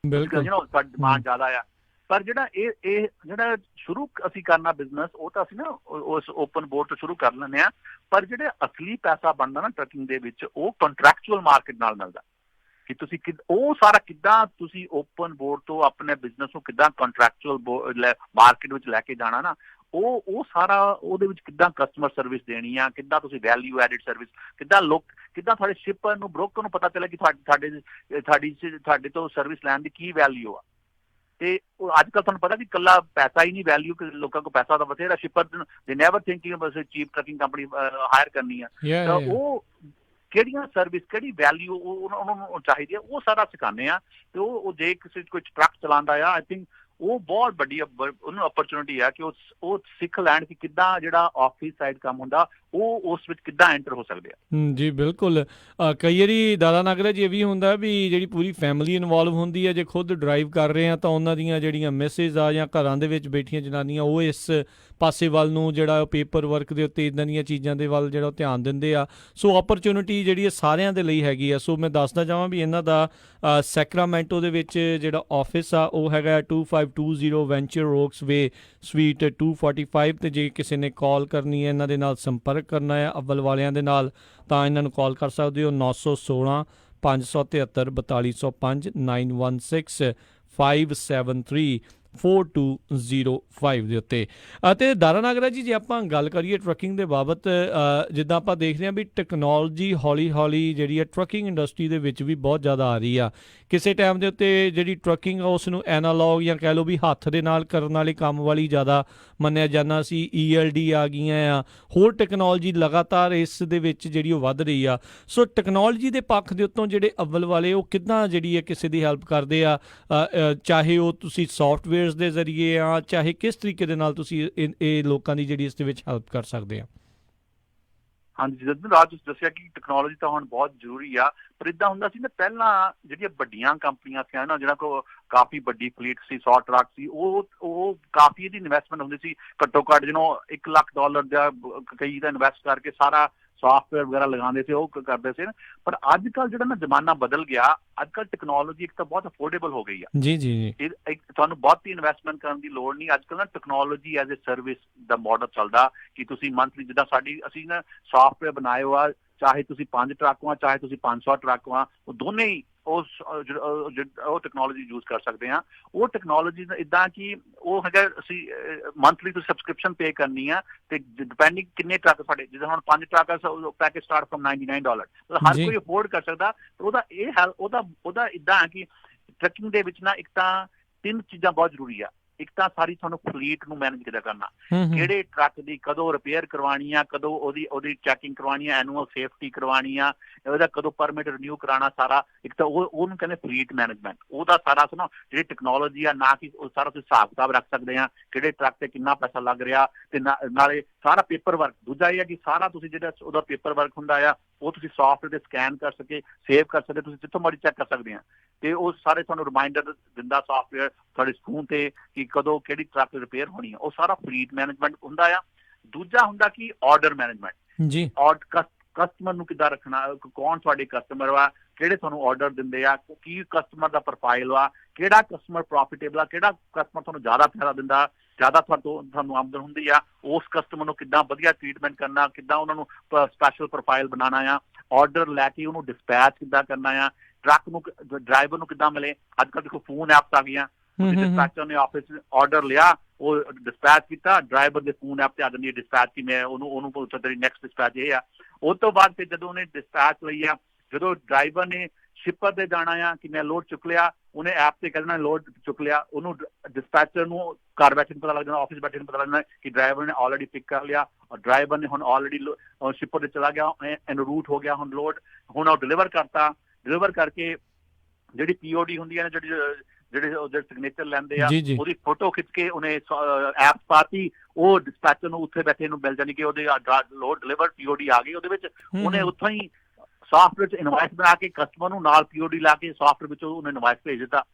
ਡਿਮਾਂਡ ਜ਼ਿਆਦਾ ਆ। ਪਰ ਜਿਹੜਾ ਇਹ ਜਿਹੜਾ ਸ਼ੁਰੂ ਅਸੀਂ ਕਰਨਾ ਬਿਜ਼ਨਸ, ਉਹ ਤਾਂ ਅਸੀਂ ਨਾ ਉਸ ਓਪਨ ਬੋਰਡ ਤੋਂ ਸ਼ੁਰੂ ਕਰ ਲੈਂਦੇ ਆ, ਪਰ ਜਿਹੜੇ ਅਸਲੀ ਪੈਸਾ ਬਣਦਾ ਨਾ ਟਰੱਕਿੰਗ ਦੇ ਵਿੱਚ, ਉਹ ਕੰਟਰੈਕਚੁਅਲ ਮਾਰਕੀਟ ਨਾਲ ਮਿਲਦਾ। ਕਿ ਤੁਸੀਂ ਉਹ ਸਾਰਾ ਕਿੱਦਾਂ ਤੁਸੀਂ ਓਪਨ ਬੋਰਡ ਤੋਂ ਆਪਣੇ ਬਿਜ਼ਨਸ ਨੂੰ ਕਿੱਦਾਂ ਕੰਟਰੈਕਚੁਅਲ ਮਾਰਕੀਟ ਵਿੱਚ ਲੈ ਕੇ ਜਾਣਾ ਨਾ, ਉਹ ਸਾਰਾ ਉਹਦੇ ਵਿੱਚ ਕਿੱਦਾਂ ਕਸਟਮਰ ਸਰਵਿਸ ਦੇਣੀ ਆ, ਕਿੱਦਾਂ ਤੁਸੀਂ ਵੈਲਿਊ ਐਡਿਡ ਸਰਵਿਸ, ਕਿੱਦਾਂ ਤੁਹਾਡੇ ਸ਼ਿਪਰ ਨੂੰ, ਬ੍ਰੋਕਰ ਨੂੰ ਪਤਾ ਚੱਲੇ ਕਿ ਤੁਹਾਡੇ ਤੋਂ ਸਰਵਿਸ ਲੈਣ ਦੀ ਕੀ ਵੈਲਿਊ ਆ। ਤੇ ਅੱਜ ਕੱਲ੍ਹ ਤੁਹਾਨੂੰ ਪਤਾ ਕਿ ਇਕੱਲਾ ਪੈਸਾ ਹੀ ਨਹੀਂ ਵੈਲਿਊ, ਲੋਕਾਂ ਕੋਲ ਪੈਸਾ ਤਾਂ ਬਥੇਰਾ, ਸ਼ਿਪਰ ਦੇ ਨੈਵਰ ਥਿੰਕਿੰਗ ਬਸ ਚੀਪ ਟਰੱਕਿੰਗ ਕੰਪਨੀ ਹਾਇਰ ਕਰਨੀ ਆ, ਤਾਂ ਉਹ ਕਿਹੜੀਆਂ ਸਰਵਿਸ, ਕਿਹੜੀ ਵੈਲਿਊ ਉਹਨਾਂ ਨੂੰ ਚਾਹੀਦੀ ਆ, ਉਹ ਸਾਰਾ ਸਿਖਾਉਂਦੇ ਆ। ਤੇ ਉਹ ਜੇ ਕਿਸੇ ਕੋਈ ਟਰੱਕ ਚਲਾਉਂਦਾ ਆ, ਆਈ ਥਿੰਕ ਉਹ ਬਹੁਤ ਵੱਡੀ ਉਹਨੂੰ ਅਪਰਚੁਨਿਟੀ ਆ ਕਿ ਉਹ ਸਿੱਖ ਲੈਣ ਕਿ ਕਿੱਦਾਂ ਜਿਹੜਾ ਆਫਿਸ ਸਾਈਡ ਕੰਮ ਹੁੰਦਾ, ਉਹ ਉਸ ਵਿੱਚ ਕਿੱਦਾਂ ਐਂਟਰ ਹੋ ਸਕਦੇ ਆ। ਜੀ ਬਿਲਕੁਲ। ਕਈ ਵਾਰੀ ਦਾਦਾ ਨਾਗਰਾ ਜੀ ਇਹ ਵੀ ਹੁੰਦਾ ਵੀ ਜਿਹੜੀ ਪੂਰੀ ਫੈਮਿਲੀ ਇਨਵੋਲਵ ਹੁੰਦੀ ਹੈ, ਜੇ ਖੁਦ ਡਰਾਈਵ ਕਰ ਰਹੇ ਆ ਤਾਂ ਉਹਨਾਂ ਦੀਆਂ ਜਿਹੜੀਆਂ ਮਿਸਿਸ ਆ ਜਾਂ ਘਰਾਂ ਦੇ ਵਿੱਚ ਬੈਠੀਆਂ ਜਨਾਨੀਆਂ, ਉਹ ਇਸ ਪਾਸੇ ਵੱਲ ਨੂੰ ਜਿਹੜਾ ਪੇਪਰ ਵਰਕ ਦੇ ਉੱਤੇ ਇੱਦਾਂ ਦੀਆਂ ਚੀਜ਼ਾਂ ਦੇ ਵੱਲ ਜਿਹੜਾ ਧਿਆਨ ਦਿੰਦੇ ਆ। ਸੋ ਓਪਰਚੁਨਿਟੀ ਜਿਹੜੀ ਇਹ ਸਾਰਿਆਂ ਦੇ ਲਈ ਹੈਗੀ ਆ। ਸੋ ਮੈਂ ਦੱਸਦਾ ਚਾਹਾਂ ਵੀ ਇਹਨਾਂ ਦਾ ਸੈਕਰਾਮੈਂਟੋ ਦੇ ਵਿੱਚ ਜਿਹੜਾ ਆਫਿਸ ਆ ਉਹ ਹੈਗਾ 2520 ਵੈਂਚਰ ਰੋਕਸ ਵੇ ਸਵੀਟ 245, ਤੇ ਜੇ ਕਿਸੇ ਨੇ ਕਾਲ ਕਰਨੀ ਹੈ, ਇਹਨਾਂ ਦੇ ਨਾਲ ਸੰਪਰਕ ਕਰਨਾ ਹੈ ਅੱਵਲ ਵਾਲਿਆਂ ਦੇ ਨਾਲ, ਤਾਂ ਇਹਨਾਂ ਨੂੰ ਕਾਲ ਕਰ ਸਕਦੇ ਹੋ 916 573 4205 916 573 4205 ਦੇ ਉੱਤੇ। ਅਤੇ ਦਾਰਾ ਨਾਗਰਾ ਜੀ, ਜੇ ਆਪਾਂ ਗੱਲ ਕਰੀਏ ਟਰੱਕਿੰਗ ਦੇ ਬਾਬਤ, ਜਿੱਦਾਂ ਆਪਾਂ ਦੇਖਦੇ ਹਾਂ ਵੀ ਟੈਕਨੋਲੋਜੀ ਹੌਲੀ ਹੌਲੀ ਜਿਹੜੀ ਹੈ ਟਰੱਕਿੰਗ ਇੰਡਸਟਰੀ ਦੇ ਵਿੱਚ ਵੀ ਬਹੁਤ ਜ਼ਿਆਦਾ ਆ ਰਹੀ ਆ। ਕਿਸੇ ਟਾਈਮ ਦੇ ਉੱਤੇ ਜਿਹੜੀ ਟਰੱਕਿੰਗ ਆ ਉਸ ਨੂੰ ਐਨਾਲੌਗ ਜਾਂ ਕਹਿ ਲਓ ਵੀ ਹੱਥ ਦੇ ਨਾਲ ਕਰਨ ਵਾਲੇ ਕੰਮ ਵਾਲੀ ਜ਼ਿਆਦਾ ਮੰਨਿਆ ਜਾਂਦਾ ਸੀ। ELD ਆ ਗਈਆਂ ਆ, ਹੋਰ ਟੈਕਨੋਲੋਜੀ ਲਗਾਤਾਰ ਇਸ ਦੇ ਵਿੱਚ ਜਿਹੜੀ ਉਹ ਵੱਧ ਰਹੀ ਆ। ਸੋ ਟੈਕਨੋਲੋਜੀ ਦੇ ਪੱਖ ਦੇ ਉੱਤੋਂ ਜਿਹੜੇ ਅੱਵਲ ਵਾਲੇ ਉਹ ਕਿੱਦਾਂ ਜਿਹੜੀ ਹੈ ਕਿਸੇ ਦੀ ਹੈਲਪ ਕਰਦੇ ਆ, ਚਾਹੇ ਉਹ ਤੁਸੀਂ ਸੌਫਟਵੇਅਰ ਦੇ ਜ਼ਰੀਏ ਆ, ਚਾਹੇ ਕਿਸ ਤਰੀਕੇ ਦੇ ਨਾਲ ਤੁਸੀਂ ਇਹ ਲੋਕਾਂ ਦੀ ਜਿਹੜੀ ਇਸ ਦੇ ਵਿੱਚ ਹੈਲਪ ਕਰ ਸਕਦੇ ਆ। ਹਾਂਜੀ, ਜਿੱਦਾਂ ਰਾਜ ਤੁਸੀਂ ਦੱਸਿਆ ਕਿ ਟੈਕਨੋਲੋਜੀ ਤਾਂ ਹੁਣ ਬਹੁਤ ਜ਼ਰੂਰੀ ਆ, ਪਰ ਇਦਾਂ ਹੁੰਦਾ ਸੀ ਨਾ ਪਹਿਲਾਂ ਜਿਹੜੀਆਂ ਵੱਡੀਆਂ ਕੰਪਨੀਆਂ ਸੀ ਨਾ, ਜਿਹਨਾਂ ਕੋਲ ਕਾਫੀ ਵੱਡੀ ਫਲੀਟ ਸੀ, 100 ਟਰੱਕ ਸੀ, ਉਹ ਕਾਫੀ ਇਹਦੀ ਇਨਵੈਸਟਮੈਂਟ ਹੁੰਦੀ ਸੀ, ਘੱਟੋ ਘੱਟ ਜਿਹਨੂੰ $1 ਲੱਖ ਦਾ ਕਈ ਦਾ ਇਨਵੈਸਟ ਕਰਕੇ ਸਾਰਾ ਸਾਫਟਵੇਅਰ ਵਗੈਰਾ ਲਗਾਉਂਦੇ ਸੀ, ਉਹ ਕਰਦੇ ਸੀ। ਪਰ ਅੱਜ ਕੱਲ੍ਹ ਜਿਹੜਾ ਨਾ ਜ਼ਮਾਨਾ ਬਦਲ ਗਿਆ, ਅੱਜ ਕੱਲ੍ਹ ਟੈਕਨੋਲੋਜੀ ਇੱਕ ਤਾਂ ਬਹੁਤ ਅਫੋਰਡੇਬਲ ਹੋ ਗਈ ਆ। ਜੀ ਜੀ ਜੀ। ਤੁਹਾਨੂੰ ਬਹੁਤੀ ਇਨਵੈਸਟਮੈਂਟ ਕਰਨ ਦੀ ਲੋੜ ਨਹੀਂ। ਅੱਜ ਕੱਲ੍ਹ ਨਾ technology as a service the model ਚੱਲਦਾ ਕਿ ਤੁਸੀਂ ਮੰਥਲੀ, ਜਿੱਦਾਂ ਅਸੀਂ ਨਾ ਸਾਫਟਵੇਅਰ ਬਣਾਏ ਹੋ ਆ, ਚਾਹੇ ਤੁਸੀਂ 5 ਟਰੱਕ ਹੋ, ਚਾਹੇ ਤੁਸੀਂ 500 ਟਰੱਕ ਹੋ, ਉਹ ਦੋਨੇ ਹੀ ਉਹ ਟੈਕਨੋਲੋਜੀ ਯੂਜ਼ ਕਰ ਸਕਦੇ ਹਾਂ। ਉਹ ਟੈਕਨੋਲੋਜੀ ਇੱਦਾਂ ਕਿ ਉਹ ਹੈਗਾ, ਅਸੀਂ ਮੰਥਲੀ ਤੁਸੀਂ ਸਬਸਕ੍ਰਿਪਸ਼ਨ ਪੇ ਕਰਨੀ ਆ, ਤੇ ਡਿਪੈਂਡਿੰਗ ਕਿੰਨੇ ਟਰੱਕ ਸਾਡੇ, ਜਿੱਦਾਂ ਹੁਣ 5 ਟਰੱਕ ਆ, ਪੈਕੇਜ ਸਟਾਰਟ ਫਰਮ $99, ਹਰ ਕੋਈ ਅਫੋਰਡ ਕਰ ਸਕਦਾ। ਉਹਦਾ ਇੱਦਾਂ ਕਿ ਟਰੱਕਿੰਗ ਦੇ ਵਿੱਚ ਨਾ ਇੱਕ ਤਾਂ 3 ਚੀਜ਼ਾਂ ਬਹੁਤ ਜ਼ਰੂਰੀ ਆ। ਇੱਕ ਤਾਂ ਸਾਰੀ ਤੁਹਾਨੂੰ ਫਲੀਟ ਨੂੰ ਮੈਨੇਜ ਕਿੱਦਾਂ ਕਰਨਾ, ਕਿਹੜੇ ਟਰੱਕ ਦੀ ਕਦੋਂ ਰਿਪੇਅਰ ਕਰਵਾਉਣੀ ਆ, ਕਦੋਂ ਉਹਦੀ ਚੈਕਿੰਗ ਕਰਵਾਉਣੀ ਆ, ਐਨੂਅਲ ਸੇਫਟੀ ਕਰਵਾਉਣੀ ਆ, ਉਹਦਾ ਕਦੋਂ ਪਰਮਿਟ ਰਿਨਿਊ ਕਰਾਉਣਾ, ਸਾਰਾ ਇੱਕ ਤਾਂ ਉਹਨੂੰ ਕਹਿੰਦੇ ਫਲੀਟ ਮੈਨੇਜਮੈਂਟ। ਉਹਦਾ ਸਾਰਾ ਸੁਣੋ, ਜਿਹੜੀ ਟੈਕਨੋਲੋਜੀ ਆ ਨਾ, ਕਿ ਉਹ ਸਾਰਾ ਤੁਸੀਂ ਹਿਸਾਬ ਕਿਤਾਬ ਰੱਖ ਸਕਦੇ ਆ, ਕਿਹੜੇ ਟਰੱਕ ਤੇ ਕਿੰਨਾ ਪੈਸਾ ਲੱਗ ਰਿਹਾ, ਤੇ ਨਾਲੇ ਸਾਰਾ ਪੇਪਰ ਵਰਕ। ਦੂਜਾ ਇਹ ਹੈ ਕਿ ਸਾਰਾ ਤੁਸੀਂ ਜਿਹੜਾ ਉਹਦਾ ਪੇਪਰ ਵਰਕ ਹੁੰਦਾ ਆ, ਉਹ ਤੁਸੀਂ ਸਾਫਟਵੇਅਰ ਤੇ ਸਕੈਨ ਕਰ ਸਕੇ, ਸੇਵ ਕਰ ਸਕਦੇ, ਤੁਸੀਂ ਜਿੱਥੋਂ ਮਰਜ਼ੀ ਚੈੱਕ ਕਰ ਸਕਦੇ ਆ, ਤੇ ਉਹ ਸਾਰੇ ਤੁਹਾਨੂੰ ਰਿਮਾਈਂਡਰ ਦਿੰਦਾ ਸਾਫਟਵੇਅਰ ਤੁਹਾਡੇ ਫੋਨ ਤੇ ਕਿ ਕਦੋਂ ਕਿਹੜੀ ਟਰੱਕ ਰਿਪੇਅਰ ਹੋਣੀ ਆ। ਉਹ ਸਾਰਾ ਫਲੀਟ ਮੈਨੇਜਮੈਂਟ ਹੁੰਦਾ ਆ। ਦੂਜਾ ਹੁੰਦਾ ਕਿ ਆਰਡਰ ਮੈਨੇਜਮੈਂਟ ਜੀ, ਕਸਟਮਰ ਨੂੰ ਕਿੱਦਾਂ ਰੱਖਣਾ, ਕੌਣ ਤੁਹਾਡੇ ਕਸਟਮਰ ਵਾ, ਕਿਹੜੇ ਤੁਹਾਨੂੰ ਆਰਡਰ ਦਿੰਦੇ ਆ, ਕੀ ਕਸਟਮਰ ਦਾ ਪ੍ਰੋਫਾਈਲ ਵਾ, ਕਿਹੜਾ ਕਸਟਮਰ ਪ੍ਰੋਫਿਟੇਬਲ ਆ, ਕਿਹੜਾ ਕਸਟਮਰ ਤੁਹਾਨੂੰ ਜ਼ਿਆਦਾ ਫਾਇਦਾ ਦਿੰਦਾ, ਜ਼ਿਆਦਾ ਤੁਹਾਨੂੰ ਆਮਦਨ ਹੁੰਦੀ ਆ, ਉਸ ਕਸਟਮਰ ਨੂੰ ਕਿੱਦਾਂ ਵਧੀਆ ਟ੍ਰੀਟਮੈਂਟ ਕਰਨਾ, ਕਿੱਦਾਂ ਉਹਨਾਂ ਨੂੰ ਸਪੈਸ਼ਲ ਪ੍ਰੋਫਾਈਲ ਬਣਾਉਣਾ ਆ, ਆਰਡਰ ਲੈ ਕੇ ਉਹਨੂੰ ਡਿਸਪੈਚ ਕਿੱਦਾਂ ਕਰਨਾ ਆ, ਟਰੱਕ ਨੂੰ ਡਰਾਈਵਰ ਨੂੰ ਕਿੱਦਾਂ ਮਿਲੇ। ਅੱਜ ਕੱਲ੍ਹ ਦੇਖੋ ਫੋਨ ਐਪਸ ਆ ਗਈਆਂ, ਡਿਸਪੈਚਰ ਨੇ ਆਫਿਸ ਆਰਡਰ ਲਿਆ, ਉਹ ਡਿਸਪੈਚ ਕੀਤਾ, ਡਰਾਈਵਰ ਦੇ ਫੋਨ ਐਪ ਤੇ ਆ ਜਾਂਦੀ ਹੈ ਡਿਸਪੈਚ ਕਿ ਮੈਂ ਉਹਨੂੰ ਪੁੱਛਦਾ ਤੇਰੀ ਨੈਕਸਟ ਡਿਸਪੈਚ ਇਹ ਆ। ਉਸ ਤੋਂ ਬਾਅਦ ਫਿਰ ਜਦੋਂ ਉਹਨੇ ਡਿਸਪੈਚ ਲਈ ਆ, ਜਦੋਂ ਡਰਾਈਵਰ ਨੇ ਸ਼ਿਪਰ ਤੇ ਜਾਣਾ ਆ ਕਿ ਮੈਂ ਲੋਡ ਚੁੱਕ ਲਿਆ, ਉਹਨੇ ਐਪ ਤੇ ਕਹਿ ਦੇਣਾ ਲੋਡ ਚੁੱਕ ਲਿਆ, ਉਹਨੂੰ ਡਿਸਪੈਚਰ ਨੂੰ ਘਰ ਬੈਠੇ ਨੂੰ ਪਤਾ ਲੱਗ ਜਾਣਾ, ਆਫਿਸ ਬੈਠੇ ਨੂੰ ਪਤਾ ਲੱਗ ਜਾਣਾ ਕਿ ਡਰਾਈਵਰ ਨੇ ਆਲਰੇਡੀ ਪਿਕ ਕਰ ਲਿਆ, ਔਰ ਡਰਾਈਵਰ ਨੇ ਹੁਣ ਆਲਰੇਡੀ ਸ਼ਿਪਰ ਤੇ ਚਲਾ ਗਿਆ, ਐਨ ਰੂਟ ਹੋ ਗਿਆ ਹੁਣ ਲੋਡ, ਹੁਣ ਉਹ ਡਿਲੀਵਰ ਕਰਤਾ। ਡਿਲੀਵਰ ਕਰਕੇ ਜਿਹੜੀ POD ਹੁੰਦੀ ਹੈ ਨਾ, ਜਿਹੜੇ ਸਿਗਨੇਚਰ ਲੈਂਦੇ ਆ, ਉਹਦੀ ਫੋਟੋ ਖਿੱਚ ਕੇ ਉਹਨੇ ਐਪ ਪਾਤੀ, ਉਹ ਡਿਸਪੈਚਰ ਨੂੰ ਉੱਥੇ ਬੈਠੇ ਨੂੰ ਮਿਲ ਜਾਣੀ ਕਿ ਉਹਦੇ ਲੋਡ ਡਿਲੀਵਰ POD ਆ ਗਈ ਉਹਦੇ ਵਿੱਚ। ਉਹਨੇ ਉੱਥੋਂ ਹੀ ਸਾਫਟਵੇਅਰ 'ਚ ਇਨਵਾਇਸ ਬਣਾ ਕੇ ਕਸਟਮਰ ਨੂੰ ਨਾਲ POD ਲਾ ਕੇ ਸਾਫਟਵੇਅਰ ਵਿੱਚੋਂ ਉਹਨੇ ਇਨਵਾਇਸ ਭੇਜ ਦਿੱਤਾ,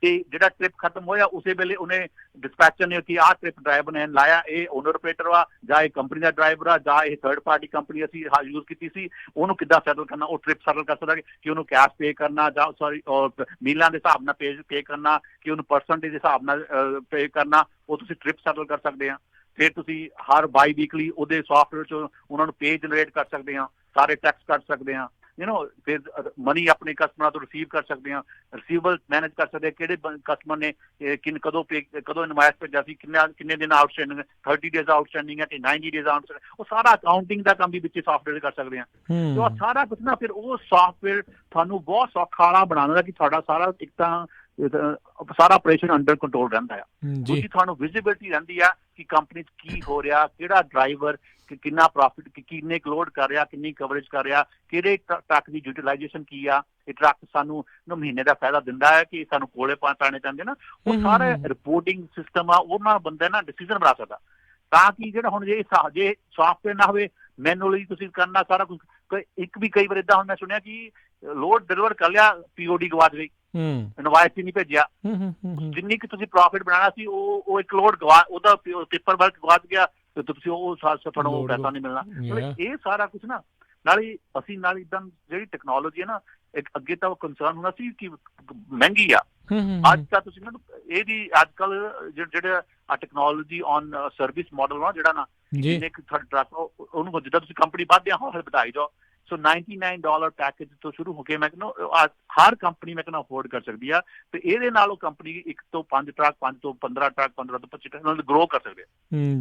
ਤੇ ਜਿਹੜਾ ਟ੍ਰਿਪ ਖਤਮ ਹੋਇਆ ਉਸੇ ਵੇਲੇ ਉਹਨੇ ਡਿਸਪੈਚਰ ਨੇ ਕਿ ਆਹ ਟ੍ਰਿਪ ਡਰਾਈਵਰ ਨੇ ਲਾਇਆ, ਇਹ ਓਨਰ ਆਪਰੇਟਰ ਵਾ ਜਾਂ ਇਹ ਕੰਪਨੀ ਦਾ ਡਰਾਈਵਰ ਆ ਜਾਂ ਇਹ ਥਰਡ ਪਾਰਟੀ ਕੰਪਨੀ ਅਸੀਂ ਯੂਜ਼ ਕੀਤੀ ਸੀ, ਉਹਨੂੰ ਕਿੱਦਾਂ ਸੈਟਲ ਕਰਨਾ, ਉਹ ਟ੍ਰਿਪ ਸੈਟਲ ਕਰ ਸਕਦਾ ਕਿ ਉਹਨੂੰ ਕੈਸ਼ ਪੇ ਕਰਨਾ ਜਾਂ ਮੀਲਾਂ ਦੇ ਹਿਸਾਬ ਨਾਲ ਪੇ ਕਰਨਾ, ਕਿ ਉਹਨੂੰ ਪਰਸੈਂਟੇਜ ਦੇ ਹਿਸਾਬ ਨਾਲ ਪੇ ਕਰਨਾ, ਉਹ ਤੁਸੀਂ ਟ੍ਰਿਪ ਸੈਟਲ ਕਰ ਸਕਦੇ ਆ। ਫਿਰ ਤੁਸੀਂ ਹਰ ਬਾਈ ਵੀਕਲੀ ਉਹਦੇ ਸਾਫਟਵੇਅਰ 'ਚ ਉਹਨਾਂ ਨੂੰ ਪੇ ਜਨਰੇਟ ਕਰ ਸਕਦੇ ਆ, ਸਾਰੇ ਟੈਕਸ ਕੱਢ ਸਕਦੇ ਆ, ਫਿਰ ਮਨੀ ਆਪਣੇ ਕਸਟਮਰਾਂ ਤੋਂ ਰਿਸੀਵ ਕਰ ਸਕਦੇ ਆ, ਰਿਸੀਵਲ ਮੈਨੇਜ ਕਰ ਸਕਦੇ ਆ, ਕਿਹੜੇ ਕਸਟਮਰ ਨੇ ਕਦੋਂ ਇਨਵਾਇਸ ਭੇਜਿਆ ਸੀ, ਕਿੰਨੇ ਦਿਨ ਆਊਟਸਟੈਂਡਿੰਗ, 30 ਡੇਜ਼ ਆਊਟਸਟੈਂਡਿੰਗ ਹੈ ਕਿ 90 ਡੇਜ਼ ਆਊਟਸਟੈਂਡਿੰਗ, ਉਹ ਸਾਰਾ ਅਕਾਊਂਟਿੰਗ ਦਾ ਕੰਮ ਵੀ ਵਿੱਚ ਸਾਫਟਵੇਅਰ ਕਰ ਸਕਦੇ ਆ। ਤੇ ਉਹ ਸਾਰਾ ਕੁਝ ਨਾ ਫਿਰ ਉਹ ਸਾਫਟਵੇਅਰ ਤੁਹਾਨੂੰ ਬਹੁਤ ਸੌਖਾ ਬਣਾਉਂਦਾ ਕਿ ਤੁਹਾਡਾ ਸਾਰਾ ਇੱਕ ਤਾਂ ਸਾਰਾ ਆਪਰੇਸ਼ਨ ਅੰਡਰ ਕੰਟਰੋਲ ਰਹਿੰਦਾ ਆ। ਦੂਜੀ ਤੁਹਾਨੂੰ ਵਿਜ਼ਿਬਿਲਿਟੀ ਰਹਿੰਦੀ ਆ ਕਿ ਕੰਪਨੀ 'ਚ ਕੀ ਹੋ ਰਿਹਾ, ਕਿਹੜਾ ਡਰਾਈਵਰ ਕਿੰਨਾ ਪ੍ਰੋਫਿਟ, ਕਿੰਨੇ ਲੋਡ ਕਰ ਰਿਹਾ, ਕਿੰਨੀ ਕਵਰੇਜ ਕਰ ਰਿਹਾ, ਕਿਹੜੇ ਟਰੱਕ ਦੀ ਯੂਟੀਲਾਈਜੇਸ਼ਨ ਕੀ ਆ, ਇਹ ਟਰੱਕ ਸਾਨੂੰ ਮਹੀਨੇ ਦਾ ਫਾਇਦਾ ਦਿੰਦਾ ਹੈ ਕਿ ਸਾਨੂੰ ਕੋਲੇ ਪਾਣੇ ਚਾਹੁੰਦੇ ਨਾ, ਉਹ ਸਾਰੇ ਰਿਪੋਰਟਿੰਗ ਸਿਸਟਮ ਆ, ਉਹਨਾਂ ਬੰਦੇ ਨਾ ਡਿਸੀਜ਼ਨ ਬਣਾ ਸਕਦਾ। ਤਾਂ ਕਿ ਜਿਹੜਾ ਹੁਣ ਜੇ ਸਾਫਟਵੇਅਰ ਨਾ ਹੋਵੇ, ਮੈਨੂਅਲੀ ਤੁਸੀਂ ਕਰਨਾ ਸਾਰਾ ਕੁਝ, ਕਈ ਵਾਰ ਏਦਾਂ ਹੁਣ ਮੈਂ ਸੁਣਿਆ ਕਿ ਲੋਡ ਡਿਲੀਵਰ ਕਰ ਲਿਆ, POD ਗਵਾਚ ਗਈ, ਇਨਵਾਇਸ ਹੀ ਨਹੀਂ ਭੇਜਿਆ, ਜਿੰਨੀ ਕਿ ਤੁਸੀਂ ਪ੍ਰੋਫਿਟ ਬਣਾਉਣਾ ਸੀ ਉਹ ਇੱਕ ਲੋਡ ਉਹਦਾ ਪੇਪਰ ਵਰਕ ਗਵਾਚ ਗਿਆ, ਤੇ ਤੁਸੀਂ ਉਹ ਤੁਹਾਨੂੰ ਉਹ ਪੈਸਾ ਨਹੀਂ ਮਿਲਣਾ। ਇਹ ਸਾਰਾ ਕੁਝ ਨਾ ਨਾਲੇ ਇਦਾਂ ਜਿਹੜੀ ਟੈਕਨੋਲੋਜੀ ਹੈ ਨਾ, ਇੱਕ ਅੱਗੇ ਤਾਂ ਉਹ ਕੰਸਰਨ ਹੁੰਦਾ ਸੀ ਕਿ ਮਹਿੰਗੀ ਆ, ਅੱਜ ਤਾਂ ਤੁਸੀਂ ਇਹਦੀ ਅੱਜ ਕੱਲ ਜਿਹੜੇ ਟੈਕਨੋਲੋਜੀ ਔਨ ਸਰਵਿਸ ਮਾਡਲ ਨਾ, ਜਿਹੜਾ ਨਾ ਜਿੰਨੇ ਟਰੱਕ ਉਹਨੂੰ ਜਿੱਦਾਂ ਤੁਸੀਂ ਕੰਪਨੀ ਵੱਧਦਿਆਂ ਹੌਲੀ ਵਧਾਈ ਜਾਓ, ਸੋ $99 ਪੈਕੇਜ ਤੋਂ ਸ਼ੁਰੂ ਹੋ ਕੇ ਮੈਂ ਕਹਿੰਦਾ ਹਰ ਕੰਪਨੀ ਮੈਂ ਕਹਿੰਦਾ ਅਫੋਰਡ ਕਰ ਸਕਦੀ ਆ, ਤੇ ਇਹਦੇ ਨਾਲ ਉਹ ਕੰਪਨੀ 1 ਤੋਂ 5 ਟਰੱਕ, 5 ਤੋਂ 15 ਟਰੱਕ, 15 ਤੋਂ 25 ਟਰੱਕ ਨਾਲ ਗਰੋ ਕਰ ਸਕਦੇ ਆ।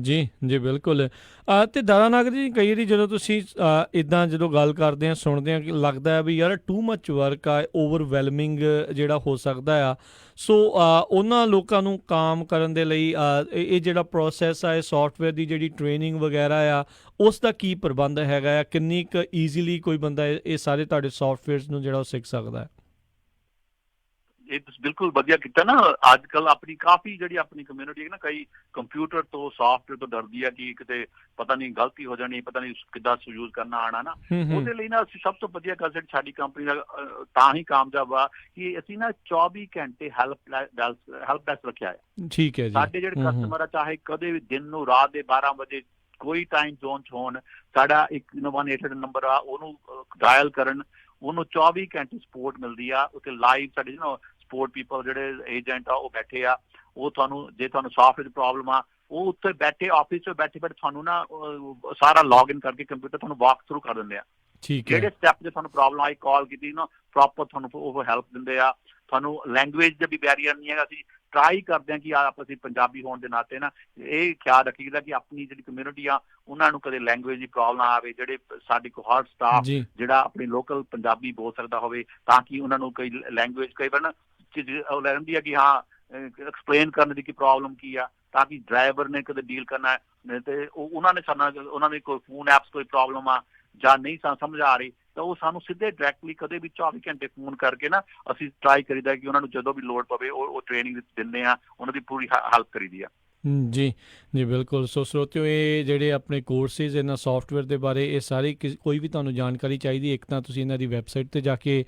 ਜੀ ਜੀ ਬਿਲਕੁਲ। ਤੇ ਦਾਰਾ ਨਾਗਰ ਜੀ, ਕਈ ਵਾਰੀ ਜਦੋਂ ਤੁਸੀਂ ਇੱਦਾਂ ਜਦੋਂ ਗੱਲ ਕਰਦੇ ਆ, ਸੁਣਦੇ ਆ, ਕਿ ਲੱਗਦਾ ਹੈ ਵੀ ਯਾਰ ਟੂ ਮੱਚ ਵਰਕ ਆ, ਓਵਰਵੈਲਮਿੰਗ ਜਿਹੜਾ ਹੋ ਸਕਦਾ ਆ। ਸੋ ਉਹਨਾਂ ਲੋਕਾਂ ਨੂੰ ਕੰਮ ਕਰਨ ਦੇ ਲਈ ਇਹ ਜਿਹੜਾ ਪ੍ਰੋਸੈਸ ਆ, ਇਹ ਸੌਫਟਵੇਅਰ ਦੀ ਜਿਹੜੀ ਟ੍ਰੇਨਿੰਗ ਵਗੈਰਾ ਆ, ਉਸ ਦਾ ਕੀ ਪ੍ਰਬੰਧ ਹੈਗਾ ਆ, ਕਿੰਨੀ ਕੁ ਈਜ਼ੀਲੀ ਕੋਈ ਬੰਦਾ ਇਹ ਸਾਰੇ ਤੁਹਾਡੇ ਸੌਫਟਵੇਅਰਸ ਨੂੰ ਜਿਹੜਾ ਉਹ ਸਿੱਖ ਸਕਦਾ ਹੈ? ਇਹ ਤੁਸੀਂ ਬਿਲਕੁਲ ਵਧੀਆ ਕੀਤਾ ਨਾ। ਅੱਜ ਕੱਲ ਆਪਣੀ ਕਾਫੀ ਜਿਹੜੀ ਆਪਣੀ ਕਮਿਊਨਿਟੀ ਹੈ ਨਾ, ਕਈ ਕੰਪਿਊਟਰ ਤੋਂ ਸੌਫਟਵੇਅਰ ਤੋਂ ਡਰਦੀ ਆ ਕਿ ਕਿਤੇ ਪਤਾ ਨਹੀਂ ਗਲਤੀ ਹੋ ਜਾਣੀ, ਪਤਾ ਨਹੀਂ ਕਿੱਦਾਂ ਯੂਜ਼ ਕਰਨਾ ਆਣਾ ਨਾ। ਉਹਦੇ ਲਈ ਨਾ ਅਸੀਂ ਸਭ ਤੋਂ ਵਧੀਆ ਗੱਲ ਜਿਹੜੀ ਸਾਡੀ ਕੰਪਨੀ ਦਾ ਤਾਂ ਹੀ ਕਾਮਯਾਬ ਆ ਕਿ ਅਸੀਂ ਨਾ 24 ਘੰਟੇ ਹੈਲਪ ਡੈਸਕ ਰੱਖਿਆ ਹੈ। ਠੀਕ ਹੈ ਜੀ। ਸਾਡੇ ਜਿਹੜੇ ਕਸਟਮਰ ਆ ਚਾਹੇ ਕਦੇ ਵੀ ਦਿਨ ਨੂੰ ਰਾਤ ਦੇ 12 ਵਜੇ ਕੋਈ ਟਾਈਮ ਜ਼ੋਨ 'ਚ ਹੋਣ, ਸਾਡਾ ਇੱਕ 1-800 ਨੰਬਰ ਆ, ਉਹਨੂੰ ਡਾਇਲ ਕਰਨ, ਉਹਨੂੰ 24 ਘੰਟੇ ਸਪੋਰਟ ਮਿਲਦੀ ਆ। ਉੱਥੇ ਲਾਈਵ ਸਾਡੇ ਸਪੋਰਟ ਪੀਪਲ ਜਿਹੜੇ ਏਜੰਟ ਆ ਉਹ ਬੈਠੇ ਆ। ਉਹ ਤੁਹਾਨੂੰ ਜੇ ਤੁਹਾਨੂੰ ਸੌਫਟਵੇਅਰ ਦੀ ਪ੍ਰੋਬਲਮ ਆ, ਉਹ ਉੱਥੇ ਬੈਠੇ ਆਫਿਸ 'ਚ ਬੈਠੇ ਤੁਹਾਨੂੰ ਨਾ ਸਾਰਾ ਲੌਗ ਇਨ ਕਰਕੇ ਕੰਪਿਊਟਰ ਤੁਹਾਨੂੰ ਵਾਕ ਥਰੂ ਕਰ ਦਿੰਦੇ ਆ। ਠੀਕ ਹੈ। ਜਿਹੜੇ ਸਟੈਪ 'ਤੇ ਤੁਹਾਨੂੰ ਪ੍ਰੋਬਲਮ ਆਈ, ਕਾਲ ਕੀਤੀ ਨਾ, ਪ੍ਰੋਪਰ ਤੁਹਾਨੂੰ ਉਹ ਹੈਲਪ ਦਿੰਦੇ ਆ। ਤੁਹਾਨੂੰ ਲੈਂਗੁਏਜ ਦਾ ਵੀ ਬੈਰੀਅਰ ਨਹੀਂ ਹੈਗਾ। ਅਸੀਂ ਟਰਾਈ ਕਰਦੇ ਹਾਂ ਕਿ ਅਸੀਂ ਪੰਜਾਬੀ ਹੋਣ ਦੇ ਨਾਤੇ ਨਾ ਇਹ ਖਿਆਲ ਰੱਖੀਦਾ ਕਿ ਆਪਣੀ ਜਿਹੜੀ ਕਮਿਊਨਿਟੀ ਆ ਉਹਨਾਂ ਨੂੰ ਕਦੇ ਲੈਂਗੁਏਜ ਦੀ ਪ੍ਰੋਬਲਮ ਨਾ ਆਵੇ। ਜਿਹੜੇ ਸਾਡੇ ਕੋਲ ਹਰ ਸਟਾਫ ਜਿਹੜਾ ਆਪਣੀ ਲੋਕਲ ਪੰਜਾਬੀ ਬੋਲ ਸਕਦਾ ਹੋਵੇ, ਤਾਂ ਕਿ ਉਹਨਾਂ ਨੂੰ ਕੋਈ ਲੈਂਗੁਏਜ ਕਈ ਵਾਰ ਨਾ ਰਹਿੰਦੀ ਆ ਕਿ ਹਾਂ ਐਕਸਪਲੇਨ ਕਰਨ ਦੀ ਕੀ ਪ੍ਰੋਬਲਮ ਕੀ ਆ, ਤਾਂ ਕਿ ਡਰਾਈਵਰ ਨੇ ਕਦੇ ਡੀਲ ਕਰਨਾ ਤੇ ਉਹਨਾਂ ਨੇ ਕੋਈ ਫੋਨ ਐਪਸ ਕੋਈ ਪ੍ਰੋਬਲਮ ਆ ਜਾਂ ਨਹੀਂ ਸਮਝ ਆ ਰਹੀ, ਤਾਂ ਉਹ ਸਾਨੂੰ ਸਿੱਧੇ ਡਾਇਰੈਕਟਲੀ ਕਦੇ ਵੀ 24 ਘੰਟੇ ਫੋਨ ਕਰਕੇ ਨਾ ਅਸੀਂ ਟਰਾਈ ਕਰੀਦਾ ਕਿ ਉਹਨਾਂ ਨੂੰ ਜਦੋਂ ਵੀ ਲੋੜ ਪਵੇ ਉਹ ਟ੍ਰੇਨਿੰਗ ਦਿੰਦੇ ਆ, ਉਹਨਾਂ ਦੀ ਪੂਰੀ ਹੈਲਪ ਕਰੀਦੀ ਆ। ਜੀ ਜੀ ਬਿਲਕੁਲ। ਸੋ ਸਰੋਤਿਓ, ਇਹ ਜਿਹੜੇ ਆਪਣੇ ਕੋਰਸਿਸ ਇਹਨਾਂ ਸੌਫਟਵੇਅਰ ਦੇ ਬਾਰੇ ਇਹ ਸਾਰੀ ਕੋਈ ਵੀ ਤੁਹਾਨੂੰ ਜਾਣਕਾਰੀ ਚਾਹੀਦੀ, ਇੱਕ ਤਾਂ ਤੁਸੀਂ ਇਹਨਾਂ ਦੀ ਵੈਬਸਾਈਟ 'ਤੇ ਜਾ ਕੇ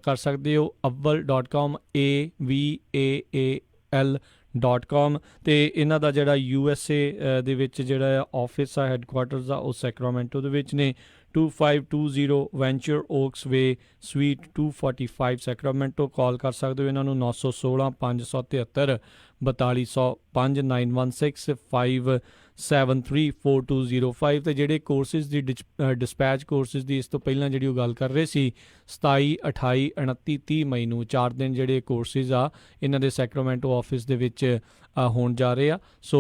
ਕਰ ਸਕਦੇ ਹੋ, avval.com, AVAAL.com। ਅਤੇ ਇਹਨਾਂ ਦਾ ਜਿਹੜਾ USA ਦੇ ਵਿੱਚ ਜਿਹੜਾ ਆਫਿਸ ਆ, ਹੈੱਡਕੁਆਟਰਸ ਆ, ਉਹ ਸੈਕਰਾਮੈਂਟੋ ਦੇ ਵਿੱਚ ਨੇ। 2520 ਵੈਂਚਰ ਓਕਸ ਵੇ, ਸਵੀਟ 245 ਸੈਕਰਾਮੈਂਟੋ। ਕਾਲ ਕਰ ਸਕਦੇ ਹੋ ਇਹਨਾਂ ਨੂੰ 916 573 4200, 5916 573 4205। ਅਤੇ ਜਿਹੜੇ ਕੋਰਸਿਸ ਦੀ ਡਿਸਪੈਚ ਕੋਰਸਿਸ ਦੀ ਇਸ ਤੋਂ ਪਹਿਲਾਂ ਜਿਹੜੀ ਉਹ ਗੱਲ ਕਰ ਰਹੇ ਸੀ, 27, 28, 29, 30 ਮਈ ਨੂੰ 4 ਦਿਨ ਜਿਹੜੇ ਕੋਰਸਿਸ ਆ ਇਹਨਾਂ ਦੇ ਸੈਕਰਾਮੈਂਟੋ ਆਫਿਸ ਦੇ ਵਿੱਚ ਹੋਣ ਜਾ ਰਹੇ ਆ। ਸੋ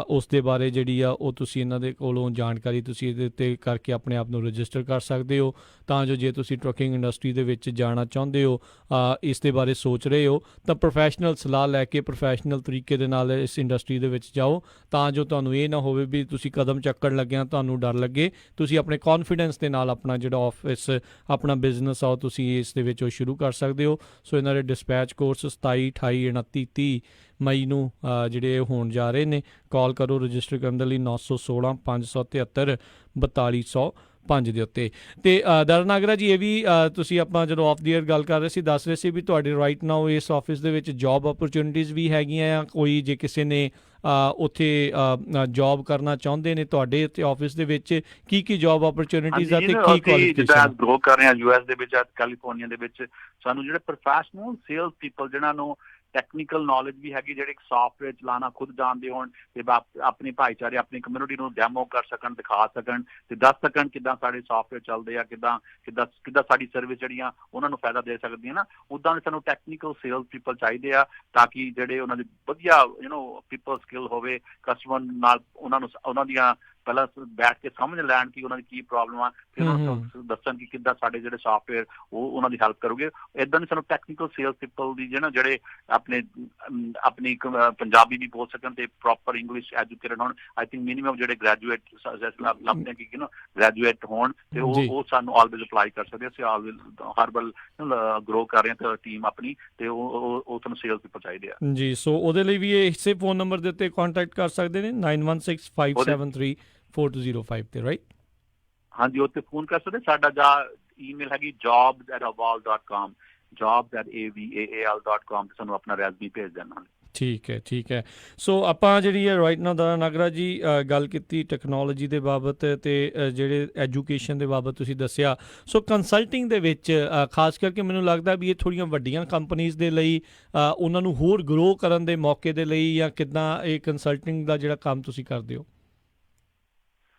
ਉਸ ਦੇ ਬਾਰੇ ਜਿਹੜੀ ਆ ਉਹ ਤੁਸੀਂ ਇਹਨਾਂ ਦੇ ਕੋਲੋਂ ਜਾਣਕਾਰੀ ਤੁਸੀਂ ਇਹਦੇ ਉੱਤੇ ਕਰਕੇ ਆਪਣੇ ਆਪ ਨੂੰ ਰਜਿਸਟਰ ਕਰ ਸਕਦੇ ਹੋ, ਤਾਂ ਜੋ ਜੇ ਤੁਸੀਂ ਟਰੱਕਿੰਗ ਇੰਡਸਟਰੀ ਦੇ ਵਿੱਚ ਜਾਣਾ ਚਾਹੁੰਦੇ ਹੋ, ਇਸ ਦੇ ਬਾਰੇ ਸੋਚ ਰਹੇ ਹੋ, ਤਾਂ ਪ੍ਰੋਫੈਸ਼ਨਲ ਸਲਾਹ ਲੈ ਕੇ ਪ੍ਰੋਫੈਸ਼ਨਲ ਤਰੀਕੇ ਦੇ ਨਾਲ ਇਸ ਇੰਡਸਟਰੀ ਦੇ ਵਿੱਚ ਜਾਓ, ਤਾਂ ਜੋ ਤੁਹਾਨੂੰ ਇਹ ਨਾ ਹੋਵੇ ਵੀ ਤੁਸੀਂ ਕਦਮ ਚੱਕਣ ਲੱਗਿਆਂ ਤੁਹਾਨੂੰ ਡਰ ਲੱਗੇ। ਤੁਸੀਂ ਆਪਣੇ ਕੌਨਫੀਡੈਂਸ ਦੇ ਨਾਲ ਆਪਣਾ ਜਿਹੜਾ ਆਫਿਸ ਆਪਣਾ ਬਿਜ਼ਨਸ ਆ ਉਹ ਤੁਸੀਂ ਇਸ ਦੇ ਵਿੱਚ ਉਹ ਸ਼ੁਰੂ ਕਰ ਸਕਦੇ ਹੋ। ਸੋ ਇਹਨਾਂ ਦੇ ਡਿਸਪੈਚ ਕੋਰਸ 27, 28, 29, 30 ਮਈ ਨੂੰ ਜਿਹੜੇ ਹੋਣ ਜਾ ਰਹੇ ਨੇ। ਕਾਲ ਕਰੋ ਰਜਿਸਟਰ ਕਰਨ ਦੇ ਲਈ 916 573 4205 ਦੇ ਉੱਤੇ। ਅਤੇ ਦਰਨਾਗਰਾ ਜੀ, ਇਹ ਵੀ ਤੁਸੀਂ ਆਪਾਂ ਜਦੋਂ ਆਫ ਦੀ ਏਅਰ ਗੱਲ ਕਰ ਰਹੇ ਸੀ ਦੱਸ ਰਹੇ ਸੀ ਵੀ ਤੁਹਾਡੇ ਰਾਈਟ ਨਾਓ ਇਸ ਆਫਿਸ ਦੇ ਵਿੱਚ ਜੋਬ ਓਪਰਚੁਨਿਟੀਜ਼ ਵੀ ਹੈਗੀਆਂ ਆ ਕੋਈ, ਜੇ ਕਿਸੇ ਨੇ ਉੱਥੇ ਜੋਬ ਕਰਨਾ ਚਾਹੁੰਦੇ ਨੇ ਤੁਹਾਡੇ ਇੱਥੇ ਆਫਿਸ ਦੇ ਵਿੱਚ, ਕੀ ਜੋਬ ਓਪਰਚੁਨਿਟੀਜ਼ ਆ ਤੇ ਕੀ ਕੁਆਲੀਫਿਕੇਸ਼ਨ? ਜਿੱਦਾਂ ਗਰੋ ਕਰ ਰਹੇ ਹਾਂ US ਦੇ ਵਿੱਚ, ਕੈਲੀਫੋਰਨੀਆ ਦੇ ਵਿੱਚ, ਸਾਨੂੰ ਜਿਹੜੇ ਪ੍ਰੋਫੈਸ਼ਨਲ ਸੇਲਸ ਪੀਪਲ ਜਿਹਨਾਂ ਨੂੰ ਟੈਕਨੀਕਲ ਨੌਲੇਜ ਵੀ ਹੈਗੀ, ਜਿਹੜੇ ਸੌਫਟਵੇਅਰ ਚਲਾਉਣਾ ਖੁਦ ਜਾਣਦੇ ਹੋਣ ਤੇ ਆਪਣੀ ਭਾਈਚਾਰੇ ਆਪਣੀ ਕਮਿਊਨਿਟੀ ਨੂੰ ਡੈਮੋ ਕਰ ਸਕਣ, ਦਿਖਾ ਸਕਣ ਤੇ ਦੱਸ ਸਕਣ ਕਿੱਦਾਂ ਸਾਡੇ ਸੌਫਟਵੇਅਰ ਚੱਲਦੇ ਆ, ਕਿੱਦਾਂ ਸਾਡੀ ਸਰਵਿਸ ਜਿਹੜੀਆਂ ਉਹਨਾਂ ਨੂੰ ਫਾਇਦਾ ਦੇ ਸਕਦੀਆਂ ਨਾ, ਉੱਦਾਂ ਦੇ ਸਾਨੂੰ ਟੈਕਨੀਕਲ ਸੇਲਸ ਪੀਪਲ ਚਾਹੀਦੇ ਆ, ਤਾਂ ਕਿ ਜਿਹੜੇ ਉਹਨਾਂ ਦੀ ਵਧੀਆ ਪੀਪਲ ਸਕਿੱਲ ਹੋਵੇ, ਕਸਟਮਰ ਨਾਲ ਉਹਨਾਂ ਦੀਆਂ ਪਹਿਲਾਂ ਬੈਠ ਕੇ ਸਮਝ ਲੈਣ ਕਿ ਉਹਨਾਂ ਦੀ ਕੀ ਪ੍ਰੋਬਲਮ ਆ, ਫਿਰ ਉਹਨਾਂ ਨੂੰ ਦੱਸਣ ਕਿ ਕਿੱਦਾਂ ਸਾਡੇ ਜਿਹੜੇ ਸੌਫਟਵੇਅਰ ਉਹ ਉਹਨਾਂ ਦੀ ਹੈਲਪ ਕਰੋਗੇ। ਇੱਦਾਂ ਦੀ ਸਾਨੂੰ ਟੈਕਨੀਕਲ ਸੇਲਸ ਪੀਪਲ ਦੀ ਜਿਹੜੇ ਆਪਣੀ ਪੰਜਾਬੀ ਵੀ ਬੋਲ ਸਕਣ ਤੇ ਪ੍ਰੋਪਰ ਇੰਗਲਿਸ਼ ਐਜੂਕੇਟਡ ਹੋਣ। ਆਈ ਥਿੰਕ ਮਿਨੀਮਮ ਜਿਹੜੇ ਗ੍ਰੈਜੂਏਟ ਲੱਭਦੇ ਕਿ ਗ੍ਰੈਜੂਏਟ ਹੋਣ ਤੇ ਉਹ ਸਾਨੂੰ ਆਲਵੇਜ਼ ਅਪਲਾਈ ਕਰ ਸਕਦੇ। ਅਸੀਂ ਆਲਵੇਜ਼ ਹਰ ਵੱਲ ਗਰੋ ਕਰ ਰਹੇ ਹਾਂ ਟੀਮ ਆਪਣੀ, ਤੇ ਉਹ ਤੁਹਾਨੂੰ ਸੇਲਸ ਪੀਪਲ ਚਾਹੀਦੇ ਆ ਜੀ। ਸੋ ਉਹਦੇ ਲਈ ਵੀ ਇਹ ਇਸੇ ਫੋਨ ਨੰਬਰ ਦੇ ਉੱਤੇ ਕੰਟੈਕਟ ਕਰ ਸਕਦੇ ਨੇ 916573 4205 ਤੇ, ਰਾਈਟ? ਹਾਂਜੀ, ਉੱਤੇ ਫੋਨ ਕਰ ਸਕਦੇ। ਸਾਡਾ ਈਮੇਲ ਹੈਗੀ jobs@avval.com, jobs@avval.com, ਤੇ ਸਾਨੂੰ ਆਪਣਾ ਰੈਜ਼ੂਮੇ ਭੇਜ ਦੇਣਾ। ਠੀਕ ਹੈ। ਸੋ ਆਪਾਂ ਜਿਹੜੀ ਹੈ ਰਾਈਟ ਨਾਓ ਦਰਨਾਗਰਾ ਜੀ ਗੱਲ ਕੀਤੀ ਟੈਕਨੋਲੋਜੀ ਦੇ ਬਾਬਤ ਤੇ ਜਿਹੜੇ ਐਜੂਕੇਸ਼ਨ ਦੇ ਬਾਬਤ ਤੁਸੀਂ ਦੱਸਿਆ। ਸੋ ਕੰਸਲਟਿੰਗ ਦੇ ਵਿੱਚ ਖਾਸ ਕਰਕੇ ਮੈਨੂੰ ਲੱਗਦਾ ਵੀ ਇਹ ਥੋੜ੍ਹੀਆਂ ਵੱਡੀਆਂ ਕੰਪਨੀਜ਼ ਦੇ ਲਈ ਉਹਨਾਂ ਨੂੰ ਹੋਰ ਗਰੋ ਕਰਨ ਦੇ ਮੌਕੇ ਦੇ ਲਈ, ਜਾਂ ਕਿੱਦਾਂ ਇਹ ਕੰਸਲਟਿੰਗ ਦਾ ਜਿਹੜਾ ਕੰਮ ਤੁਸੀਂ ਕਰਦੇ ਹੋ?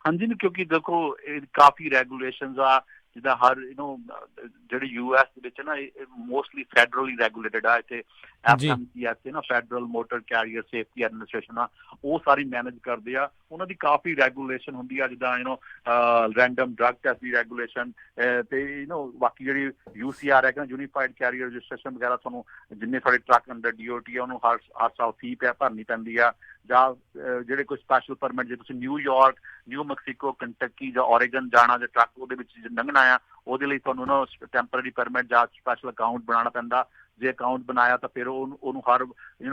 ਹਾਂਜੀ, ਕਿਉਂਕਿ ਦੇਖੋ ਇਹ ਕਾਫੀ ਰੈਗੂਲੇਸ਼ਨਸ ਆ, ਜਿੱਦਾਂ ਹਰ ਜਿਹੜੇ US ਦੇ ਵਿੱਚ ਨਾ ਮੋਸਟਲੀ ਫੈਡਰਲੀ ਰੈਗੂਲੇਟਡ ਆ। ਇੱਥੇ FMCSA ਨਾ, federal motor carrier safety administration ਆ, ਉਹ ਸਾਰੀ ਮੈਨੇਜ ਕਰਦੇ ਆ। ਉਹਨਾਂ ਦੀ ਕਾਫੀ ਰੈਗੂਲੇਸ਼ਨ ਹੁੰਦੀ ਆ, ਜਿੱਦਾਂ ਰੈਂਡਮ ਡਰੱਗ ਟੈਸਟ ਦੀ ਰੈਗੂਲੇਸ਼ਨ, ਤੇ ਬਾਕੀ ਜਿਹੜੀ UCR ਹੈ ਯੂਨੀਫਾਈਡ ਕੈਰੀਅਰ ਰਜਿਸਟ੍ਰੇਸ਼ਨ ਵਗੈਰਾ, ਤੁਹਾਨੂੰ ਜਿੰਨੇ ਸਾਡੇ ਟਰੱਕ ਅੰਡਰ DOT ਆ ਉਹਨੂੰ ਹਰ ਸਾਲ ਫੀ ਭਰਨੀ ਪੈਂਦੀ ਆ। ਜਾਂ ਜਿਹੜੇ ਕੋਈ ਸਪੈਸ਼ਲ ਪਰਮਿਟ, ਜੇ ਤੁਸੀਂ ਨਿਊਯਾਰਕ, ਨਿਊ ਮੈਕਸੀਕੋ, ਕੰਟਕੀ ਜਾਂ ਓਰੇਗਨ ਜਾਣਾ ਜੇ ਟਰੱਕ ਉਹਦੇ ਵਿੱਚ ਲੰਘਣਾ ਆ, ਉਹਦੇ ਲਈ ਤੁਹਾਨੂੰ ਟੈਂਪਰੇਰੀ ਪਰਮਿਟ ਜਾਂ ਸਪੈਸ਼ਲ ਅਕਾਊਂਟ ਬਣਾਉਣਾ ਪੈਂਦਾ। ਜੇ ਅਕਾਊਂਟ ਬਣਾਇਆ ਤਾਂ ਫਿਰ ਉਹਨੂੰ ਹਰ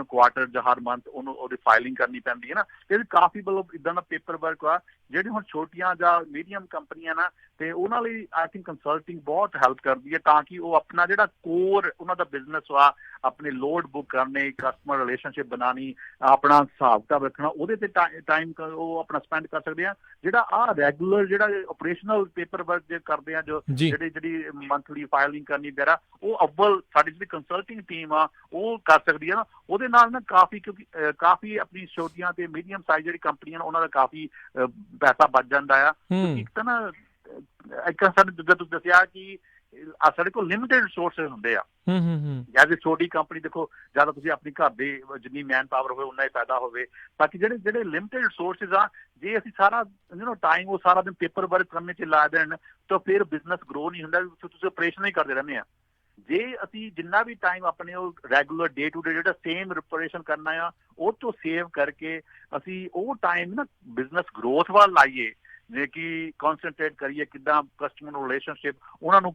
ਕੁਆਟਰ ਜਾਂ ਹਰ ਮੰਥ ਉਹਦੀ ਫਾਈਲਿੰਗ ਕਰਨੀ ਪੈਂਦੀ ਹੈ ਨਾ। ਇਹ ਕਾਫੀ ਮਤਲਬ ਇਦਾਂ ਦਾ ਪੇਪਰ ਵਰਕ ਆ ਜਿਹੜੀ ਹੁਣ ਛੋਟੀਆਂ ਜਾਂ ਮੀਡੀਅਮ ਕੰਪਨੀਆਂ ਨਾ ਤੇ ਉਹਨਾਂ ਲਈ ਆਈ ਥਿੰਕ ਕੰਸਲਟਿੰਗ ਬਹੁਤ ਹੈਲਪ ਕਰਦੀ ਹੈ ਤਾਂ ਕਿ ਉਹ ਆਪਣਾ ਜਿਹੜਾ ਕੋਰ ਉਹਨਾਂ ਦਾ ਬਿਜ਼ਨਸ ਵਾ ਆਪਣੇ ਲੋਡ ਬੁੱਕ ਕਰਨੇ, ਕਸਟਮਰ ਰਿਲੇਸ਼ਨਸ਼ਿਪ ਬਣਾਉਣੀ, ਆਪਣਾ ਹਿਸਾਬ ਕਿਤਾਬ ਰੱਖਣਾ, ਉਹਦੇ ਤੇ ਟਾਈਮ ਉਹ ਆਪਣਾ ਸਪੈਂਡ ਕਰ ਸਕਦੇ ਆ। ਜਿਹੜਾ ਆਹ ਰੈਗੂਲਰ ਜਿਹੜਾ ਆਪਰੇਸ਼ਨਲ ਪੇਪਰ ਵਰਕ ਜੇ ਕਰਦੇ ਆ ਜੋ ਜਿਹੜੀ ਮੰਥਲੀ ਫਾਈਲਿੰਗ ਕਰਨੀ ਵਗੈਰਾ, ਉਹ ਅਵਲ ਸਾਡੀ ਜਿਹੜੀ ਕੰਸਲਟਿੰਗ ਟੀਮ ਆ ਉਹ ਕਰ ਸਕਦੀ ਹੈ ਨਾ। ਉਹਦੇ ਨਾਲ ਨਾ ਕਾਫੀ ਕਿਉਂਕਿ ਕਾਫੀ ਆਪਣੀ ਛੋਟੀਆਂ ਤੇ ਮੀਡੀਅਮ ਸਾਈਜ਼ ਜਿਹੜੀ ਕੰਪਨੀਆਂ ਨੇ ਉਹਨਾਂ ਦਾ ਕਾਫੀ ਪੈਸਾ ਬਚ ਜਾਂਦਾ ਆ। ਕਿਉਂਕਿ ਇੱਕ ਤਾਂ ਨਾ ਇੱਕ ਸਾਡੇ ਜਿੱਦਾਂ ਤੁਸੀਂ ਦੱਸਿਆ ਕਿ ਸਾਡੇ ਕੋਲ ਲਿਮਿਟਡ ਰਿਸੋਰਸਿਸ ਹੁੰਦੇ ਆ। ਐਜ਼ ਏ ਛੋਟੀ ਕੰਪਨੀ ਦੇਖੋ ਜ਼ਿਆਦਾ ਤੁਸੀਂ ਆਪਣੀ ਘਰ ਦੇ ਜਿੰਨੀ ਮੈਨ ਪਾਵਰ ਹੋਵੇ ਉਨਾ ਹੀ ਫਾਇਦਾ ਹੋਵੇ। ਬਾਕੀ ਜਿਹੜੇ ਲਿਮਿਟਡ ਰਿਸੋਰਸਿਸ ਆ ਜੇ ਅਸੀਂ ਸਾਰਾ ਟਾਈਮ ਉਹ ਸਾਰਾ ਦਿਨ ਪੇਪਰ ਵਰਕ ਕਰਨੇ 'ਚ ਲਾ ਦੇਣ ਤਾਂ ਫਿਰ ਬਿਜ਼ਨਸ ਗਰੋ ਨਹੀਂ ਹੁੰਦਾ। ਤੁਸੀਂ ਆਪਰੇਸ਼ਨ ਹੀ ਕਰਦੇ ਰਹਿੰਦੇ ਆ। ਜੇ ਅਸੀਂ ਜਿੰਨਾ ਵੀ ਟਾਈਮ ਆਪਣੇ ਉਹ ਰੈਗੂਲਰ ਡੇ ਟੂ ਡੇ ਜਿਹੜਾ ਸੇਮ ਰਿਪੋਰੇਸ਼ਨ ਕਰਨਾ ਆ ਉਹ ਤੋਂ ਸੇਵ ਕਰਕੇ ਅਸੀਂ ਉਹ ਟਾਈਮ ਨਾ ਬਿਜ਼ਨਸ ਗਰੋਥ ਵੱਲ ਲਾਈਏ, ਜੇ ਕਿ ਕਨਸੈਂਟਰੇਟ ਕਰੀਏ ਕਿੱਦਾਂ ਕਸਟਮਰ ਨੂੰ ਰਿਲੇਸ਼ਨਸ਼ਿਪ, ਉਹਨਾਂ ਨੂੰ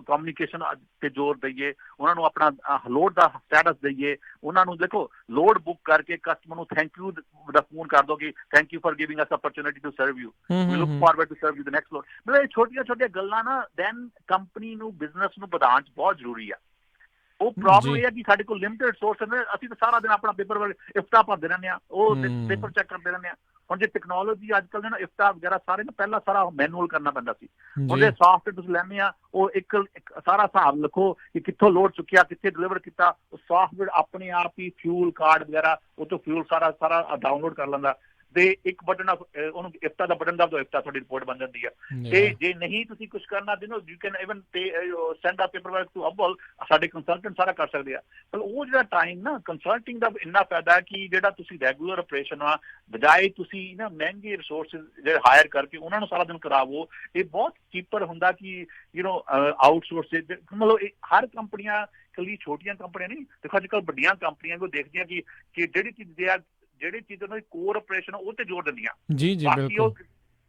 ਕਮਿਊਨੀਕੇਸ਼ਨ ਤੇ ਜ਼ੋਰ ਦਈਏ, ਉਹਨਾਂ ਨੂੰ ਆਪਣਾ ਲੋਡ ਦਾ ਸਟੇਟਸ ਦਈਏ, ਉਹਨਾਂ ਨੂੰ ਦੇਖੋ ਲੋਡ ਬੁੱਕ ਕਰਕੇ ਕਸਟਮਰ ਨੂੰ ਥੈਂਕ ਯੂ ਦਾ ਫੋਨ ਕਰ ਦੋ ਕਿ thank you for giving us opportunity to serve you, we look forward to serve you the next load. ਮਤਲਬ ਇਹ ਛੋਟੀਆਂ ਗੱਲਾਂ ਨਾ ਦੈਨ ਕੰਪਨੀ ਨੂੰ ਬਿਜ਼ਨਸ ਨੂੰ ਵਧਾਉਣ 'ਚ ਬਹੁਤ ਜ਼ਰੂਰੀ ਆ। ਉਹ ਪ੍ਰੋਬਲਮ ਇਹ ਹੈ ਕਿ ਸਾਡੇ ਕੋਲ ਲਿਮਿਟਡ ਰਿਸੋਰਸ ਨੇ, ਅਸੀਂ ਤਾਂ ਸਾਰਾ ਦਿਨ ਆਪਣਾ ਪੇਪਰ ਇਫਤਾ ਭਰਦੇ ਰਹਿੰਦੇ ਆ, ਉਹ ਪੇਪਰ ਚੈੱਕ ਕਰਦੇ ਰਹਿੰਦੇ ਆ। ਹੁਣ ਜੇ ਟੈਕਨੋਲੋਜੀ ਅੱਜ ਕੱਲ੍ਹ ਨਾ ਇਫਤਾ ਵਗੈਰਾ ਸਾਰੇ ਨਾ ਪਹਿਲਾਂ ਸਾਰਾ ਮੈਨੂਅਲ ਕਰਨਾ ਪੈਂਦਾ ਸੀ। ਹੁਣ ਜੇ ਸਾਫਟਵੇਅਰ ਤੁਸੀਂ ਲੈਂਦੇ ਆ ਉਹ ਇੱਕ ਸਾਰਾ ਹਿਸਾਬ ਲਿਖੋ ਕਿ ਕਿੱਥੋਂ ਲੋਡ ਚੁੱਕਿਆ, ਕਿੱਥੇ ਡਿਲੀਵਰ ਕੀਤਾ, ਉਹ ਸਾਫਟਵੇਅਰ ਆਪਣੇ ਆਪ ਹੀ ਫਿਊਲ ਕਾਰਡ ਵਗੈਰਾ ਉਹ ਤੋਂ ਫਿਊਲ ਸਾਰਾ ਡਾਊਨਲੋਡ ਕਰ ਲੈਂਦਾ ਤੇ ਇੱਕ ਬਟਨ ਉਹਨੂੰ ਇਫਤਾ ਦਾ ਬਟਨ ਦਬਾ ਇਫਤਾ ਤੁਹਾਡੀ ਰਿਪੋਰਟ ਬਣ ਜਾਂਦੀ ਆ। ਤੇ ਜੇ ਨਹੀਂ ਤੁਸੀਂ ਕੁਝ ਕਰਨਾ ਯੂ ਕੈਨ ਇਵਨ ਸੈਂਡ ਆ ਪੇਪਰ ਵਰਕ ਟੂ ਅਵਲ, ਸਾਡੇ ਕੰਸਲਟੈਂਟ ਸਾਰਾ ਕਰ ਸਕਦੇ ਆ। ਪਰ ਉਹ ਜਿਹੜਾ ਟਾਈਮ ਨਾ ਕੰਸਲਟਿੰਗ ਦਾ ਇੰਨਾ ਫਾਇਦਾ ਕਿ ਜਿਹੜਾ ਤੁਸੀਂ ਰੈਗੂਲਰ ਆਪਰੇਸ਼ਨ ਆ ਬਜਾਏ ਤੁਸੀਂ ਨਾ ਮਹਿੰਗੇ ਰਿਸੋਰਸਿਸ ਜਿਹੜੇ ਹਾਇਰ ਕਰਕੇ ਉਹਨਾਂ ਨੂੰ ਸਾਰਾ ਦਿਨ ਕਰਾਵੋ, ਇਹ ਬਹੁਤ ਚੀਪਰ ਹੁੰਦਾ ਕਿ ਆਊਟਸੋਰਸ। ਮਤਲਬ ਹਰ ਕੰਪਨੀਆਂ ਇਕੱਲੀ ਛੋਟੀਆਂ ਕੰਪਨੀਆਂ ਨਹੀਂ, ਦੇਖੋ ਅੱਜ ਕੱਲ੍ਹ ਵੱਡੀਆਂ ਕੰਪਨੀਆਂ ਵੀ ਦੇਖਦੀਆਂ ਕਿ ਜਿਹੜੀ ਚੀਜ਼ ਉਹਨਾਂ ਦੀ ਕੋਰ ਆਪਰੇਸ਼ਨ ਉਹ ਤੇ ਜ਼ੋਰ ਦਿੰਦੀਆਂ। ਬਾਕੀ ਉਹ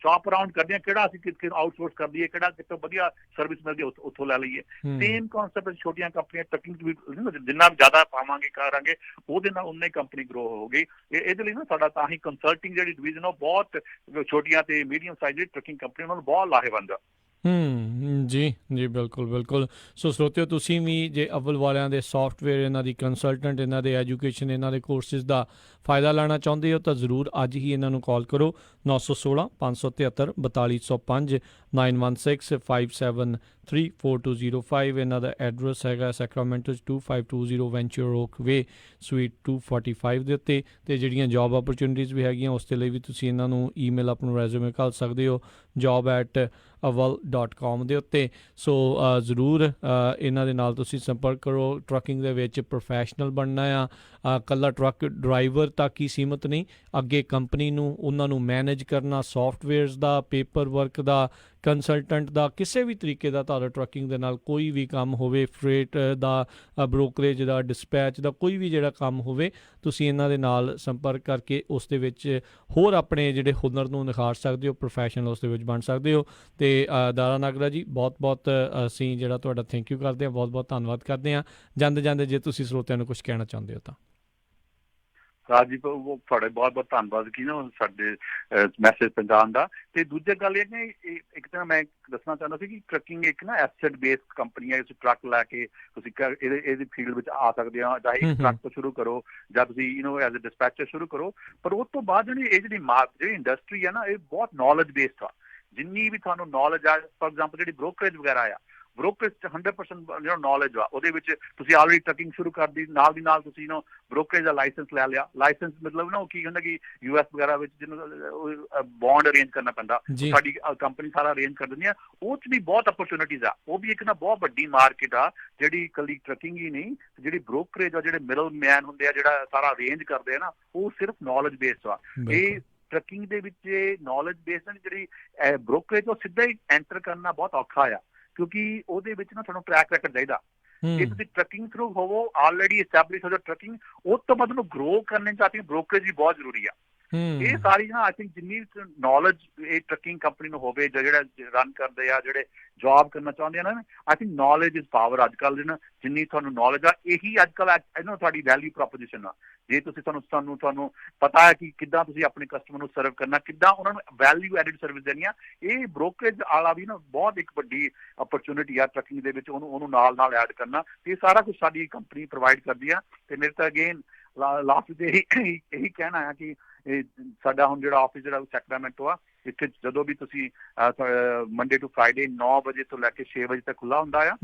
ਸ਼ਾਪ ਅਰਾਊਂਡ ਕਰਦੀਆਂ ਕਿਹੜਾ ਅਸੀਂ ਕਿੱਥੇ ਆਊਟਸੋਰਸ ਕਰ ਦਈਏ, ਕਿਹੜਾ ਕਿਤੋਂ ਵਧੀਆ ਸਰਵਿਸ ਮਿਲਦੀ ਉੱਥੋਂ ਲੈ ਲਈਏ। ਸੇਮ ਕਾਨਸੈਪਟ ਛੋਟੀਆਂ ਕੰਪਨੀਆਂ ਟਰਕਿੰਗ ਵੀ ਜਿੰਨਾ ਜ਼ਿਆਦਾ ਪਾਵਾਂਗੇ ਕਰਾਂਗੇ ਉਹਦੇ ਨਾਲ ਉਨਾ ਹੀ ਕੰਪਨੀ ਗਰੋ ਹੋਊਗੀ। ਇਹਦੇ ਲਈ ਨਾ ਸਾਡਾ ਤਾਂ ਹੀ ਕੰਸਲਟਿੰਗ ਜਿਹੜੀ ਡਿਵੀਜ਼ਨ ਉਹ ਬਹੁਤ ਛੋਟੀਆਂ ਤੇ ਮੀਡੀਅਮ ਸਾਈਜ਼ ਜਿਹੜੀ ਟਰਕਿੰਗ ਕੰਪਨੀ ਉਹਨਾਂ ਨੂੰ ਬਹੁਤ ਲਾਹੇਵੰਦ ਆ। ਜੀ ਬਿਲਕੁਲ। ਸੋ ਸਰੋਤਿਓ ਤੁਸੀਂ ਵੀ ਜੇ ਅਵਲ ਵਾਲਿਆਂ ਦੇ ਸੌਫਟਵੇਅਰ, ਇਹਨਾਂ ਦੀ ਕੰਸਲਟੈਂਟ, ਇਹਨਾਂ ਦੇ ਐਜੂਕੇਸ਼ਨ, ਇਹਨਾਂ ਦੇ ਕੋਰਸਿਸ ਦਾ ਫਾਇਦਾ ਲੈਣਾ ਚਾਹੁੰਦੇ ਹੋ ਤਾਂ ਜ਼ਰੂਰ ਅੱਜ ਹੀ ਇਹਨਾਂ ਨੂੰ ਕਾਲ ਕਰੋ 916 573 4205 916 573 4205। ਇਹਨਾਂ ਦਾ ਐਡਰੈਸ ਹੈਗਾ ਸੈਕਰਾਮੈਂਟੋ 2520 ਵੈਂਚਰ ਓਕ ਵੇ ਸਵੀਟ 245 ਦੇ ਉੱਤੇ। ਅਤੇ ਜਿਹੜੀਆਂ ਜੋਬ ਅਪਰਚੁਨਿਟੀਜ਼ ਵੀ ਹੈਗੀਆਂ ਉਸ ਦੇ ਲਈ ਵੀ ਤੁਸੀਂ ਇਹਨਾਂ ਨੂੰ ਈਮੇਲ ਆਪਣਾ ਰੈਜ਼ੂਮੇ ਘੱਲ ਸਕਦੇ ਹੋ job@aval.com ਦੇ ਉੱਤੇ। ਸੋ ਜ਼ਰੂਰ ਇਹਨਾਂ ਦੇ ਨਾਲ ਤੁਸੀਂ ਸੰਪਰਕ ਕਰੋ। ਟਰੱਕਿੰਗ ਦੇ ਵਿੱਚ ਪ੍ਰੋਫੈਸ਼ਨਲ ਬਣਨਾ ਆ, ਇਕੱਲਾ ਟਰੱਕ ਡਰਾਈਵਰ ਤੱਕ ਹੀ ਸੀਮਤ ਨਹੀਂ, ਅੱਗੇ ਕੰਪਨੀ ਨੂੰ ਉਹਨਾਂ ਨੂੰ ਮੈਨੇਜ ਕਰਨਾ, ਸੌਫਟਵੇਅਰਸ ਦਾ, ਪੇਪਰ ਵਰਕ ਦਾ, ਕੰਸਲਟੈਂਟ ਦਾ, ਕਿਸੇ ਵੀ ਤਰੀਕੇ ਦਾ ਤੁਹਾਡਾ ਟਰੱਕਿੰਗ ਦੇ ਨਾਲ ਕੋਈ ਵੀ ਕੰਮ ਹੋਵੇ, ਫਰੇਟ ਦਾ, ਬ੍ਰੋਕਰੇਜ ਦਾ, ਡਿਸਪੈਚ ਦਾ, ਕੋਈ ਵੀ ਜਿਹੜਾ ਕੰਮ ਹੋਵੇ ਤੁਸੀਂ ਇਹਨਾਂ ਦੇ ਨਾਲ ਸੰਪਰਕ ਕਰਕੇ ਉਸ ਦੇ ਵਿੱਚ ਹੋਰ ਆਪਣੇ ਜਿਹੜੇ ਹੁਨਰ ਨੂੰ ਨਿਖਾਰ ਸਕਦੇ ਹੋ, ਪ੍ਰੋਫੈਸ਼ਨਲ ਉਸ ਦੇ ਵਿੱਚ ਬਣ ਸਕਦੇ ਹੋ। ਅਤੇ ਦਾਰਾ ਨਾਗਰਾ ਜੀ ਬਹੁਤ ਅਸੀਂ ਜਿਹੜਾ ਤੁਹਾਡਾ ਥੈਂਕ ਯੂ ਕਰਦੇ ਹਾਂ, ਬਹੁਤ ਧੰਨਵਾਦ ਕਰਦੇ ਹਾਂ। ਜਾਂਦੇ ਜੇ ਤੁਸੀਂ ਸਰੋਤਿਆਂ ਨੂੰ ਕੁਝ ਕਹਿਣਾ ਚਾਹੁੰਦੇ ਹੋ ਤਾਂ। ਰਾਜੀ ਤੁਹਾਡੇ ਬਹੁਤ ਧੰਨਵਾਦ ਕਿ ਨਾ ਸਾਡੇ ਮੈਸੇਜ ਪਹੁੰਚਾਉਣ ਦਾ। ਤੇ ਦੂਜੀ ਗੱਲ ਇਹ ਕਿ ਇੱਕ ਤਾਂ ਮੈਂ ਦੱਸਣਾ ਚਾਹੁੰਦਾ ਸੀ ਕਿ ਟਰੱਕਿੰਗ ਇੱਕ ਨਾ ਐਸੈਟ ਬੇਸਡ ਕੰਪਨੀ ਹੈ। ਤੁਸੀਂ ਟਰੱਕ ਲੈ ਕੇ ਤੁਸੀਂ ਇਹਦੀ ਫੀਲਡ ਵਿੱਚ ਆ ਸਕਦੇ ਹੋ, ਚਾਹੇ ਇੱਕ ਟਰੱਕ ਤੋਂ ਸ਼ੁਰੂ ਕਰੋ ਜਾਂ ਤੁਸੀਂ ਐਜ਼ ਅ ਡਿਸਪੈਚਰ ਸ਼ੁਰੂ ਕਰੋ। ਪਰ ਉਸ ਤੋਂ ਬਾਅਦ ਜਿਹੜੀ ਇੰਡਸਟਰੀ ਹੈ ਨਾ ਇਹ ਬਹੁਤ ਨੌਲੇਜ ਬੇਸਡ ਆ। ਜਿੰਨੀ ਵੀ ਤੁਹਾਨੂੰ ਨੌਲੇਜ ਆ, ਫੋਰ ਐਗਜ਼ਾਮਪਲ ਜਿਹੜੀ ਬ੍ਰੋਕਰੇਜ ਵਗੈਰਾ ਆ, ਬ੍ਰੋਕਰੇਜ 'ਚ 100% ਜਿਹੜਾ ਨੌਲੇਜ ਆ ਉਹਦੇ ਵਿੱਚ ਤੁਸੀਂ ਆਲਰੇਡੀ ਟਰੱਕਿੰਗ ਸ਼ੁਰੂ ਕਰ ਦੀ, ਨਾਲ ਦੀ ਨਾਲ ਤੁਸੀਂ ਬ੍ਰੋਕਰੇਜ ਦਾ ਲਾਇਸੈਂਸ ਲੈ ਲਿਆ। ਲਾਇਸੈਂਸ ਮਤਲਬ ਨਾ ਉਹ ਕੀ ਹੁੰਦਾ ਕਿ US ਵਗੈਰਾ ਵਿੱਚ ਜਿਹਨੂੰ ਬੌਂਡ ਅਰੇਂਜ ਕਰਨਾ ਪੈਂਦਾ, ਸਾਡੀ ਕੰਪਨੀ ਸਾਰਾ ਅਰੇਂਜ ਕਰ ਦਿੰਦੀ ਆ। ਉਹ 'ਚ ਵੀ ਬਹੁਤ ਅਪਰਚੁਨਿਟੀਜ਼ ਆ। ਉਹ ਵੀ ਇੱਕ ਨਾ ਬਹੁਤ ਵੱਡੀ ਮਾਰਕੀਟ ਆ ਜਿਹੜੀ ਇਕੱਲੀ ਟਰੱਕਿੰਗ ਹੀ ਨਹੀਂ, ਜਿਹੜੀ ਬ੍ਰੋਕਰੇਜ ਆ, ਜਿਹੜੇ ਮਿਡਲ ਮੈਨ ਹੁੰਦੇ ਆ ਜਿਹੜਾ ਸਾਰਾ ਅਰੇਂਜ ਕਰਦੇ ਆ ਨਾ, ਉਹ ਸਿਰਫ ਨੌਲੇਜ ਬੇਸਡ ਆ। ਇਹ ਟਰੱਕਿੰਗ ਦੇ ਵਿੱਚ ਨੌਲੇਜ ਬੇਸਡ ਜਿਹੜੀ ਬ੍ਰੋਕਰੇਜ ਉਹ ਸਿੱਧਾ ਹੀ ਐਂਟਰ ਕਰਨਾ ਬਹੁਤ ਔਖਾ ਆ, ਕਿਉਂਕਿ ਉਹਦੇ ਵਿੱਚ ਨਾ ਤੁਹਾਨੂੰ ਟਰੈਕ ਰੈਕਡ ਚਾਹੀਦਾ। ਜੇ ਤੁਸੀਂ ਟਰੱਕਿੰਗ ਥਰੂ ਹੋਵੋ, ਆਲਰੇਡੀ ਐਸਟੈਬਲਿਸ਼ ਹੋ ਜਾਓ ਟਰੱਕਿੰਗ, ਉਸ ਤੋਂ ਬਾਅਦ ਉਹਨੂੰ ਗਰੋ ਕਰਨੇ ਚਾਹਤੇ ਬ੍ਰੋਕਰੇਜ ਵੀ ਬਹੁਤ ਜ਼ਰੂਰੀ ਆ। ਇਹ ਸਾਰੀ ਨਾ ਆਈ ਥਿੰਕ ਜਿੰਨੀ ਨੌਲੇਜ ਇਹ ਟਰੱਕਿੰਗ ਕੰਪਨੀ ਨੂੰ ਹੋਵੇ ਜਾਂ ਜਿਹੜਾ ਰਨ ਕਰਦੇ ਆ ਜਿਹੜੇ ਜੌਬ ਕਰਨਾ ਚਾਹੁੰਦੇ ਆ ਨਾ I think knowledge is power ਅੱਜ ਕੱਲ੍ਹ ਨਾ ਜਿੰਨੀ ਤੁਹਾਨੂੰ ਨੌਲੇਜ ਆ ਇਹੀ ਅੱਜ ਕੱਲ੍ਹ ਇਹਨਾਂ ਤੁਹਾਡੀ ਵੈਲਿਊ ਪ੍ਰੋਪੋਜੀਸ਼ਨ ਆ ਜੇ ਤੁਸੀਂ ਤੁਹਾਨੂੰ ਪਤਾ ਹੈ ਕਿ ਕਿੱਦਾਂ ਤੁਸੀਂ ਆਪਣੇ ਕਸਟਮਰ ਨੂੰ ਸਰਵ ਕਰਨਾ ਕਿੱਦਾਂ ਉਹਨਾਂ ਨੂੰ ਵੈਲਿਊ ਐਡਿਡ ਸਰਵਿਸ ਦੇਣੀ ਆ ਇਹ ਬ੍ਰੋਕਰੇਜ ਵਾਲਾ ਵੀ ਨਾ ਬਹੁਤ ਇੱਕ ਵੱਡੀ ਅਪਰਚੁਨਿਟੀ ਆ ਟਰੱਕਿੰਗ ਦੇ ਵਿੱਚ ਉਹਨੂੰ ਨਾਲ ਐਡ ਕਰਨਾ ਤੇ ਇਹ ਸਾਰਾ ਕੁਝ ਸਾਡੀ ਕੰਪਨੀ ਪ੍ਰੋਵਾਈਡ ਕਰਦੀ ਆ ਤੇ ਮੇਰੇ ਤਾਂ ਅਗੇਨ ਲਾਸਟ ਤੇ ਇਹੀ ਕਹਿਣਾ ਆ ਕਿ ਸਾਡਾ ਹੁਣ ਜਿਹੜਾ ਆਫਿਸ ਜਿਹੜਾ ਸੈਕਰਾਮੈਂਟੋ ਆ ਇੱਥੇ ਜਦੋਂ ਵੀ ਤੁਸੀਂ ਮੰਡੇ ਟੂ ਫਰਾਈਡੇ 9 ਵਜੇ ਤੋਂ ਲੈ ਕੇ 6 ਵਜੇ ਤੱਕ ਖੁੱਲਾ ਹੁੰਦਾ ਆ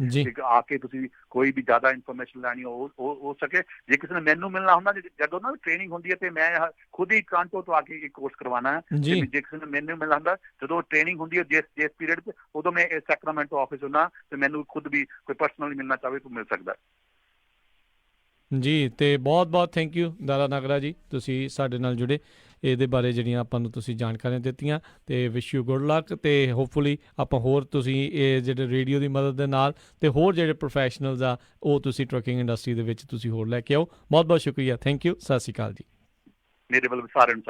ਆ ਕੇ ਤੁਸੀਂ ਕੋਈ ਵੀ ਜ਼ਿਆਦਾ ਇਨਫੋਰਮੇਸ਼ਨ ਲੈਣੀ ਹੋ ਸਕੇ ਜੇ ਕਿਸੇ ਨੇ ਮੈਨੂੰ ਮਿਲਣਾ ਹੁੰਦਾ ਜਦੋਂ ਨਾ ਟ੍ਰੇਨਿੰਗ ਹੁੰਦੀ ਹੈ ਤੇ ਮੈਂ ਖੁਦ ਹੀ ਟੋਰਾਂਟੋ ਤੋਂ ਆ ਕੇ ਇੱਕ ਕੋਰਸ ਕਰਵਾਉਣਾ ਹੈ ਜੇ ਕਿਸੇ ਨੇ ਮੈਨੂੰ ਮਿਲਣਾ ਹੁੰਦਾ ਜਦੋਂ ਟ੍ਰੇਨਿੰਗ ਹੁੰਦੀ ਹੈ ਜਿਸ ਪੀਰੀਅਡ 'ਚ ਉਦੋਂ ਮੈਂ ਸੈਕਰਾਮੈਂਟੋ ਆਫਿਸ ਹੁੰਦਾ ਤੇ ਮੈਨੂੰ ਖੁਦ ਵੀ ਕੋਈ ਪਰਸਨਲੀ ਮਿਲਣਾ ਚਾਹਵੇ ਤਾਂ ਮਿਲ ਸਕਦਾ ਜੀ। ਤੇ ਬਹੁਤ ਬਹੁਤ ਥੈਂਕ ਯੂ ਦਾਰਾ ਨਾਗਰਾ ਜੀ ਤੁਸੀਂ ਸਾਡੇ ਨਾਲ ਜੁੜੇ ਇਹਦੇ ਬਾਰੇ ਜਿਹੜੀਆਂ ਆਪਾਂ ਨੂੰ ਤੁਸੀਂ ਜਾਣਕਾਰੀਆਂ ਦਿੱਤੀਆਂ ਤੇ ਵਿਸ਼ ਯੂ ਗੁੱਡ ਲੱਕ ਤੇ ਹੋਪਫੁਲੀ ਆਪਾਂ ਹੋਰ ਤੁਸੀਂ ਇਹ ਜਿਹੜੇ ਰੇਡੀਓ ਦੀ ਮਦਦ ਦੇ ਨਾਲ ਤੇ ਹੋਰ ਜਿਹੜੇ ਪ੍ਰੋਫੈਸ਼ਨਲਸ ਆ ਉਹ ਤੁਸੀਂ ਟਰੱਕਿੰਗ ਇੰਡਸਟਰੀ ਦੇ ਵਿੱਚ ਤੁਸੀਂ ਹੋਰ ਲੈ ਕੇ ਆਓ। ਬਹੁਤ ਬਹੁਤ ਸ਼ੁਕਰੀਆ ਥੈਂਕ ਯੂ ਸਤਿ ਸ਼੍ਰੀ ਅਕਾਲ ਜੀ। ਮੇਰੇ ਵੱਲੋਂ ਸਾਰਿਆਂ ਨੂੰ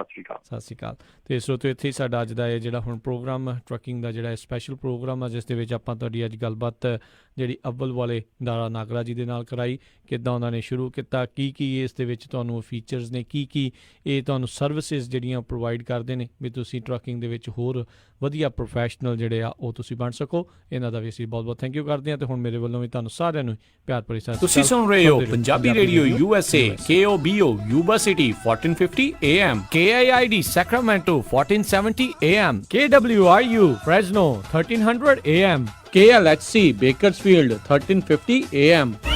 ਸਤਿ ਸ਼੍ਰੀ ਅਕਾਲ। ਤੇ ਸਰੋਤਿਓ ਇੱਥੇ ਹੀ ਸਾਡਾ ਅੱਜ ਦਾ ਇਹ ਜਿਹੜਾ ਹੁਣ ਪ੍ਰੋਗਰਾਮ ਟਰੱਕਿੰਗ ਦਾ ਜਿਹੜਾ ਸਪੈਸ਼ਲ ਪ੍ਰੋਗਰਾਮ ਆ ਜਿਸ ਦੇ ਵਿੱਚ ਆਪਾਂ ਤੁਹਾਡੀ ਅੱਜ ਗੱਲਬਾਤ ਜਿਹੜੀ ਅੱਵਲ ਵਾਲੇ ਦਾਰਾ ਨਾਗਰਾ ਜੀ ਦੇ ਨਾਲ ਕਰਾਈ ਕਿੱਦਾਂ ਉਹਨਾਂ ਨੇ ਸ਼ੁਰੂ ਕੀਤਾ ਕੀ ਇਸ ਦੇ ਵਿੱਚ ਤੁਹਾਨੂੰ ਫੀਚਰਸ ਨੇ ਕੀ ਇਹ ਤੁਹਾਨੂੰ ਸਰਵਿਸਿਜ਼ ਜਿਹੜੀਆਂ ਪ੍ਰੋਵਾਈਡ ਕਰਦੇ ਨੇ ਵੀ ਤੁਸੀਂ ਟਰੱਕਿੰਗ ਦੇ ਵਿੱਚ ਹੋਰ ਵਧੀਆ ਪ੍ਰੋਫੈਸ਼ਨਲ ਜਿਹੜੇ ਆ ਉਹ ਤੁਸੀਂ ਬਣ ਸਕੋ। ਇਹਨਾਂ ਦਾ ਵੀ ਅਸੀਂ ਬਹੁਤ ਬਹੁਤ ਥੈਂਕ ਯੂ ਕਰਦੇ ਹਾਂ ਤੇ ਹੁਣ ਮੇਰੇ ਵੱਲੋਂ ਵੀ ਤੁਹਾਨੂੰ ਸਾਰਿਆਂ ਨੂੰ ਪਿਆਰ ਭਰੀ ਸਤਿ ਸ਼੍ਰੀ ਅਕਾਲ। ਤੁਸੀਂ ਸੁਣ ਰਹੇ ਹੋ Punjabi radio USA KOBO Yuba City 1450 AM KIID Sacramento 1470 AM KWRU Fresno 1300 AM KLHC Bakersfield 1350 AM